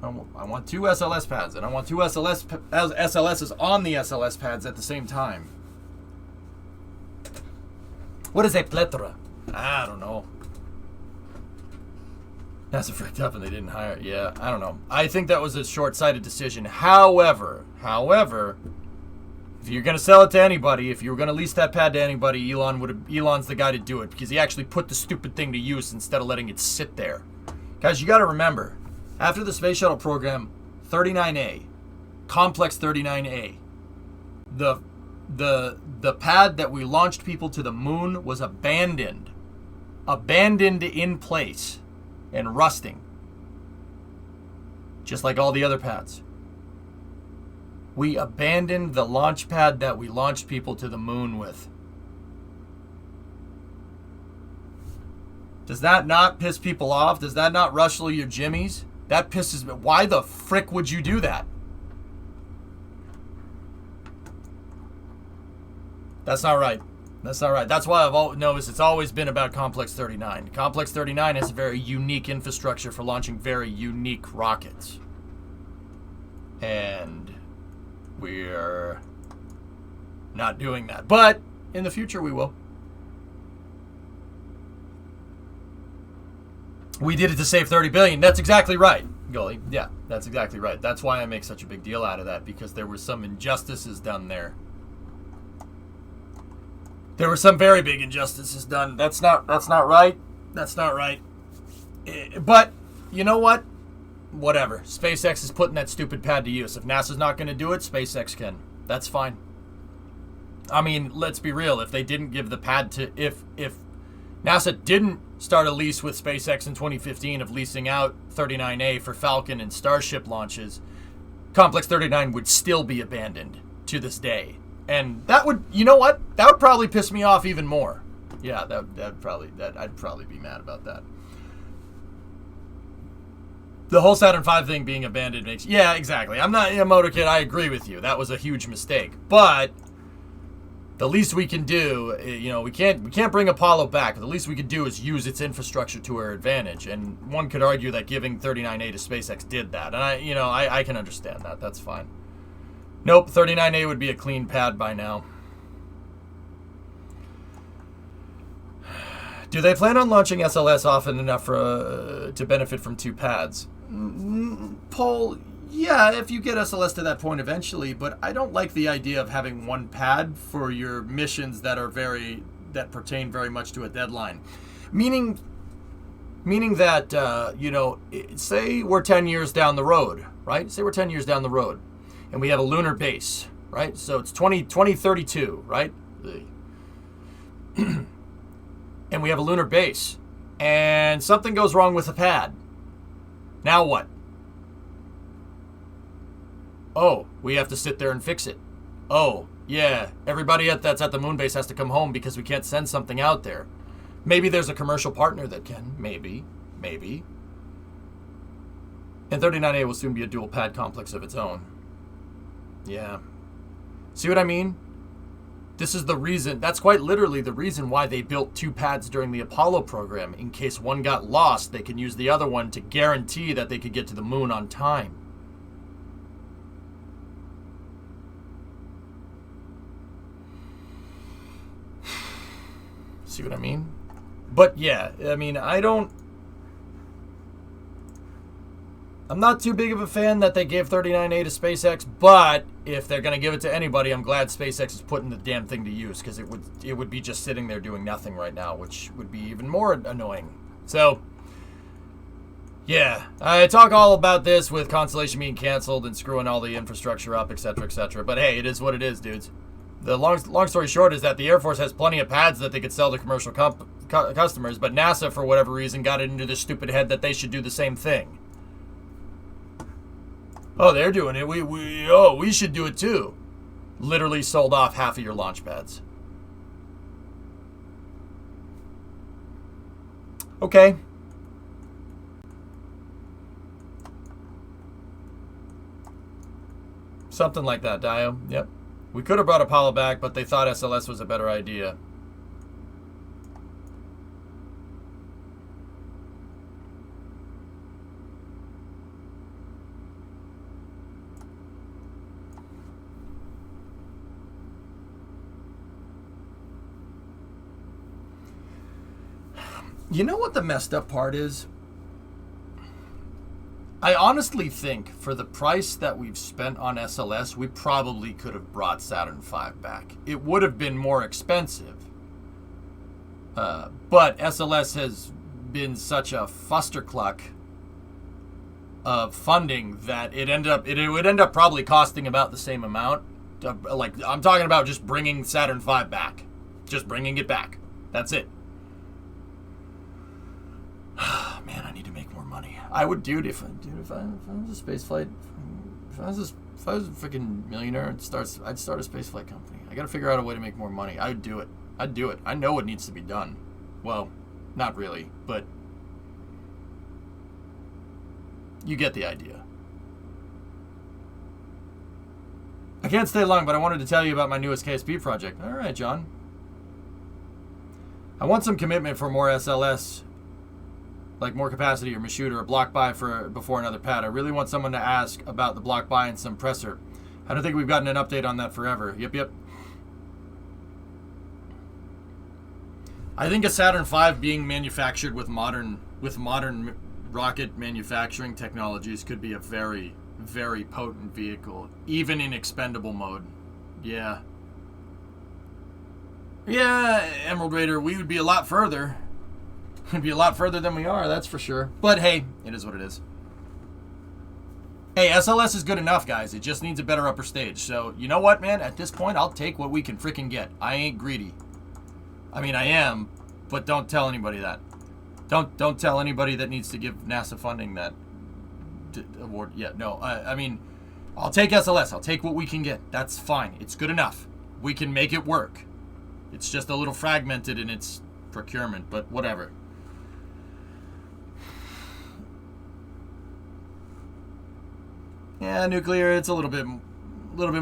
A: I want 2 SLS pads, and I want 2 SLSs on the SLS pads at the same time. What is a plethora? I don't know. NASA freaked up and they didn't hire it. Yeah, I don't know. I think that was a short-sighted decision. However, If you're going to sell it to anybody, if you were going to lease that pad to anybody, Elon's the guy to do it, because he actually put the stupid thing to use instead of letting it sit there. Guys, you got to remember, after the Space Shuttle program, 39A, Complex 39A, the pad that we launched people to the moon was abandoned in place and rusting, just like all the other pads. We abandoned the launch pad that we launched people to the moon with. Does that not piss people off? Does that not rustle your jimmies? That pisses me. Why the frick would you do that? That's not right. That's not right. That's why I've noticed it's always been about Complex 39. Complex 39 has a very unique infrastructure for launching very unique rockets. And we're not doing that. But in the future we will. We did it to save 30 billion. That's exactly right, Gully. Yeah, that's exactly right. That's why I make such a big deal out of that, because there were some injustices done there. There were some very big injustices done. That's not right. That's not right. But you know what? Whatever. SpaceX is putting that stupid pad to use. If NASA's not going to do it, SpaceX can. That's fine. I mean, let's be real. If they didn't give the pad to... If NASA didn't start a lease with SpaceX in 2015 of leasing out 39A for Falcon and Starship launches, Complex 39 would still be abandoned to this day. And that would... You know what? That would probably piss me off even more. Yeah, I'd probably be mad about that. The whole Saturn V thing being abandoned makes... Yeah, exactly. I'm not a motorkid. I agree with you. That was a huge mistake. But the least we can do, we can't bring Apollo back. The least we can do is use its infrastructure to our advantage. And one could argue that giving 39A to SpaceX did that. And I can understand that. That's fine. Nope, 39A would be a clean pad by now. Do they plan on launching SLS often enough to benefit from two pads? Paul, yeah, if you get SLS to that point eventually, but I don't like the idea of having one pad for your missions that pertain very much to a deadline. Meaning that, say we're 10 years down the road, right? Say we're 10 years down the road, and we have a lunar base, right? So it's 2032, right? And we have a lunar base, and something goes wrong with the pad. Now what? Oh, we have to sit there and fix it. Oh, yeah, everybody that's at the moon base has to come home because we can't send something out there. Maybe there's a commercial partner that can. Maybe. And 39A will soon be a dual pad complex of its own. Yeah. See what I mean? This is the reason, that's quite literally the reason why they built two pads during the Apollo program. In case one got lost, they can use the other one to guarantee that they could get to the moon on time. See what I mean? But yeah, I mean, I'm not too big of a fan that they gave 39A to SpaceX, but if they're going to give it to anybody, I'm glad SpaceX is putting the damn thing to use, because it would be just sitting there doing nothing right now, which would be even more annoying. So, yeah, I talk all about this with Constellation being canceled and screwing all the infrastructure up, etc., etc., but hey, it is what it is, dudes. The long story short is that the Air Force has plenty of pads that they could sell to commercial customers, but NASA, for whatever reason, got it into their stupid head that they should do the same thing. Oh, they're doing it. We should do it too. Literally sold off half of your launch pads. Okay. Something like that, Dio. Yep. We could have brought Apollo back, but they thought SLS was a better idea. You know what the messed up part is? I honestly think for the price that we've spent on SLS, we probably could have brought Saturn V back. It would have been more expensive. But SLS has been such a fustercluck of funding that it would end up probably costing about the same amount. Like, I'm talking about just bringing Saturn V back. Just bringing it back. That's it. Man, I need to make more money. I would, if I was a space flight, if I was a freaking millionaire, I'd start a space flight company. I got to figure out a way to make more money. I'd do it. I know what needs to be done. Well, not really, but you get the idea. I can't stay long, but I wanted to tell you about my newest KSP project. All right, John. I want some commitment for more SLS, like more capacity or Michoud or a block buy before another pad. I really want someone to ask about the block buy and some pressure. I don't think we've gotten an update on that forever. Yep. I think a Saturn V being manufactured with modern rocket manufacturing technologies could be a very, very potent vehicle, even in expendable mode. Yeah, Emerald Raider, we would be a lot further. We'd be a lot further than we are, that's for sure. But hey, it is what it is. Hey, SLS is good enough, guys. It just needs a better upper stage. So, you know what, man? At this point, I'll take what we can freaking get. I ain't greedy. I mean, I am, but don't tell anybody that. Don't tell anybody that needs to give NASA funding that award. Yeah, no. I mean, I'll take SLS. I'll take what we can get. That's fine. It's good enough. We can make it work. It's just a little fragmented in its procurement, but whatever. Yeah, nuclear, it's a little bit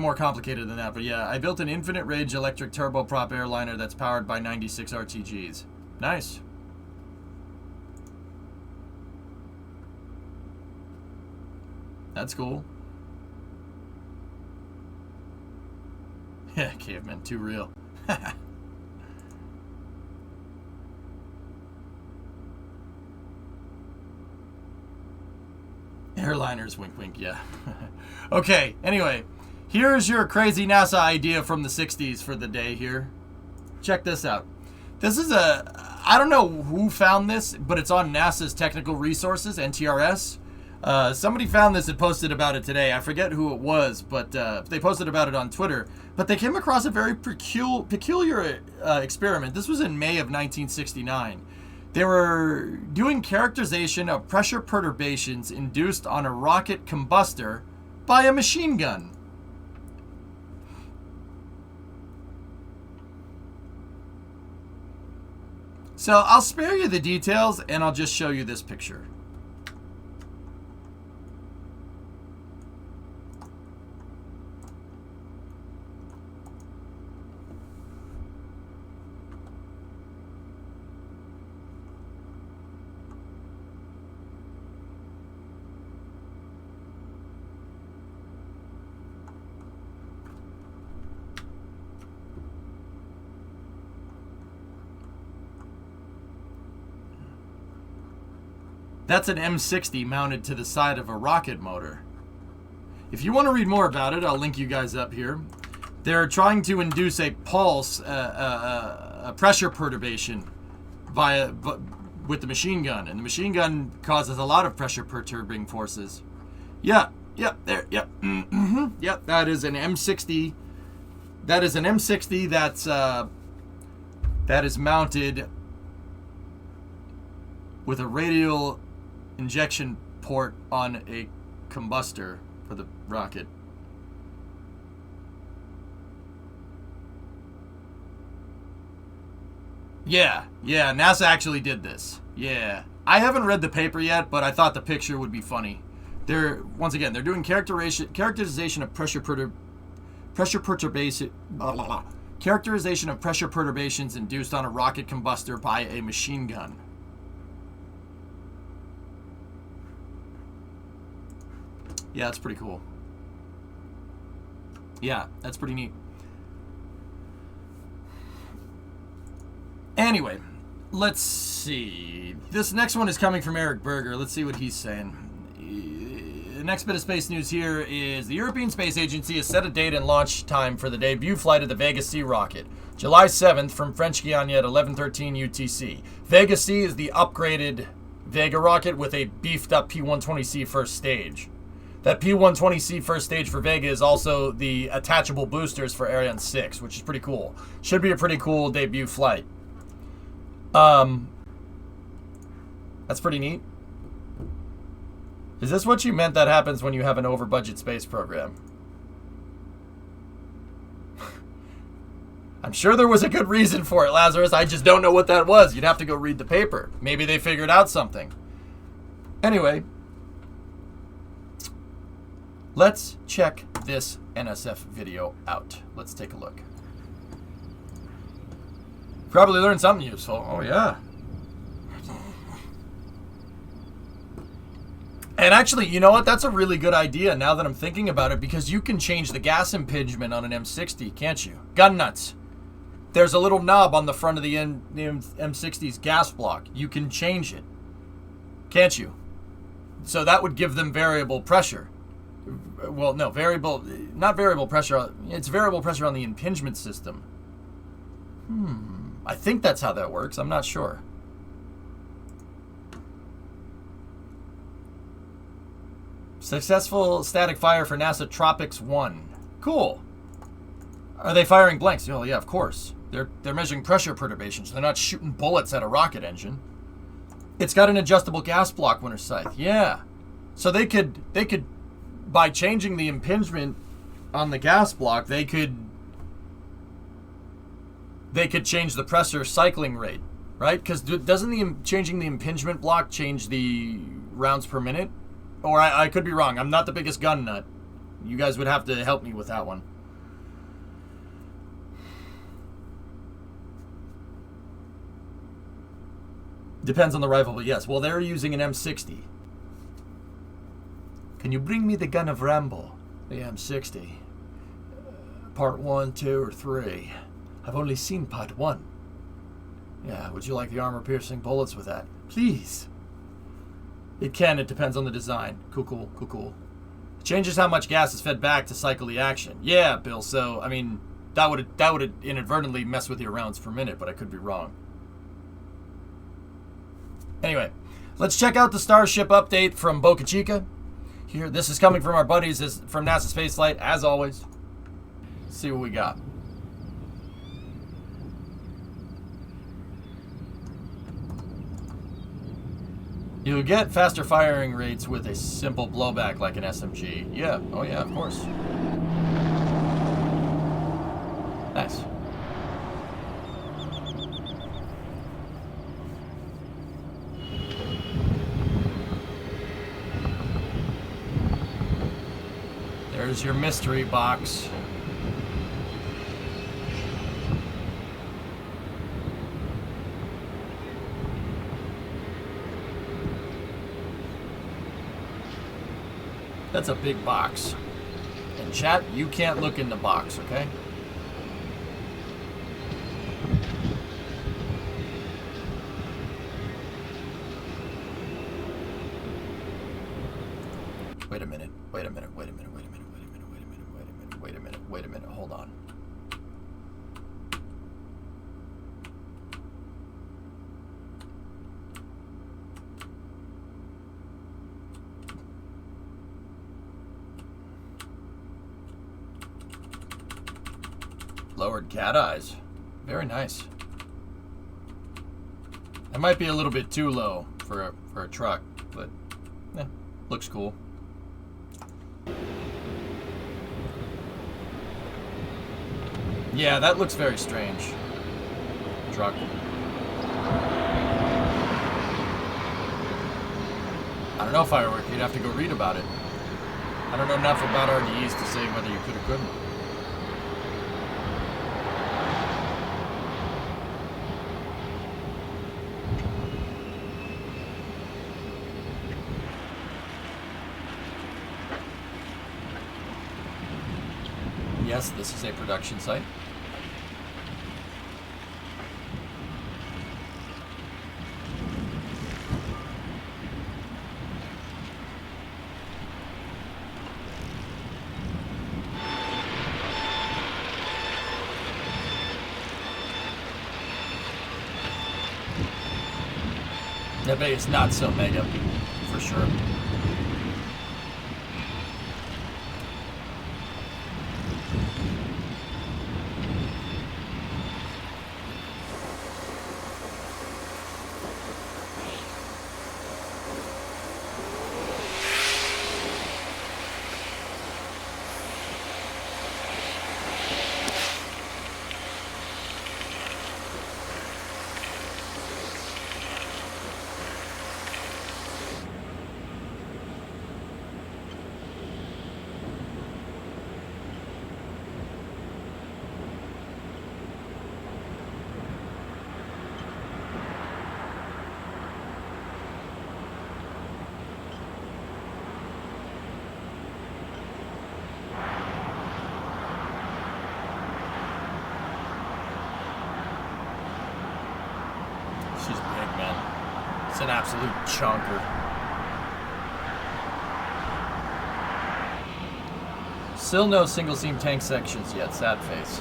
A: more complicated than that, but yeah, I built an infinite range electric turboprop airliner that's powered by 96 RTGs. Nice. That's cool. Yeah, caveman, too real. Airliners, wink, wink, yeah. Okay, anyway, here's your crazy NASA idea from the 60s for the day here. Check this out. This is I don't know who found this, but it's on NASA's Technical Resources, NTRS. Somebody found this and posted about it today. I forget who it was, but they posted about it on Twitter. But they came across a very peculiar experiment. This was in May of 1969. They were doing characterization of pressure perturbations induced on a rocket combustor by a machine gun. So I'll spare you the details and I'll just show you this picture. That's an M60 mounted to the side of a rocket motor. If you want to read more about it, I'll link you guys up here. They're trying to induce a pulse, a pressure perturbation with the machine gun. And the machine gun causes a lot of pressure perturbing forces. Yep, that is an M60. That is an M60 that is mounted with a radial injection port on a combustor for the rocket. Yeah, NASA actually did this. Yeah. I haven't read the paper yet, but I thought the picture would be funny. They're doing characterization of pressure perturbations induced on a rocket combustor by a machine gun. Yeah, that's pretty cool. Yeah, that's pretty neat. Anyway, let's see. This next one is coming from Eric Berger. Let's see what he's saying. next bit of space news here is the European Space Agency has set a date and launch time for the debut flight of the Vega C rocket, July 7th from French Guiana at 11:13 UTC. Vega C is the upgraded Vega rocket with a beefed up P-120C first stage. That P-120C first stage for Vega is also the attachable boosters for Ariane 6, which is pretty cool. Should be a pretty cool debut flight. That's pretty neat. Is this what you meant that happens when you have an over-budget space program? I'm sure there was a good reason for it, Lazarus. I just don't know what that was. You'd have to go read the paper. Maybe they figured out something. Anyway, let's check this NSF video out. Let's take a look. Probably learned something useful. Oh, yeah. And actually, you know what? That's a really good idea now that I'm thinking about it, because you can change the gas impingement on an M60, can't you? Gun nuts. There's a little knob on the front of the M60's gas block. You can change it, can't you? So that would give them variable pressure. Well, no, not variable pressure. It's variable pressure on the impingement system. I think that's how that works. I'm not sure. Successful static fire for NASA Tropics 1. Cool. Are they firing blanks? Oh, yeah, of course. They're measuring pressure perturbations. They're not shooting bullets at a rocket engine. It's got an adjustable gas block, Winter Scythe. Yeah. So they could by changing the impingement on the gas block, they could change the pressure cycling rate, right? Because doesn't changing the impingement block change the rounds per minute? Or I could be wrong. I'm not the biggest gun nut. You guys would have to help me with that one. Depends on the rifle, but yes. Well, they're using an M60. Can you bring me the gun of Rambo? The M60. Part 1, 2, or 3. I've only seen part 1. Yeah, would you like the armor-piercing bullets with that? Please. It depends on the design. Cool. It changes how much gas is fed back to cycle the action. Yeah, Bill, so, I mean, that would inadvertently mess with your rounds per minute, but I could be wrong. Anyway, let's check out the Starship update from Boca Chica. Here, this is coming from our buddies from NASA Spaceflight, as always. Let's see what we got. You'll get faster firing rates with a simple blowback like an SMG. Yeah, oh yeah, of course. Nice. There's your mystery box. That's a big box. And chat, you can't look in the box, okay? Wait a minute. Hold on. Lowered cat eyes. Very nice. That might be a little bit too low for a truck, but looks cool. Yeah, that looks very strange. Truck. I don't know, Firework. You'd have to go read about it. I don't know enough about RDEs to say whether you could or couldn't. Yes, this is a production site. That bay is not so mega, for sure. She's big, man. It's an absolute chunker. Still no single seam tank sections yet, sad face.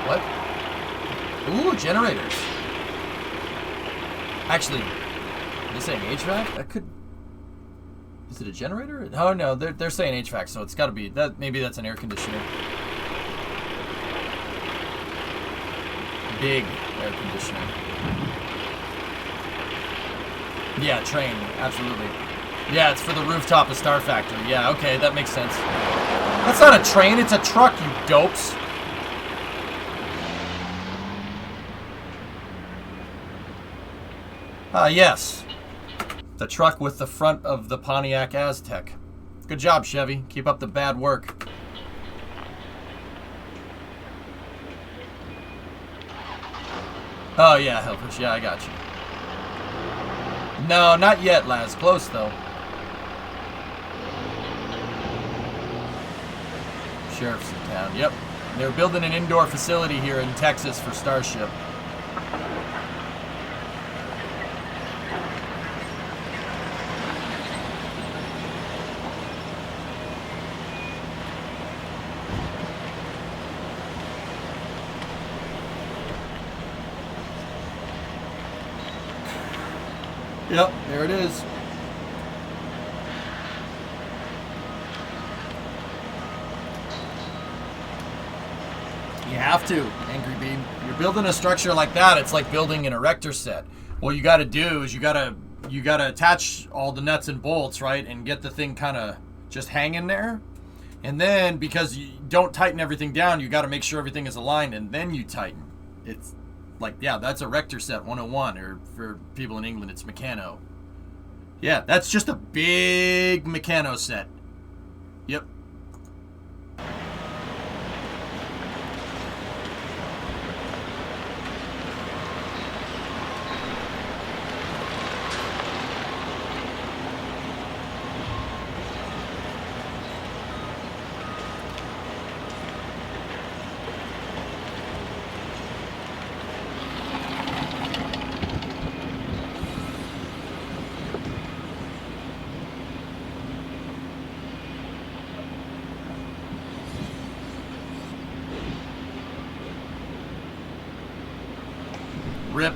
A: What? Ooh, generators. Actually, are they saying HVAC? That could... Is it a generator? Oh no, they're saying HVAC, so it's gotta be... that. Maybe that's an air conditioner. Big air conditioner. Yeah, train, absolutely. Yeah, it's for the rooftop of Star Factory. Yeah, okay, that makes sense. That's not a train, it's a truck, you dopes. Yes. The truck with the front of the Pontiac Aztec. Good job, Chevy. Keep up the bad work. Oh, yeah, Helfish. Yeah, I got you. No, not yet, Laz. Close, though. Sheriff's in town. Yep. They're building an indoor facility here in Texas for Starship. Yep, there it is. You have to, Angry Bean. You're building a structure like that, it's like building an erector set. What you gotta do is you gotta attach all the nuts and bolts, right? And get the thing kinda just hanging there. And then, because you don't tighten everything down, you gotta make sure everything is aligned, and then you tighten. It's like, yeah, that's erector set 101, or for people in England, it's Meccano. Yeah, that's just a big Meccano set. Yep. Rip.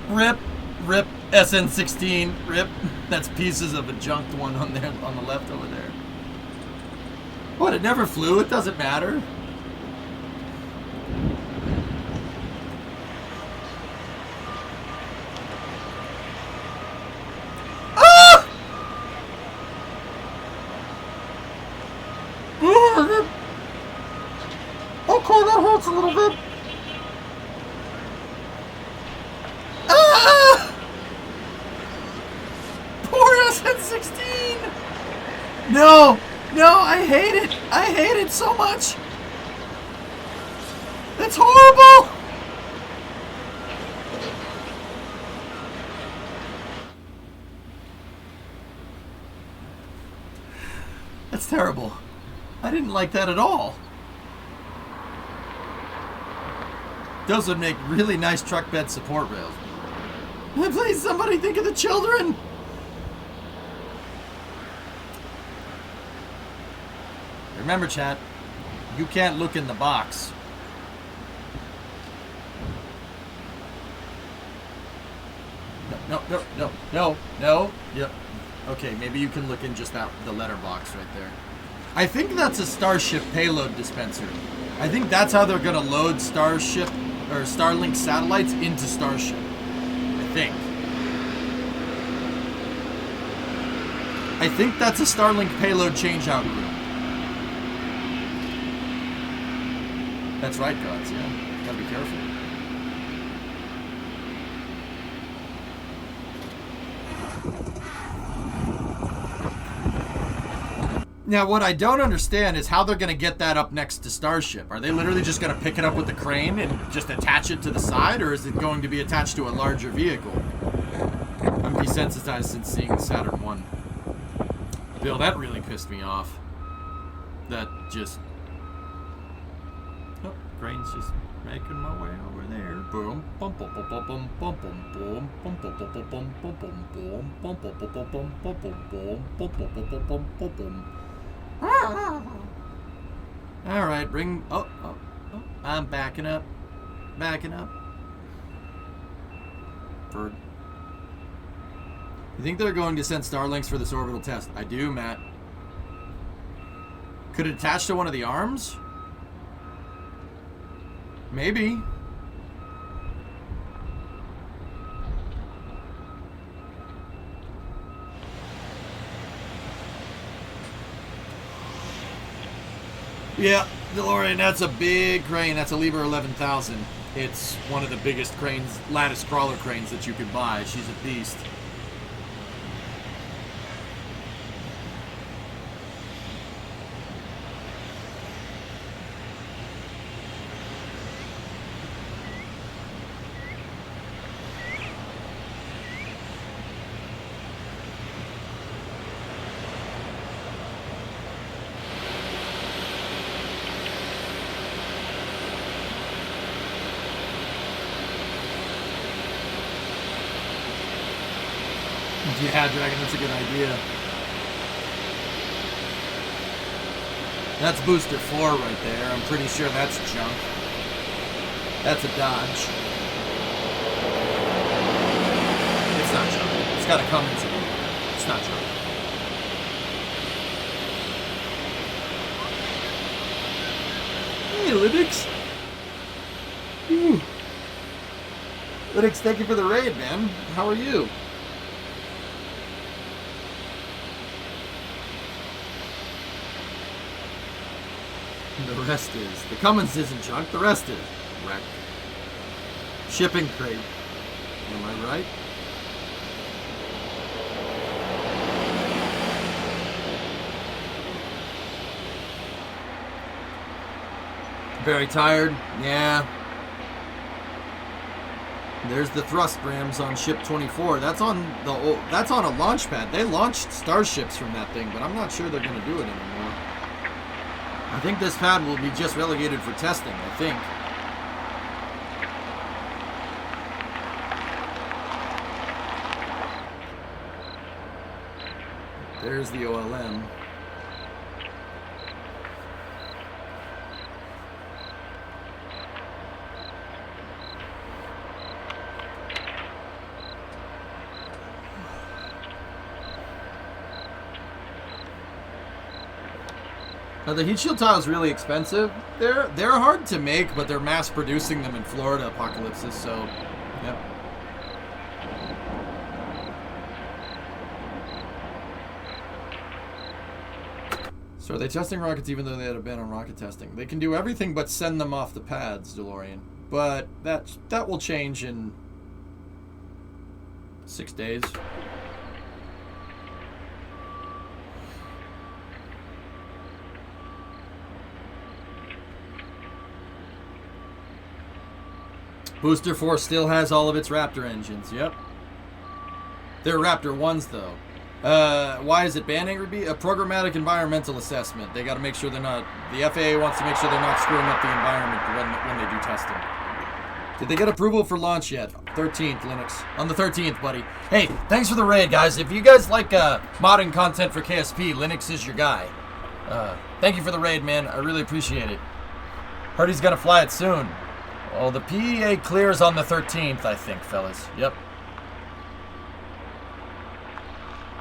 A: Rip. Rip. SN16. Rip. That's pieces of a junked one on there, on the left over there. What, it never flew? It doesn't matter. Ah! Okay, that hurts a little bit. No! No, I hate it! I hate it so much! That's horrible! That's terrible. I didn't like that at all. Those would make really nice truck bed support rails. Please, somebody think of the children! Remember, chat, you can't look in the box. No. Yep. Okay, maybe you can look in just the letterbox right there. I think that's a Starship payload dispenser. I think that's how they're gonna load Starship or Starlink satellites into Starship. I think that's a Starlink payload changeout room. That's right, gods. Yeah, gotta be careful. Now, what I don't understand is how they're going to get that up next to Starship. Are they literally just going to pick it up with the crane and just attach it to the side, or is it going to be attached to a larger vehicle? I'm desensitized since seeing the Saturn 1. Bill, that really pissed me off. That just... Oh, crane's just making my way over there. Boom, bum, bum, bum, bum, bum, bum, boom, bum, bum, bum, bum, bum, bum, boom, boom, bum, bum, bum, bum, bum, bum, boom, boom, bum, bum, bum, bum, bum, boom. All right, bring. Oh, I'm backing up. Bird. You think they're going to send Starlinks for this orbital test? I do, Matt. Could it attach to one of the arms? Maybe. Yeah, DeLorean, that's a big crane. That's a Liebherr 11,000. It's one of the biggest cranes, lattice crawler cranes that you could buy. She's a beast. Yeah, Dragon, that's a good idea. That's booster 4 right there. I'm pretty sure that's junk. That's a Dodge. It's not junk. It's got a Cummins in it. It's not junk. Hey, Linux. Ooh. Linux, thank you for the raid, man. How are you? The rest is. The Cummins isn't junk, the rest is. Wreck. Shipping crate. Am I right? Very tired? Yeah. There's the thrust rams on ship 24. That's on a launch pad. They launched starships from that thing, but I'm not sure they're going to do it anymore. I think this pad will be just relegated for testing, I think. There's the OLM. Now the heat shield tile is really expensive. They're hard to make, but they're mass producing them in Florida Apocalypses, so yep. So are they testing rockets even though they had been on rocket testing? They can do everything but send them off the pads, DeLorean. But that will change in 6 days. Booster 4 still has all of its Raptor engines, yep. They're Raptor 1s, though. Why is it banned, Angry Bee? A programmatic environmental assessment. They got to make sure they're not... The FAA wants to make sure they're not screwing up the environment when they do testing. Did they get approval for launch yet? 13th, Linux. On the 13th, buddy. Hey, thanks for the raid, guys. If you guys like modding content for KSP, Linux is your guy. Thank you for the raid, man. I really appreciate it. Heard he's going to fly it soon. Well, the PEA clears on the 13th, I think, fellas. Yep.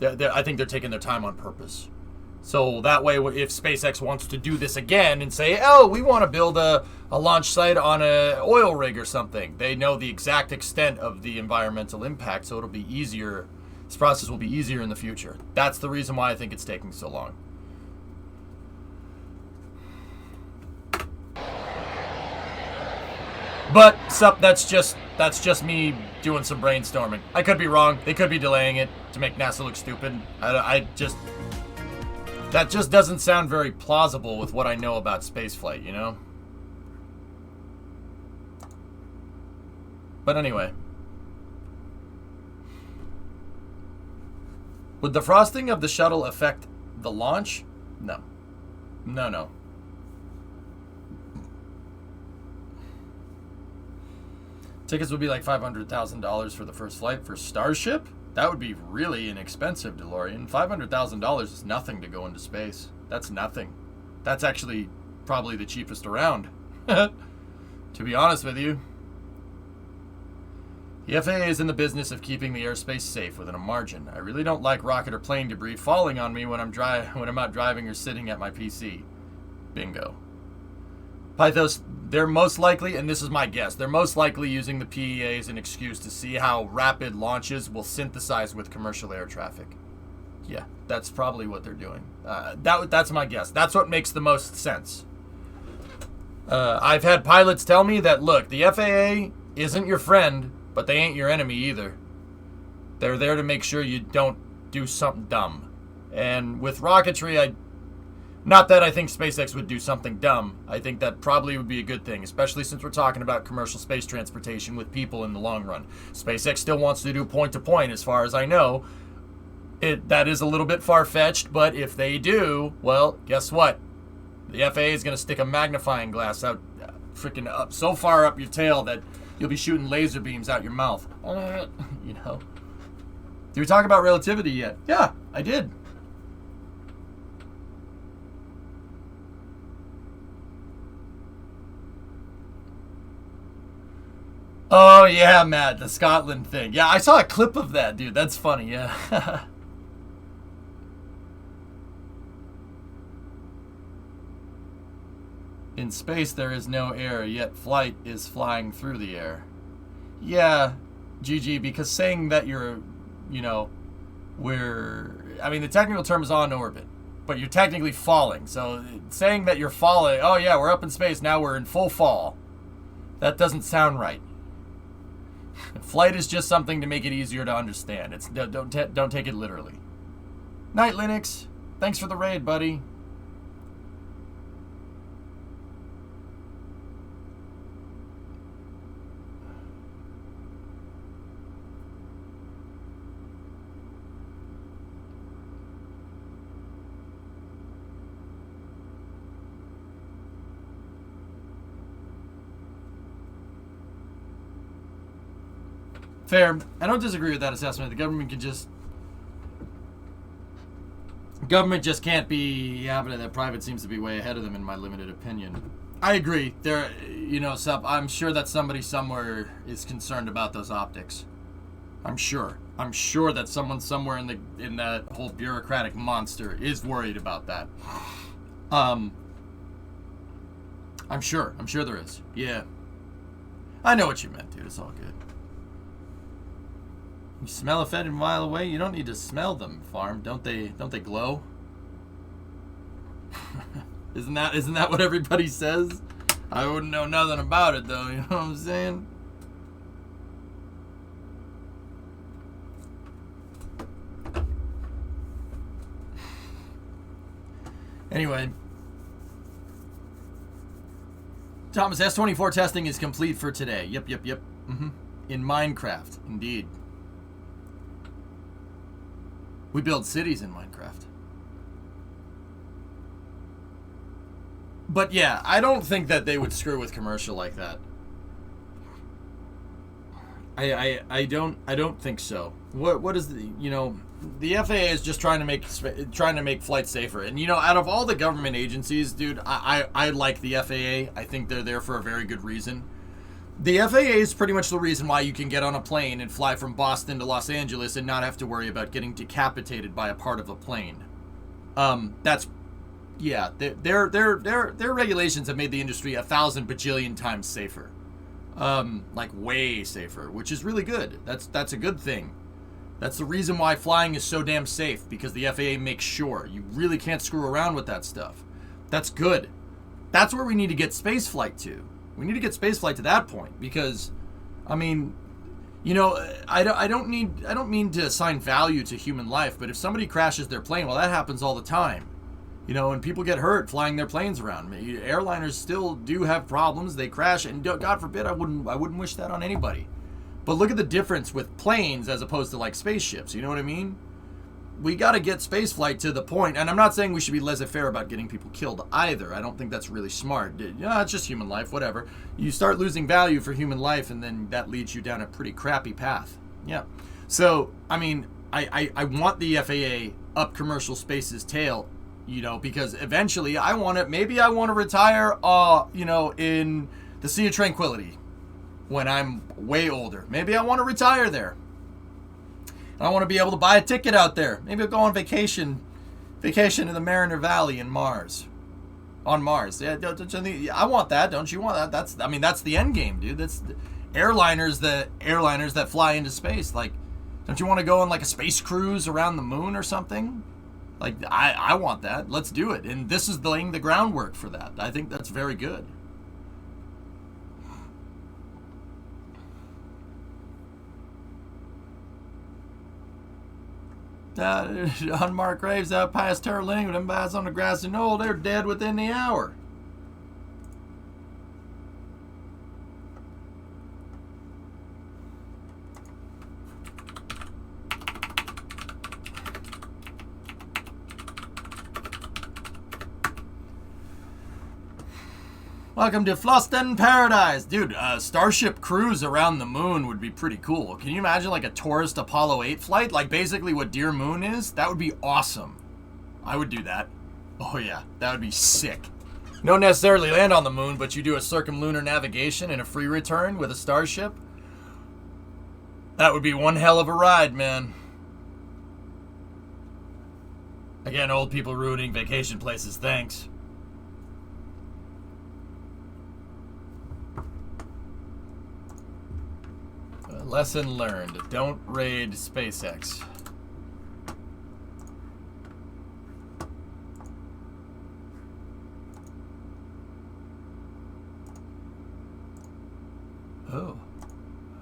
A: I think they're taking their time on purpose. So that way, if SpaceX wants to do this again and say, oh, we want to build a launch site on an oil rig or something, they know the exact extent of the environmental impact, so it'll be easier. This process will be easier in the future. That's the reason why I think it's taking so long. But that's just me doing some brainstorming. I could be wrong. They could be delaying it to make NASA look stupid. That just doesn't sound very plausible with what I know about spaceflight, you know? But anyway. Would the frosting of the shuttle affect the launch? No. No. Tickets would be like $500,000 for the first flight for Starship? That would be really inexpensive, DeLorean. $500,000 is nothing to go into space. That's nothing. That's actually probably the cheapest around. To be honest with you. The FAA is in the business of keeping the airspace safe within a margin. I really don't like rocket or plane debris falling on me when I'm out driving or sitting at my PC. Bingo. Pythos, they're most likely, and this is my guess, they're most likely using the PEA as an excuse to see how rapid launches will synthesize with commercial air traffic. Yeah, that's probably what they're doing. That's my guess. That's what makes the most sense. I've had pilots tell me that, look, the FAA isn't your friend, but they ain't your enemy either. They're there to make sure you don't do something dumb. And with rocketry, not that I think SpaceX would do something dumb. I think that probably would be a good thing, especially since we're talking about commercial space transportation with people in the long run. SpaceX still wants to do point-to-point, as far as I know. That is a little bit far-fetched, but if they do, well, guess what? The FAA is going to stick a magnifying glass out freaking up, so far up your tail that you'll be shooting laser beams out your mouth. You know. Did we talk about relativity yet? Yeah, I did. Oh, yeah, Matt, the Scotland thing. Yeah, I saw a clip of that, dude. That's funny, yeah. In space, there is no air, yet flight is flying through the air. Yeah, GG, because saying that you're, the technical term is on orbit, but you're technically falling. So saying that you're falling, oh, yeah, we're up in space, now we're in full fall. That doesn't sound right. Flight is just something to make it easier to understand. Don't take it literally. Night, Linux. Thanks for the raid, buddy. Fair. I don't disagree with that assessment. The government just can't be happening. That private seems to be way ahead of them, in my limited opinion. I agree. I'm sure that somebody somewhere is concerned about those optics. I'm sure that someone somewhere in that whole bureaucratic monster is worried about that. I'm sure there is. Yeah. I know what you meant, dude. It's all good. You smell a Fed a mile away? You don't need to smell them, Farm. Don't they glow? Isn't that what everybody says? I wouldn't know nothing about it, though. You know what I'm saying? Anyway. Thomas, S24 testing is complete for today. Yep. In Minecraft, indeed. We build cities in Minecraft. But yeah, I don't think that they would screw with commercial like that. I don't think so. What is the FAA is just trying to make flights safer. And out of all the government agencies, dude, I like the FAA. I think they're there for a very good reason. The FAA is pretty much the reason why you can get on a plane and fly from Boston to Los Angeles and not have to worry about getting decapitated by a part of a plane. That's, yeah, their regulations have made the industry 1,000 bajillion times safer. Like way safer, which is really good. That's a good thing. That's the reason why flying is so damn safe, because the FAA makes sure. You really can't screw around with that stuff. That's good. That's where we need to get spaceflight to. We need to get spaceflight to that point, because, I mean, you know, I don't mean to assign value to human life, but if somebody crashes their plane, well, that happens all the time. You know, and people get hurt flying their planes around. Airliners still do have problems. They crash, and God forbid, I wouldn't wish that on anybody. But look at the difference with planes as opposed to like spaceships. You know what I mean? We got to get spaceflight to the point, and I'm not saying we should be laissez-faire about getting people killed either. I don't think that's really smart. Yeah, it's just human life, whatever. You start losing value for human life, and then that leads you down a pretty crappy path. Yeah. So, I mean, I want the FAA up commercial space's tail, you know, because eventually maybe I want to retire, you know, in the Sea of Tranquility when I'm way older. Maybe I want to retire there. I want to be able to buy a ticket out there. Maybe I'll go on vacation in the Mariner Valley in Mars. On Mars. Yeah, I want that. Don't you want that? That's the end game, dude. That's the airliners that fly into space. Like, don't you want to go on like a space cruise around the moon or something? Like, I want that. Let's do it. And this is laying the groundwork for that. I think that's very good. On Mark Graves out past Terling, with them guys on the grassy knoll, they're dead within the hour. Welcome to Fluston Paradise. Dude, a Starship cruise around the moon would be pretty cool. Can you imagine like a tourist Apollo 8 flight? Like basically what Dear Moon is? That would be awesome. I would do that. Oh yeah, that would be sick. You don't necessarily land on the moon, but you do a circumlunar navigation and a free return with a Starship. That would be one hell of a ride, man. Again, old people ruining vacation places, thanks. Lesson learned. Don't raid SpaceX. Oh.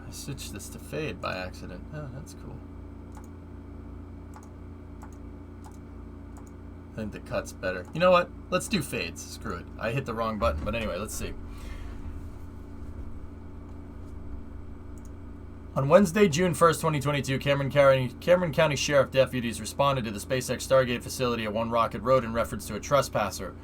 A: I switched this to fade by accident. Oh, that's cool. I think the cut's better. You know what? Let's do fades. Screw it. I hit the wrong button. But anyway, let's see. On Wednesday, June 1st, 2022, Cameron County Sheriff deputies responded to the SpaceX Stargate facility at One Rocket Road in reference to a trespasser.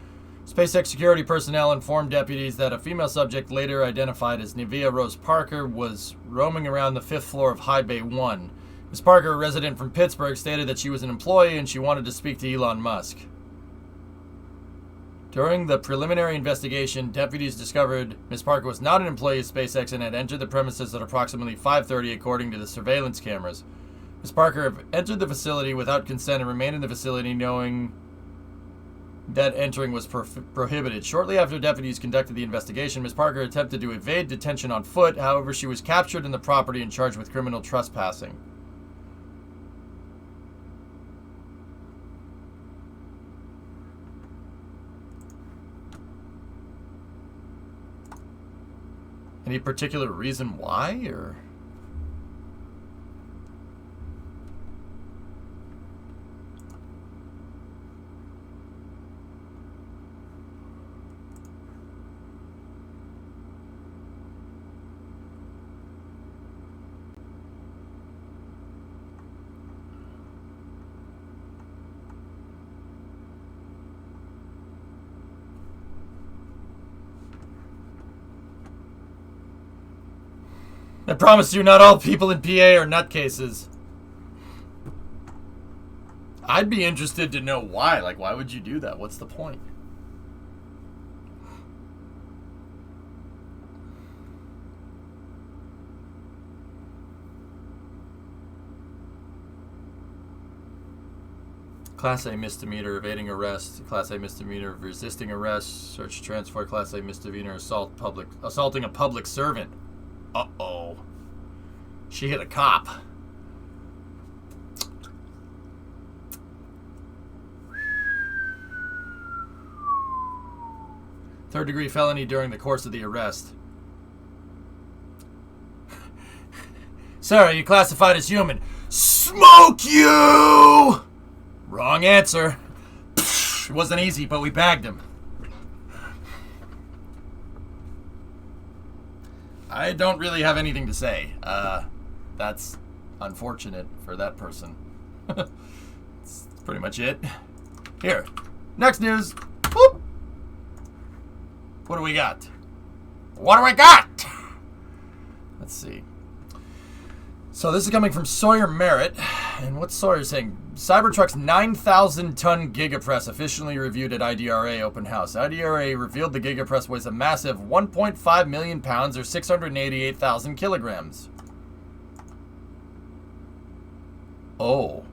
A: SpaceX security personnel informed deputies that a female subject, later identified as Nevia Rose Parker, was roaming around the 5th floor of High Bay 1. Ms. Parker, a resident from Pittsburgh, stated that she was an employee and she wanted to speak to Elon Musk. During the preliminary investigation, deputies discovered Ms. Parker was not an employee of SpaceX and had entered the premises at approximately 5:30 according to the surveillance cameras. Ms. Parker entered the facility without consent and remained in the facility knowing that entering was prohibited. Shortly after deputies conducted the investigation, Ms. Parker attempted to evade detention on foot. However, she was captured in the property and charged with criminal trespassing. Any particular reason why, or? I promise you, not all people in PA are nutcases. I'd be interested to know why. Like, why would you do that? What's the point? Class A misdemeanor, evading arrest. Class A misdemeanor, resisting arrest. Search transport. Class A misdemeanor, assaulting a public servant. Uh-oh. She hit a cop. Third-degree felony during the course of the arrest. Sir, are you classified as human? Smoke you! Wrong answer. It wasn't easy, but we bagged him. I don't really have anything to say. That's unfortunate for that person. That's pretty much it. Here. Next news. Whoop. What do we got? What do we got? Let's see. So this is coming from Sawyer Merritt. And what's Sawyer saying? Cybertruck's 9,000-ton Gigapress officially reviewed at IDRA open house. IDRA revealed the Gigapress weighs a massive 1.5 million pounds or 688,000 kilograms. Oh.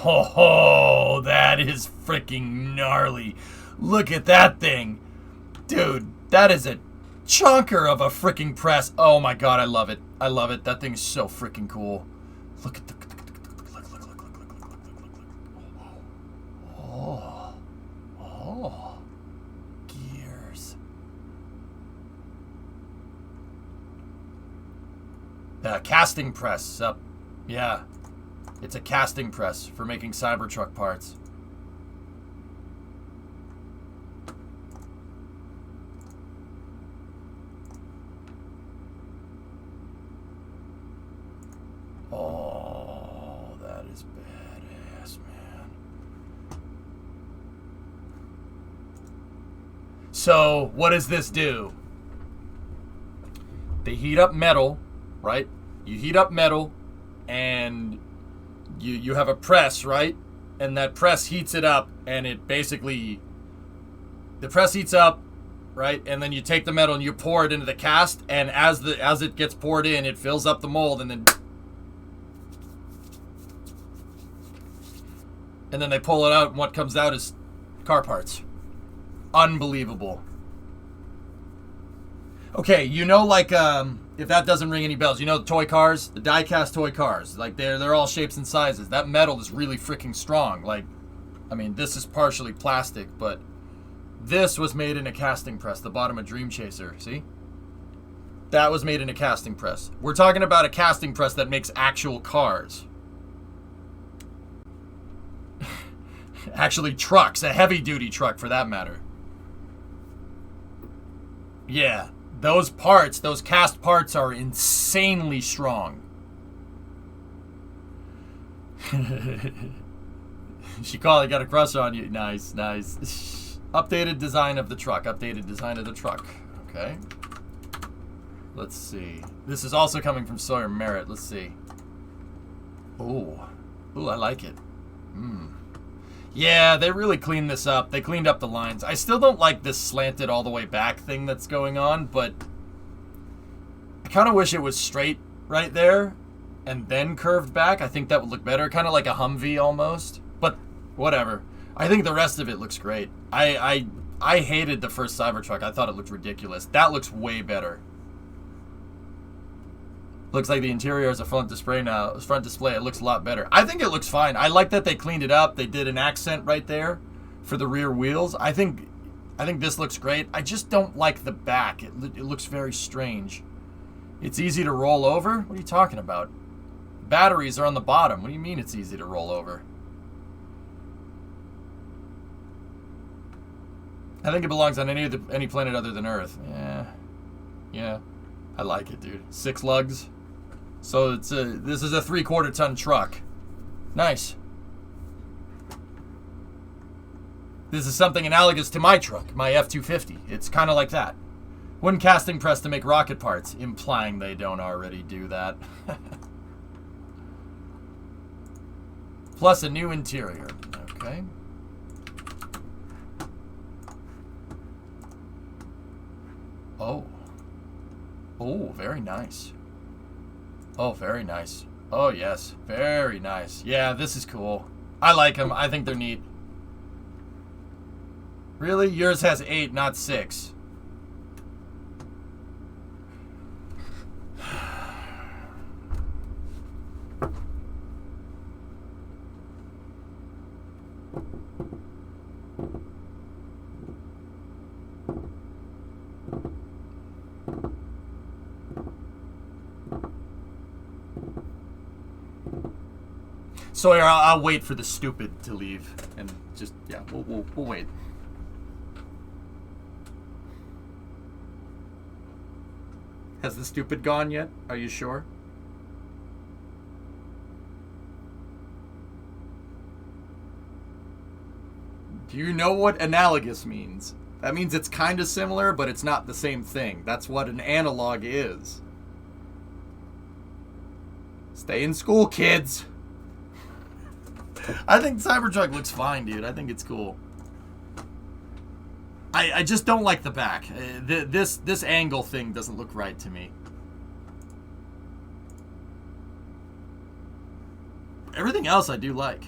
A: Oh, that is freaking gnarly. Look at that thing. Dude, that is a chunker of a freaking press. Oh my god, I love it. I love it. That thing is so freaking cool. Look at the... Look. Oh. Gears. Casting press. Yeah. It's a casting press for making Cybertruck parts. Oh, that is badass, man. So, what does this do? They heat up metal, right? You heat up metal, and you have a press, right? And that press heats it up, and it basically... The press heats up, right? And then you take the metal and you pour it into the cast, and as it gets poured in, it fills up the mold, and then they pull it out, and what comes out is car parts. Unbelievable. Okay, you know, like, if that doesn't ring any bells, you know the toy cars? The die-cast toy cars. Like, they're all shapes and sizes. That metal is really freaking strong. Like, I mean, this is partially plastic, but this was made in a casting press. The bottom of Dream Chaser, see? That was made in a casting press. We're talking about a casting press that makes actual cars. Actually, trucks. A heavy-duty truck, for that matter. Yeah. Those parts, those cast parts are insanely strong. She called, got a crush on you. Nice, nice. Updated design of the truck. Updated design of the truck. Okay. Let's see. This is also coming from Sawyer Merritt. Let's see. Ooh. Ooh, I like it. Yeah, they really cleaned this up. They cleaned up the lines. I still don't like this slanted all the way back thing that's going on, but I kind of wish it was straight right there and then curved back. I think that would look better. Kind of like a Humvee almost, but whatever. I think the rest of it looks great. I hated the first Cybertruck. I thought it looked ridiculous. That looks way better. Looks like the interior is a front display now. Front display, it looks a lot better. I think it looks fine. I like that they cleaned it up. They did an accent right there for the rear wheels. I think this looks great. I just don't like the back. It looks very strange. It's easy to roll over? What are you talking about? Batteries are on the bottom. What do you mean it's easy to roll over? I think it belongs on any planet other than Earth. Yeah. I like it, dude. 6 lugs. So this is a 3/4 ton truck. Nice. This is something analogous to my truck, my F-250. It's kind of like that. One casting press to make rocket parts, implying they don't already do that. Plus a new interior. Okay. Oh. Oh, very nice. Oh, very nice. Oh, yes. Very nice. Yeah, this is cool. I like them. I think they're neat. Really? Yours has 8, not 6. So here, I'll wait for the stupid to leave, and just, yeah, we'll wait. Has the stupid gone yet? Are you sure? Do you know what analogous means? That means it's kind of similar, but it's not the same thing. That's what an analog is. Stay in school, kids. I think Cybertruck looks fine, dude. I think it's cool. I just don't like the back. This angle thing doesn't look right to me. Everything else I do like.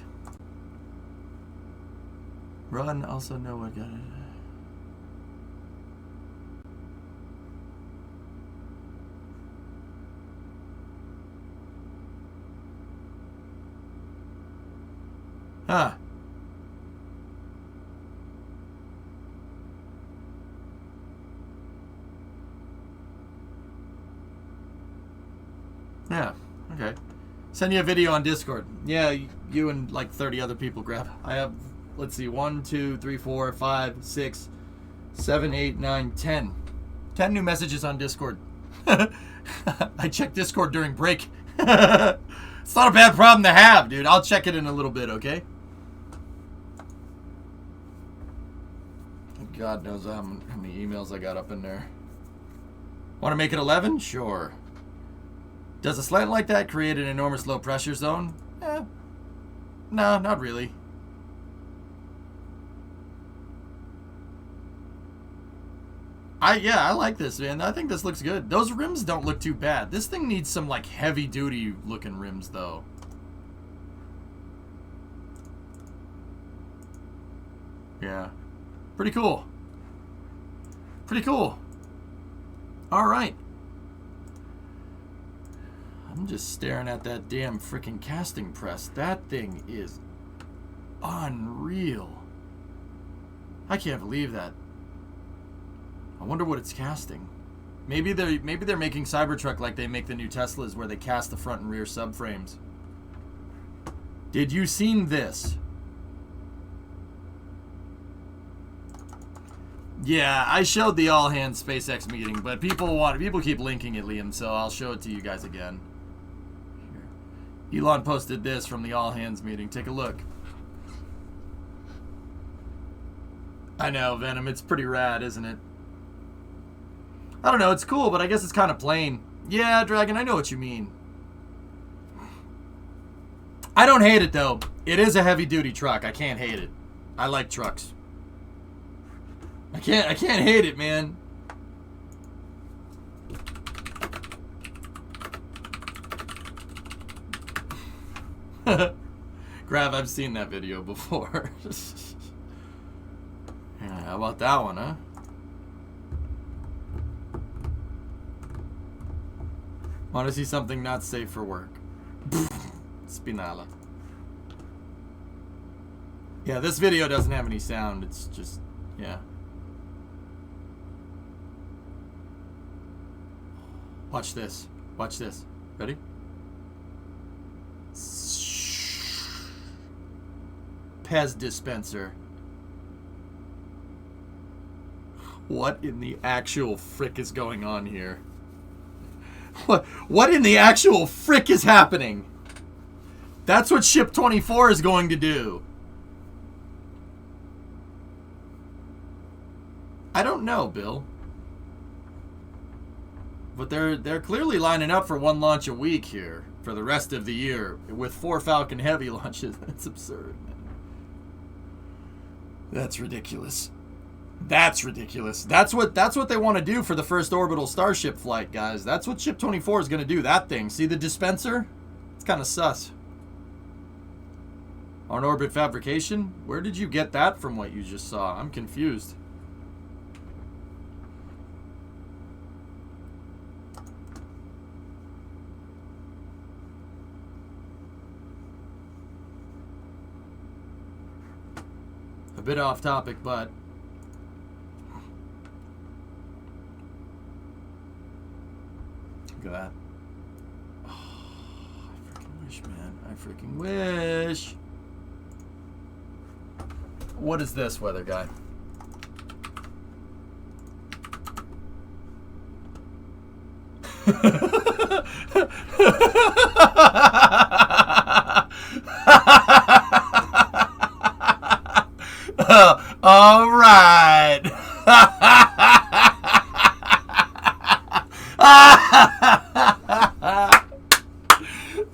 A: Run, also know what got it. Huh. Yeah, okay. Send you a video on Discord. Yeah, you and like 30 other people grab. I have, let's see, 1, 2, 3, 4, 5, 6, 7, 8, 9, 10. 10 new messages on Discord. I check Discord during break. It's not a bad problem to have, dude. I'll check it in a little bit, okay? God knows how many emails I got up in there. Want to make it 11? Sure. Does a slant like that create an enormous low pressure zone? No, not really. I like this, man. I think this looks good. Those rims don't look too bad. This thing needs some like heavy duty looking rims though. Yeah. Pretty cool. Pretty cool. All right. I'm just staring at that damn freaking casting press. That thing is unreal. I can't believe that. I wonder what it's casting. Maybe they're making Cybertruck like they make the new Teslas where they cast the front and rear subframes. Did you seen this? Yeah, I showed the all hands SpaceX meeting, but people keep linking it, Liam, so I'll show it to you guys again. Here. Elon posted this from the all hands meeting. Take a look. I know, Venom, it's pretty rad, isn't it? I don't know, it's cool, but I guess it's kind of plain. Yeah, Dragon, I know what you mean. I don't hate it though. It is a heavy duty truck. I can't hate it. I like trucks. I can't hate it, man. Grav, I've seen that video before. Yeah, how about that one, huh? Want to see something not safe for work? Spinala. Yeah, this video doesn't have any sound. It's just, yeah. Watch this. Watch this. Ready? Pez dispenser. What in the actual frick is going on here? What in the actual frick is happening? That's what Ship 24 is going to do. I don't know, Bill. But they're clearly lining up for one launch a week here. for the rest of the year with 4 Falcon Heavy launches. That's absurd, man. That's ridiculous. That's ridiculous. That's what they want to do for the first orbital Starship flight, guys. That's what Ship 24 is going to do. That thing. See the dispenser? It's kind of sus. On-orbit fabrication? Where did you get that from what you just saw? I'm confused. A bit off topic, but look at that. Oh, I freaking wish, man. I freaking wish. What is this, weather guy? All right.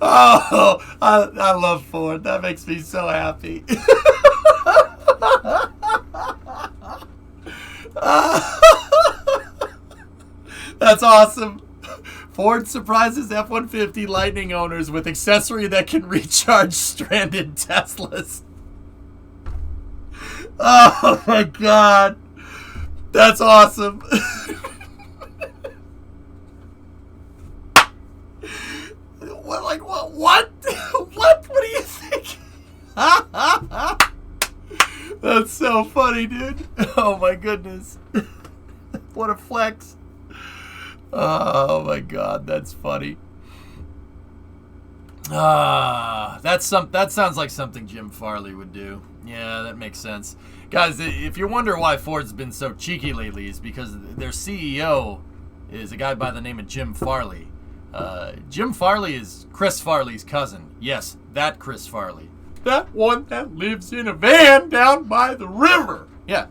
A: Oh, I love Ford. That makes me so happy. That's awesome. Ford surprises F-150 Lightning owners with accessory that can recharge stranded Teslas. Oh my God. That's awesome. What? Like what? What? What? What do you think? That's so funny, dude. Oh my goodness. What a flex. Oh my God, that's funny. That sounds like something Jim Farley would do. Yeah, that makes sense. Guys, if you wonder why Ford's been so cheeky lately, it's because their CEO is a guy by the name of Jim Farley. Jim Farley is Chris Farley's cousin. Yes, that Chris Farley. That one that lives in a van down by the river. Yeah,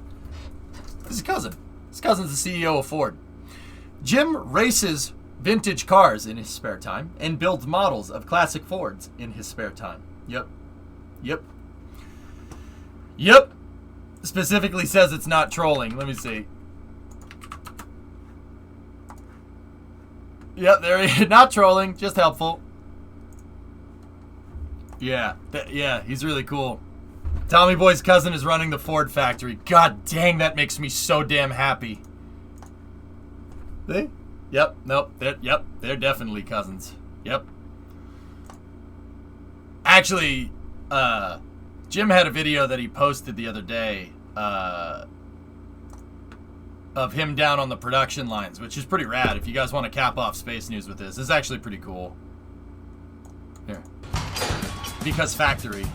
A: his cousin. His cousin's the CEO of Ford. Jim races vintage cars in his spare time and builds models of classic Fords in his spare time. Yep. Specifically says it's not trolling. Let me see. Yep, there he is. Not trolling, just helpful. Yeah, he's really cool. Tommy Boy's cousin is running the Ford factory. God dang, that makes me so damn happy. See? Yep, nope, they're definitely cousins. Yep. Actually, Jim had a video that he posted the other day of him down on the production lines, which is pretty rad. If you guys want to cap off space news with this, it's actually pretty cool. Here. Because factory.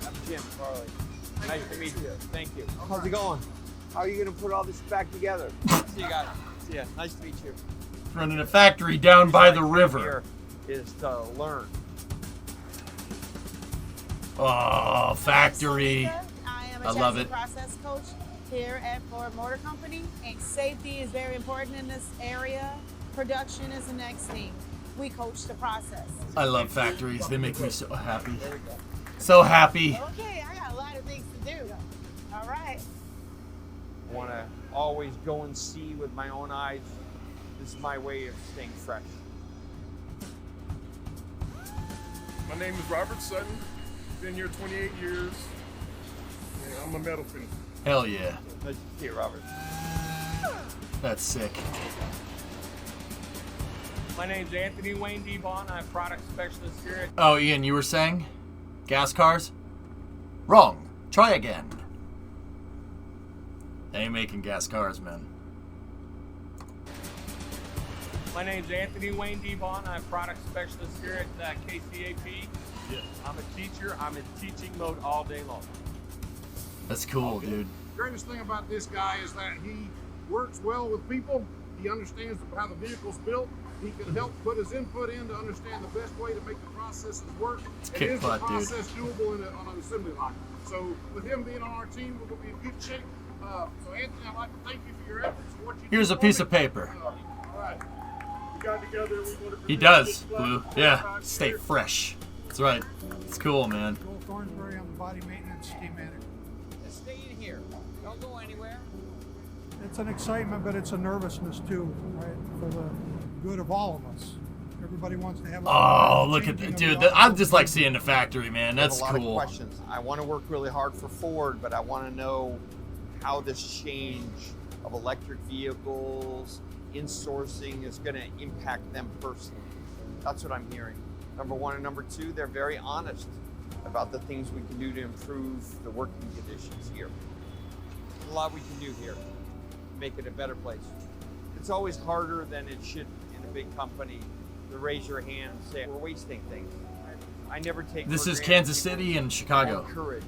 J: I'm Jim Farley. Nice to meet you. Thank you. How's it going? How are you going to put all this back together? See you guys. See ya. Nice to meet you.
A: Running a factory down by the river.
J: Here is to learn.
A: Oh, factory.
K: I am
A: I love it.
K: Process coach here at Ford Motor Company, and safety is very important in this area. Production is the next thing. We coach the process.
A: I love factories. They make me so happy. So happy.
K: Okay, I got a lot of things to do. All right.
J: I want to always go and see with my own eyes. This is my way of staying fresh.
L: My name is Robert Sutton. Been here 28 years. And I'm a metal finisher.
A: Hell yeah.
J: Nice to see you, Robert.
A: That's sick.
J: My name's Anthony Wayne Devon. I'm product specialist here at...
A: Oh, Ian, you were saying? Gas cars? Wrong. Try again. They ain't making gas cars, man.
J: My name's Anthony Wayne Devon. I'm product specialist here at KCAP.
L: Yeah.
J: I'm a teacher. I'm in teaching mode all day long.
A: That's cool, dude.
L: The greatest thing about this guy is that he works well with people. He understands how the vehicle's built. He can help put his input in to understand the best way to make the processes work.
A: Kick butt,
L: the process doable on an assembly line? So with him being on our team, we're going to be in good shape. So Anthony, I'd like to thank you for your efforts. And what you
A: Here's
L: do
A: a
L: for
A: piece
L: me.
A: of paper.
L: All right. We got together. We wanted to
A: He
L: produce
A: does,
L: this
A: Blue.
L: flag
A: Yeah,
L: 45
A: stay
L: years.
A: fresh. That's right. It's cool, man.
M: Joel Thornsbury, I'm the body maintenance team manager.
J: Just stay in here. Don't go anywhere.
M: It's an excitement, but it's a nervousness too, right? For the good of all of us. Everybody wants to have.
A: Oh, look at that, dude. I just like seeing the factory, man.
J: I have
A: That's
J: a lot
A: cool.
J: of questions. I want to work really hard for Ford, but I want to know how this change of electric vehicles, insourcing is going to impact them personally. That's what I'm hearing. Number one, and number two, they're very honest about the things we can do to improve the working conditions here. There's a lot we can do here to make it a better place. It's always harder than it should in a big company to raise your hand and say, we're wasting things. I never take
A: This
J: for
A: is
J: granted
A: Kansas City and Chicago.
J: courage.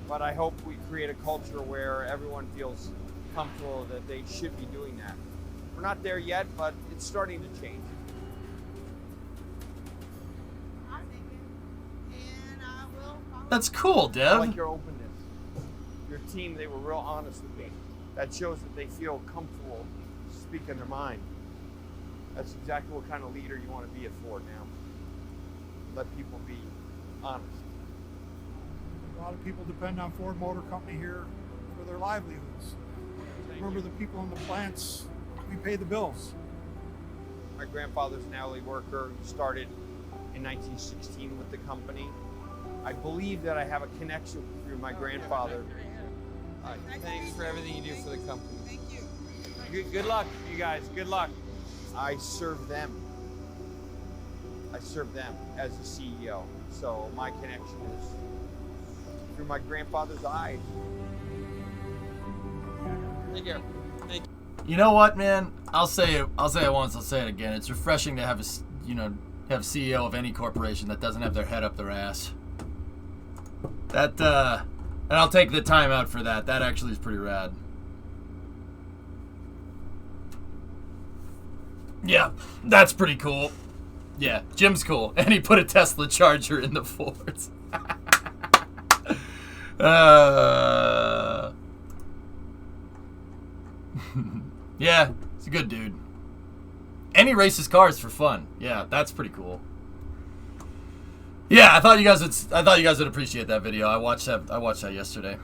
J: But I hope we create a culture where everyone feels comfortable that they should be doing that. We're not there yet, but it's starting to change.
A: That's cool,
J: I
A: Dev.
J: like your openness. Your team, they were real honest with me. That shows that they feel comfortable speaking their mind. That's exactly what kind of leader you want to be at Ford now. Let people be honest.
M: A lot of people depend on Ford Motor Company here for their livelihoods. Remember, the people in the plants, we pay the bills.
J: My grandfather's an alley worker who started in 1916 with the company. I believe that I have a connection through my grandfather. Thanks for everything you do for the company. Thank you. Good luck, you guys. Good luck. I serve them. I serve them as a CEO. So my connection is through my grandfather's eyes. Take care. Thank you.
A: You know what, man? I'll say it once. I'll say it again. It's refreshing to have have CEO of any corporation that doesn't have their head up their ass. That and I'll take the time out for that. That actually is pretty rad. Yeah, that's pretty cool. Yeah, Jim's cool, and he put a Tesla charger in the Fords. Yeah, he's a good dude. And he races cars for fun. Yeah, that's pretty cool. Yeah, I thought you guys would appreciate that video. I watched that yesterday.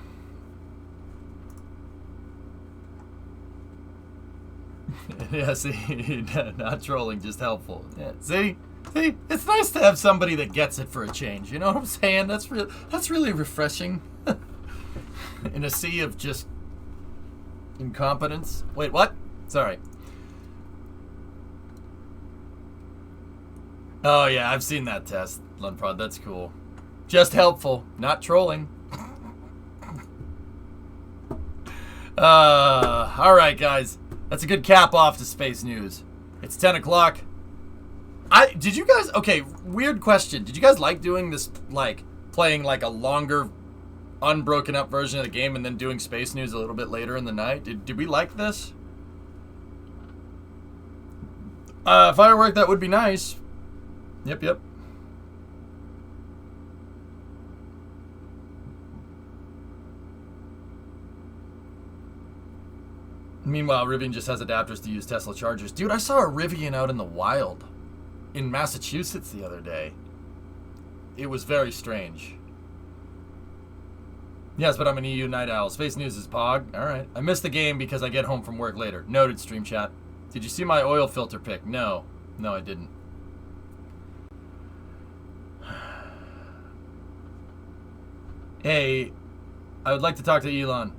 A: Yeah, see, not trolling, just helpful. Yeah, see, it's nice to have somebody that gets it for a change. You know what I'm saying? That's really refreshing. In a sea of just incompetence. Wait, what? Sorry. Oh yeah, I've seen that test, Lunprod. That's cool. Just helpful, not trolling. All right, guys. That's a good cap off to space news. It's 10 o'clock. Did you guys? Okay, weird question. Did you guys like doing this, like playing like a longer, unbroken up version of the game and then doing space news a little bit later in the night? Did we like this? Firework, that would be nice. Yep. Meanwhile, Rivian just has adapters to use Tesla chargers. Dude, I saw a Rivian out in the wild in Massachusetts the other day. It was very strange. Yes, but I'm an EU night owl. Space News is Pog. All right. I missed the game because I get home from work later. Noted, stream chat. Did you see my oil filter pic? No. No, I didn't. Hey, I would like to talk to Elon.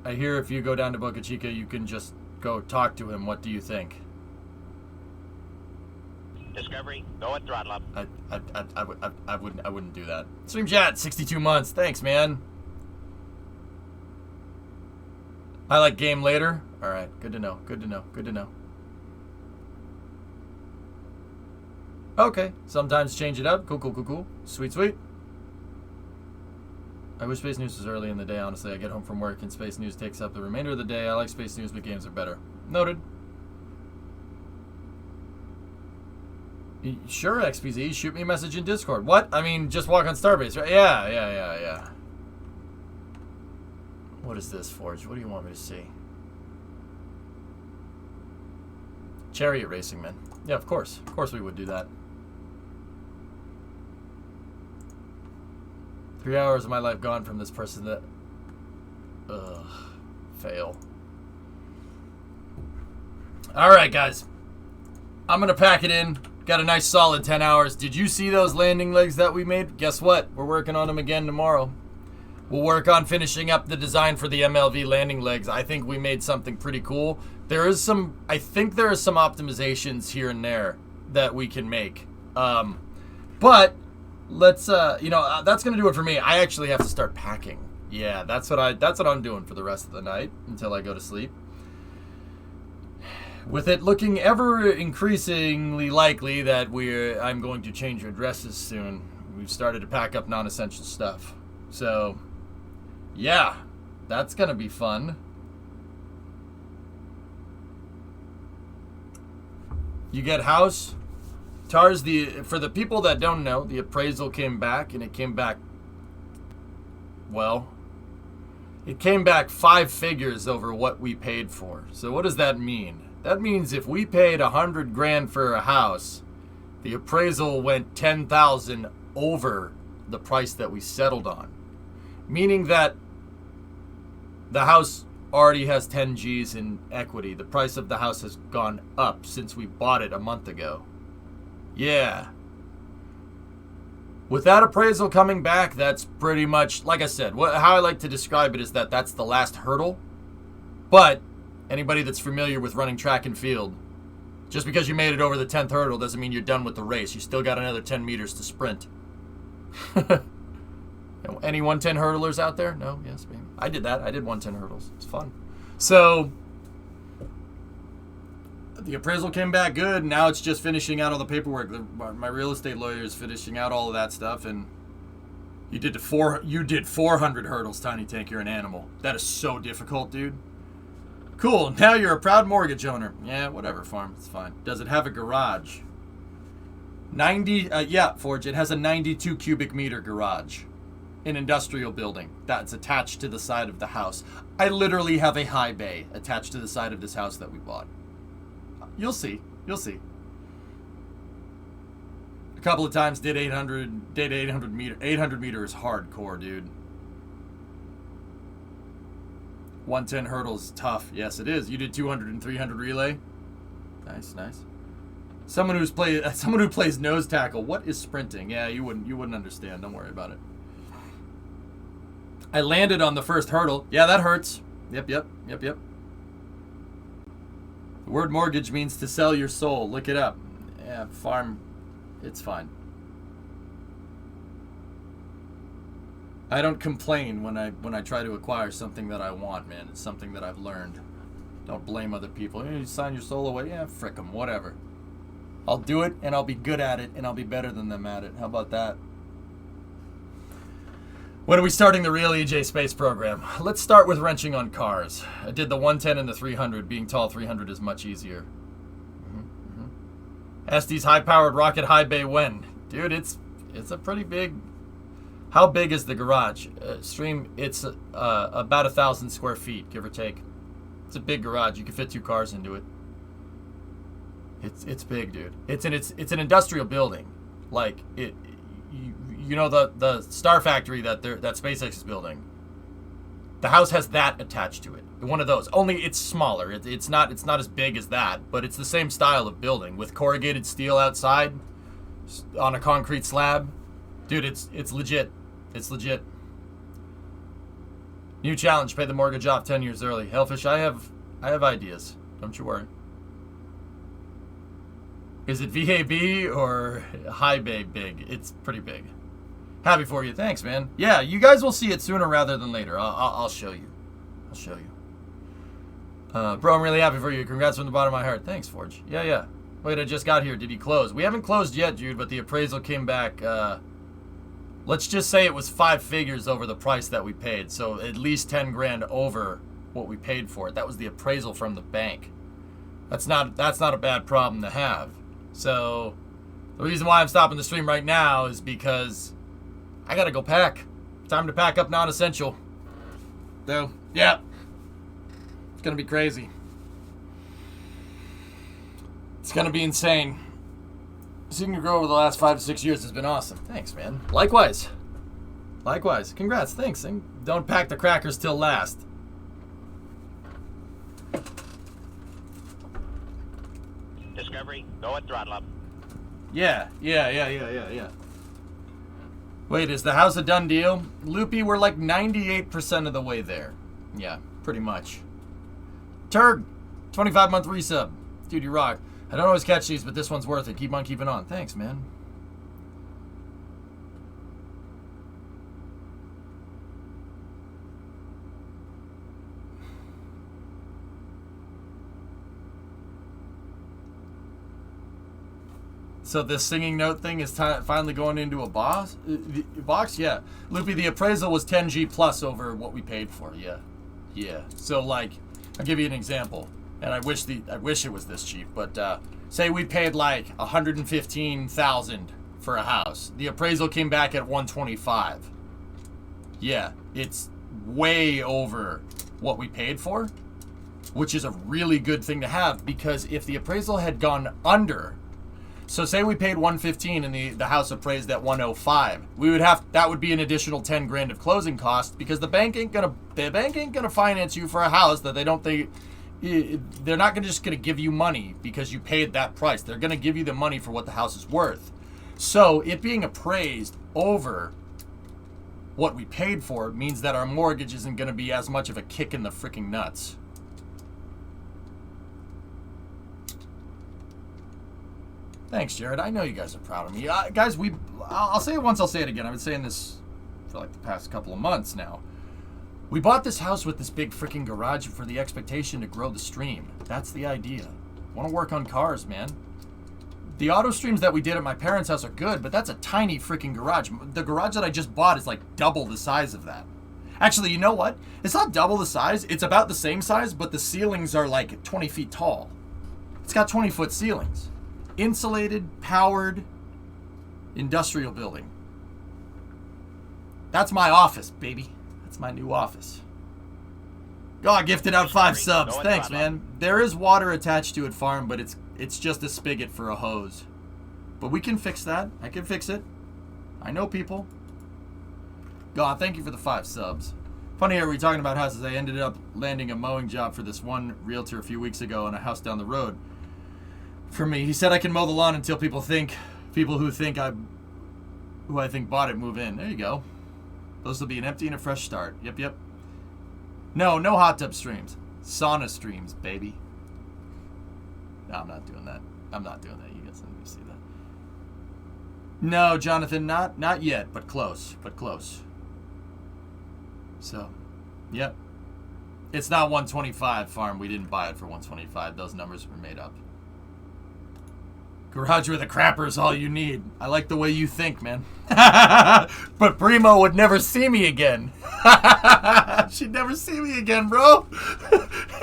A: I hear if you go down to Boca Chica, you can just go talk to him. What do you think?
I: Discovery, go and throttle up.
A: I wouldn't do that. Stream chat, 62 months. Thanks, man. I like game later. All right, good to know. Okay, sometimes change it up. Cool. Sweet. I wish Space News was early in the day, honestly. I get home from work and Space News takes up the remainder of the day. I like Space News, but games are better. Noted. Sure, XPZ. Shoot me a message in Discord. What? I mean, just walk on Starbase, right? Yeah. What is this, Forge? What do you want me to see? Chariot racing, man. Yeah, of course. Of course we would do that. 3 hours of my life gone from this person that... Ugh. Fail. Alright, guys. I'm going to pack it in. Got a nice solid 10 hours. Did you see those landing legs that we made? Guess what? We're working on them again tomorrow. We'll work on finishing up the design for the MLV landing legs. I think we made something pretty cool. I think there are some optimizations here and there that we can make. But let's, that's going to do it for me. I actually have to start packing. Yeah, that's what I'm doing for the rest of the night until I go to sleep. With it looking ever increasingly likely that I'm going to change addresses soon, we've started to pack up non-essential stuff. So, yeah, that's going to be fun. You get house. TARS, for the people that don't know, the appraisal came back, and it came back, well, it came back 5 figures over what we paid for. So what does that mean? That means if we paid $100 grand for a house, the appraisal went 10,000 over the price that we settled on. Meaning that the house already has 10 G's in equity. The price of the house has gone up since we bought it a month ago. Yeah. With that appraisal coming back, that's pretty much, like I said, how I like to describe it is that that's the last hurdle. But anybody that's familiar with running track and field, just because you made it over the 10th hurdle doesn't mean you're done with the race. You still got another 10 meters to sprint. Any 110 hurdlers out there? No? Yes, maybe. I did that. I did 110 hurdles. It's fun. So, the appraisal came back good. Now it's just finishing out all the paperwork. My real estate lawyer is finishing out all of that stuff. And you did 400 hurdles, Tiny Tank. You're an animal. That is so difficult, dude. Cool. Now you're a proud mortgage owner. Yeah, whatever, farm. It's fine. Does it have a garage? 90. Yeah, Forge. It has a 92 cubic meter garage. An industrial building that's attached to the side of the house. I literally have a high bay attached to the side of this house that we bought. You'll see. You'll see. A couple of times did 800 meter. 800 meter is hardcore, dude. 110 hurdles tough. Yes, it is. You did 200 and 300 relay. Nice, nice. Someone who plays nose tackle. What is sprinting? Yeah, you wouldn't understand. Don't worry about it. I landed on the first hurdle. Yeah, that hurts. Yep. The word mortgage means to sell your soul. Look it up. Yeah, farm. It's fine. I don't complain when I try to acquire something that I want, man. It's something that I've learned. Don't blame other people. You sign your soul away. Yeah, frick them. Whatever. I'll do it, and I'll be good at it, and I'll be better than them at it. How about that? When are we starting the real EJ Space program? Let's start with wrenching on cars. I did the 110 and the 300. Being tall 300 is much easier. Estes high-powered rocket high bay when? Dude, it's a pretty big... How big is the garage? Stream, it's about 1,000 square feet, give or take. It's a big garage. You can fit 2 cars into it. It's big, dude. It's an industrial building. Like, you know the Star Factory that SpaceX is building. The house has that attached to it. One of those. Only it's smaller. It's not as big as that, but it's the same style of building with corrugated steel outside on a concrete slab. Dude, it's legit. It's legit. New challenge: pay the mortgage off 10 years early. Hellfish, I have ideas. Don't you worry. Is it VAB or high bay big? It's pretty big. Happy for you. Thanks, man. Yeah, you guys will see it sooner rather than later. I'll show you. I'll show you. Bro, I'm really happy for you. Congrats from the bottom of my heart. Thanks, Forge. Yeah. Wait, I just got here. Did he close? We haven't closed yet, dude, but the appraisal came back. Let's just say it was 5 figures over the price that we paid. So at least 10 grand over what we paid for it. That was the appraisal from the bank. That's not a bad problem to have. So the reason why I'm stopping the stream right now is because I gotta go pack. Time to pack up non-essential. though. Yeah. It's gonna be crazy. It's gonna be insane. Seeing you grow over the last 5 to 6 years has been awesome. Thanks, man. Likewise. Likewise. Congrats. Thanks. And don't pack the crackers till last.
I: Discovery, go at throttle up.
A: Yeah. Wait, is the house a done deal? Loopy, we're like 98% of the way there. Yeah, pretty much. Turg, 25-month resub. Dude, you rock. I don't always catch these, but this one's worth it. Keep on keeping on. Thanks, man. So this singing note thing is finally going into a box? Yeah. Loopy, the appraisal was 10G plus over what we paid for. Yeah. So, like, I'll give you an example. And I wish it was this cheap, but say we paid like $115,000 for a house. The appraisal came back at $125,000. Yeah, it's way over what we paid for, which is a really good thing to have, because if the appraisal had gone under, so say we paid $115,000 and the house appraised at $105,000, that would be an additional $10,000 of closing costs, because the bank ain't gonna finance you for a house that they don't think. They're not just going to give you money because you paid that price. They're going to give you the money for what the house is worth. So it being appraised over what we paid for means that our mortgage isn't going to be as much of a kick in the freaking nuts. Thanks, Jared. I know you guys are proud of me. Guys, I'll say it once, I'll say it again. I've been saying this for like the past couple of months now. We bought this house with this big freaking garage for the expectation to grow the stream. That's the idea. Want to work on cars, man. The auto streams that we did at my parents' house are good, but that's a tiny freaking garage. The garage that I just bought is like double the size of that. Actually, you know what? It's not double the size. It's about the same size, but the ceilings are like 20 feet tall. It's got 20-foot ceilings. Insulated, powered, industrial building. That's my office, baby. That's my new office. God gifted out 5 subs. Thanks, man. There is water attached to it, farm, but it's just a spigot for a hose. But we can fix that. I can fix it. I know people. God, thank you for the 5 subs. Funny, are we talking about houses? I ended up landing a mowing job for this one realtor a few weeks ago on a house down the road. For me, he said I can mow the lawn until people who I think bought it move in. There you go. Those will be an empty and a fresh start. Yep. No hot tub streams. Sauna streams, baby. No, I'm not doing that. You guys need to see that. No, Jonathan, not yet, but close. So, yep. It's not 125, farm. We didn't buy it for 125. Those numbers were made up. Garage with a crapper is all you need. I like the way you think, man. But Primo would never see me again. She'd never see me again, bro.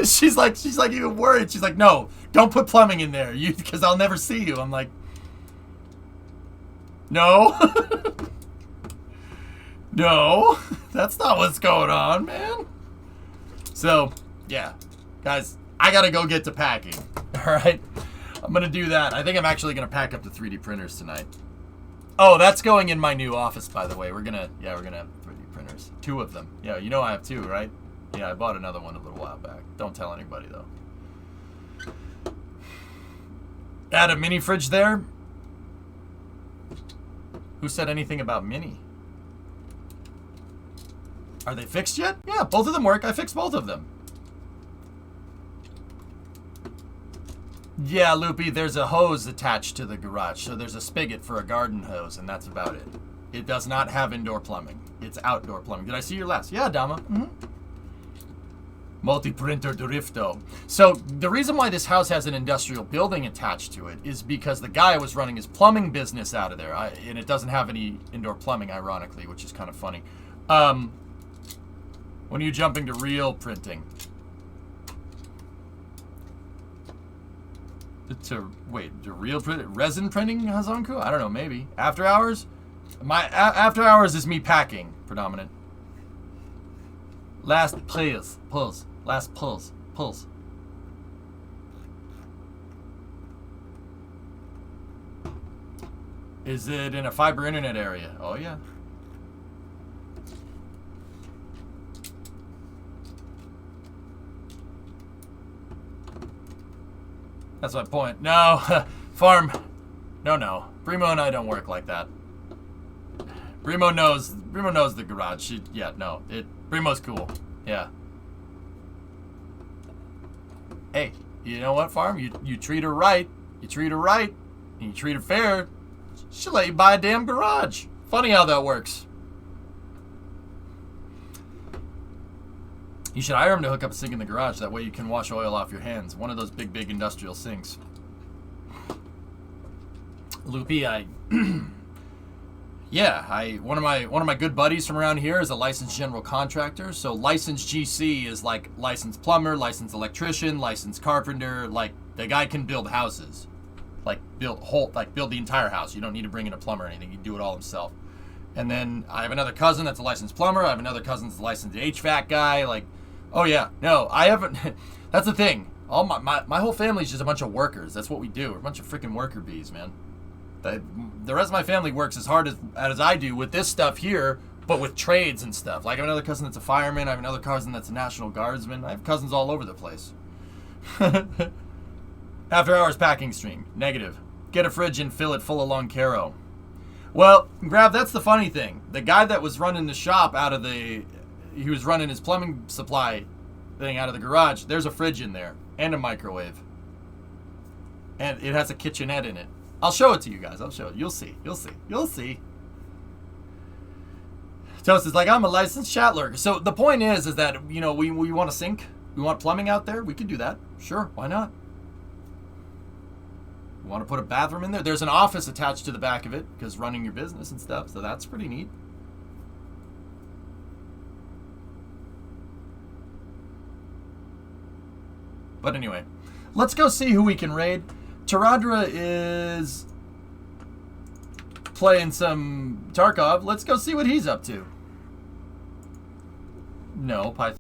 A: she's like even worried. She's like, no, don't put plumbing in there, because I'll never see you. I'm like, no. No, that's not what's going on, man. So, yeah. Guys, I gotta go get to packing. All right? I'm going to do that. I think I'm actually going to pack up the 3D printers tonight. Oh, that's going in my new office, by the way. We're going to have 3D printers. 2 of them. Yeah, you know I have 2, right? Yeah, I bought another one a little while back. Don't tell anybody, though. Add a mini fridge there? Who said anything about mini? Are they fixed yet? Yeah, both of them work. I fixed both of them. Yeah, Loopy, there's a hose attached to the garage, so there's a spigot for a garden hose, and that's about it. It does not have indoor plumbing. It's outdoor plumbing. Did I see your last? Yeah, Dama. Mm-hmm. Multi-printer Drifto. So, the reason why this house has an industrial building attached to it is because the guy was running his plumbing business out of there, and it doesn't have any indoor plumbing, ironically, which is kind of funny. When are you jumping to real printing? To real resin printing, Hazanku? I don't know, maybe after hours. My after hours is me packing, predominant. Last pulse. Last pulse. Is it in a fiber internet area? Oh, yeah. That's my point. No, farm. No. Brimo and I don't work like that. Brimo knows the garage. Brimo's cool. Yeah. Hey, you know what, farm? You treat her right. You treat her right. And you treat her fair. She'll let you buy a damn garage. Funny how that works. You should hire him to hook up a sink in the garage. That way you can wash oil off your hands. One of those big industrial sinks. Loopy, one of my good buddies from around here is a licensed general contractor. So licensed GC is like licensed plumber, licensed electrician, licensed carpenter. Like the guy can build houses, like build the entire house. You don't need to bring in a plumber or anything. You do it all himself. And then I have another cousin that's a licensed plumber. I have another cousin that's a licensed HVAC guy. Like, oh yeah, no, I haven't. That's the thing. All my whole family's just a bunch of workers. That's what we do. We're a bunch of freaking worker bees, man. The rest of my family works as hard as I do with this stuff here, but with trades and stuff. Like I have another cousin that's a fireman. I have another cousin that's a National Guardsman. I have cousins all over the place. After hours packing stream. Negative. Get a fridge and fill it full of Long Caro. Well, Grav, that's the funny thing. The guy that was running the shop he was running his plumbing supply thing out of the garage. There's a fridge in there and a microwave. And it has a kitchenette in it. I'll show it to you guys. I'll show it. You'll see. Toast is like, I'm a licensed chat lurker. So the point is that, we want a sink. We want plumbing out there. We could do that. Sure. Why not? We want to put a bathroom in there. There's an office attached to the back of it because running your business and stuff. So that's pretty neat. But anyway, let's go see who we can raid. Taradra is playing some Tarkov. Let's go see what he's up to. No, Python.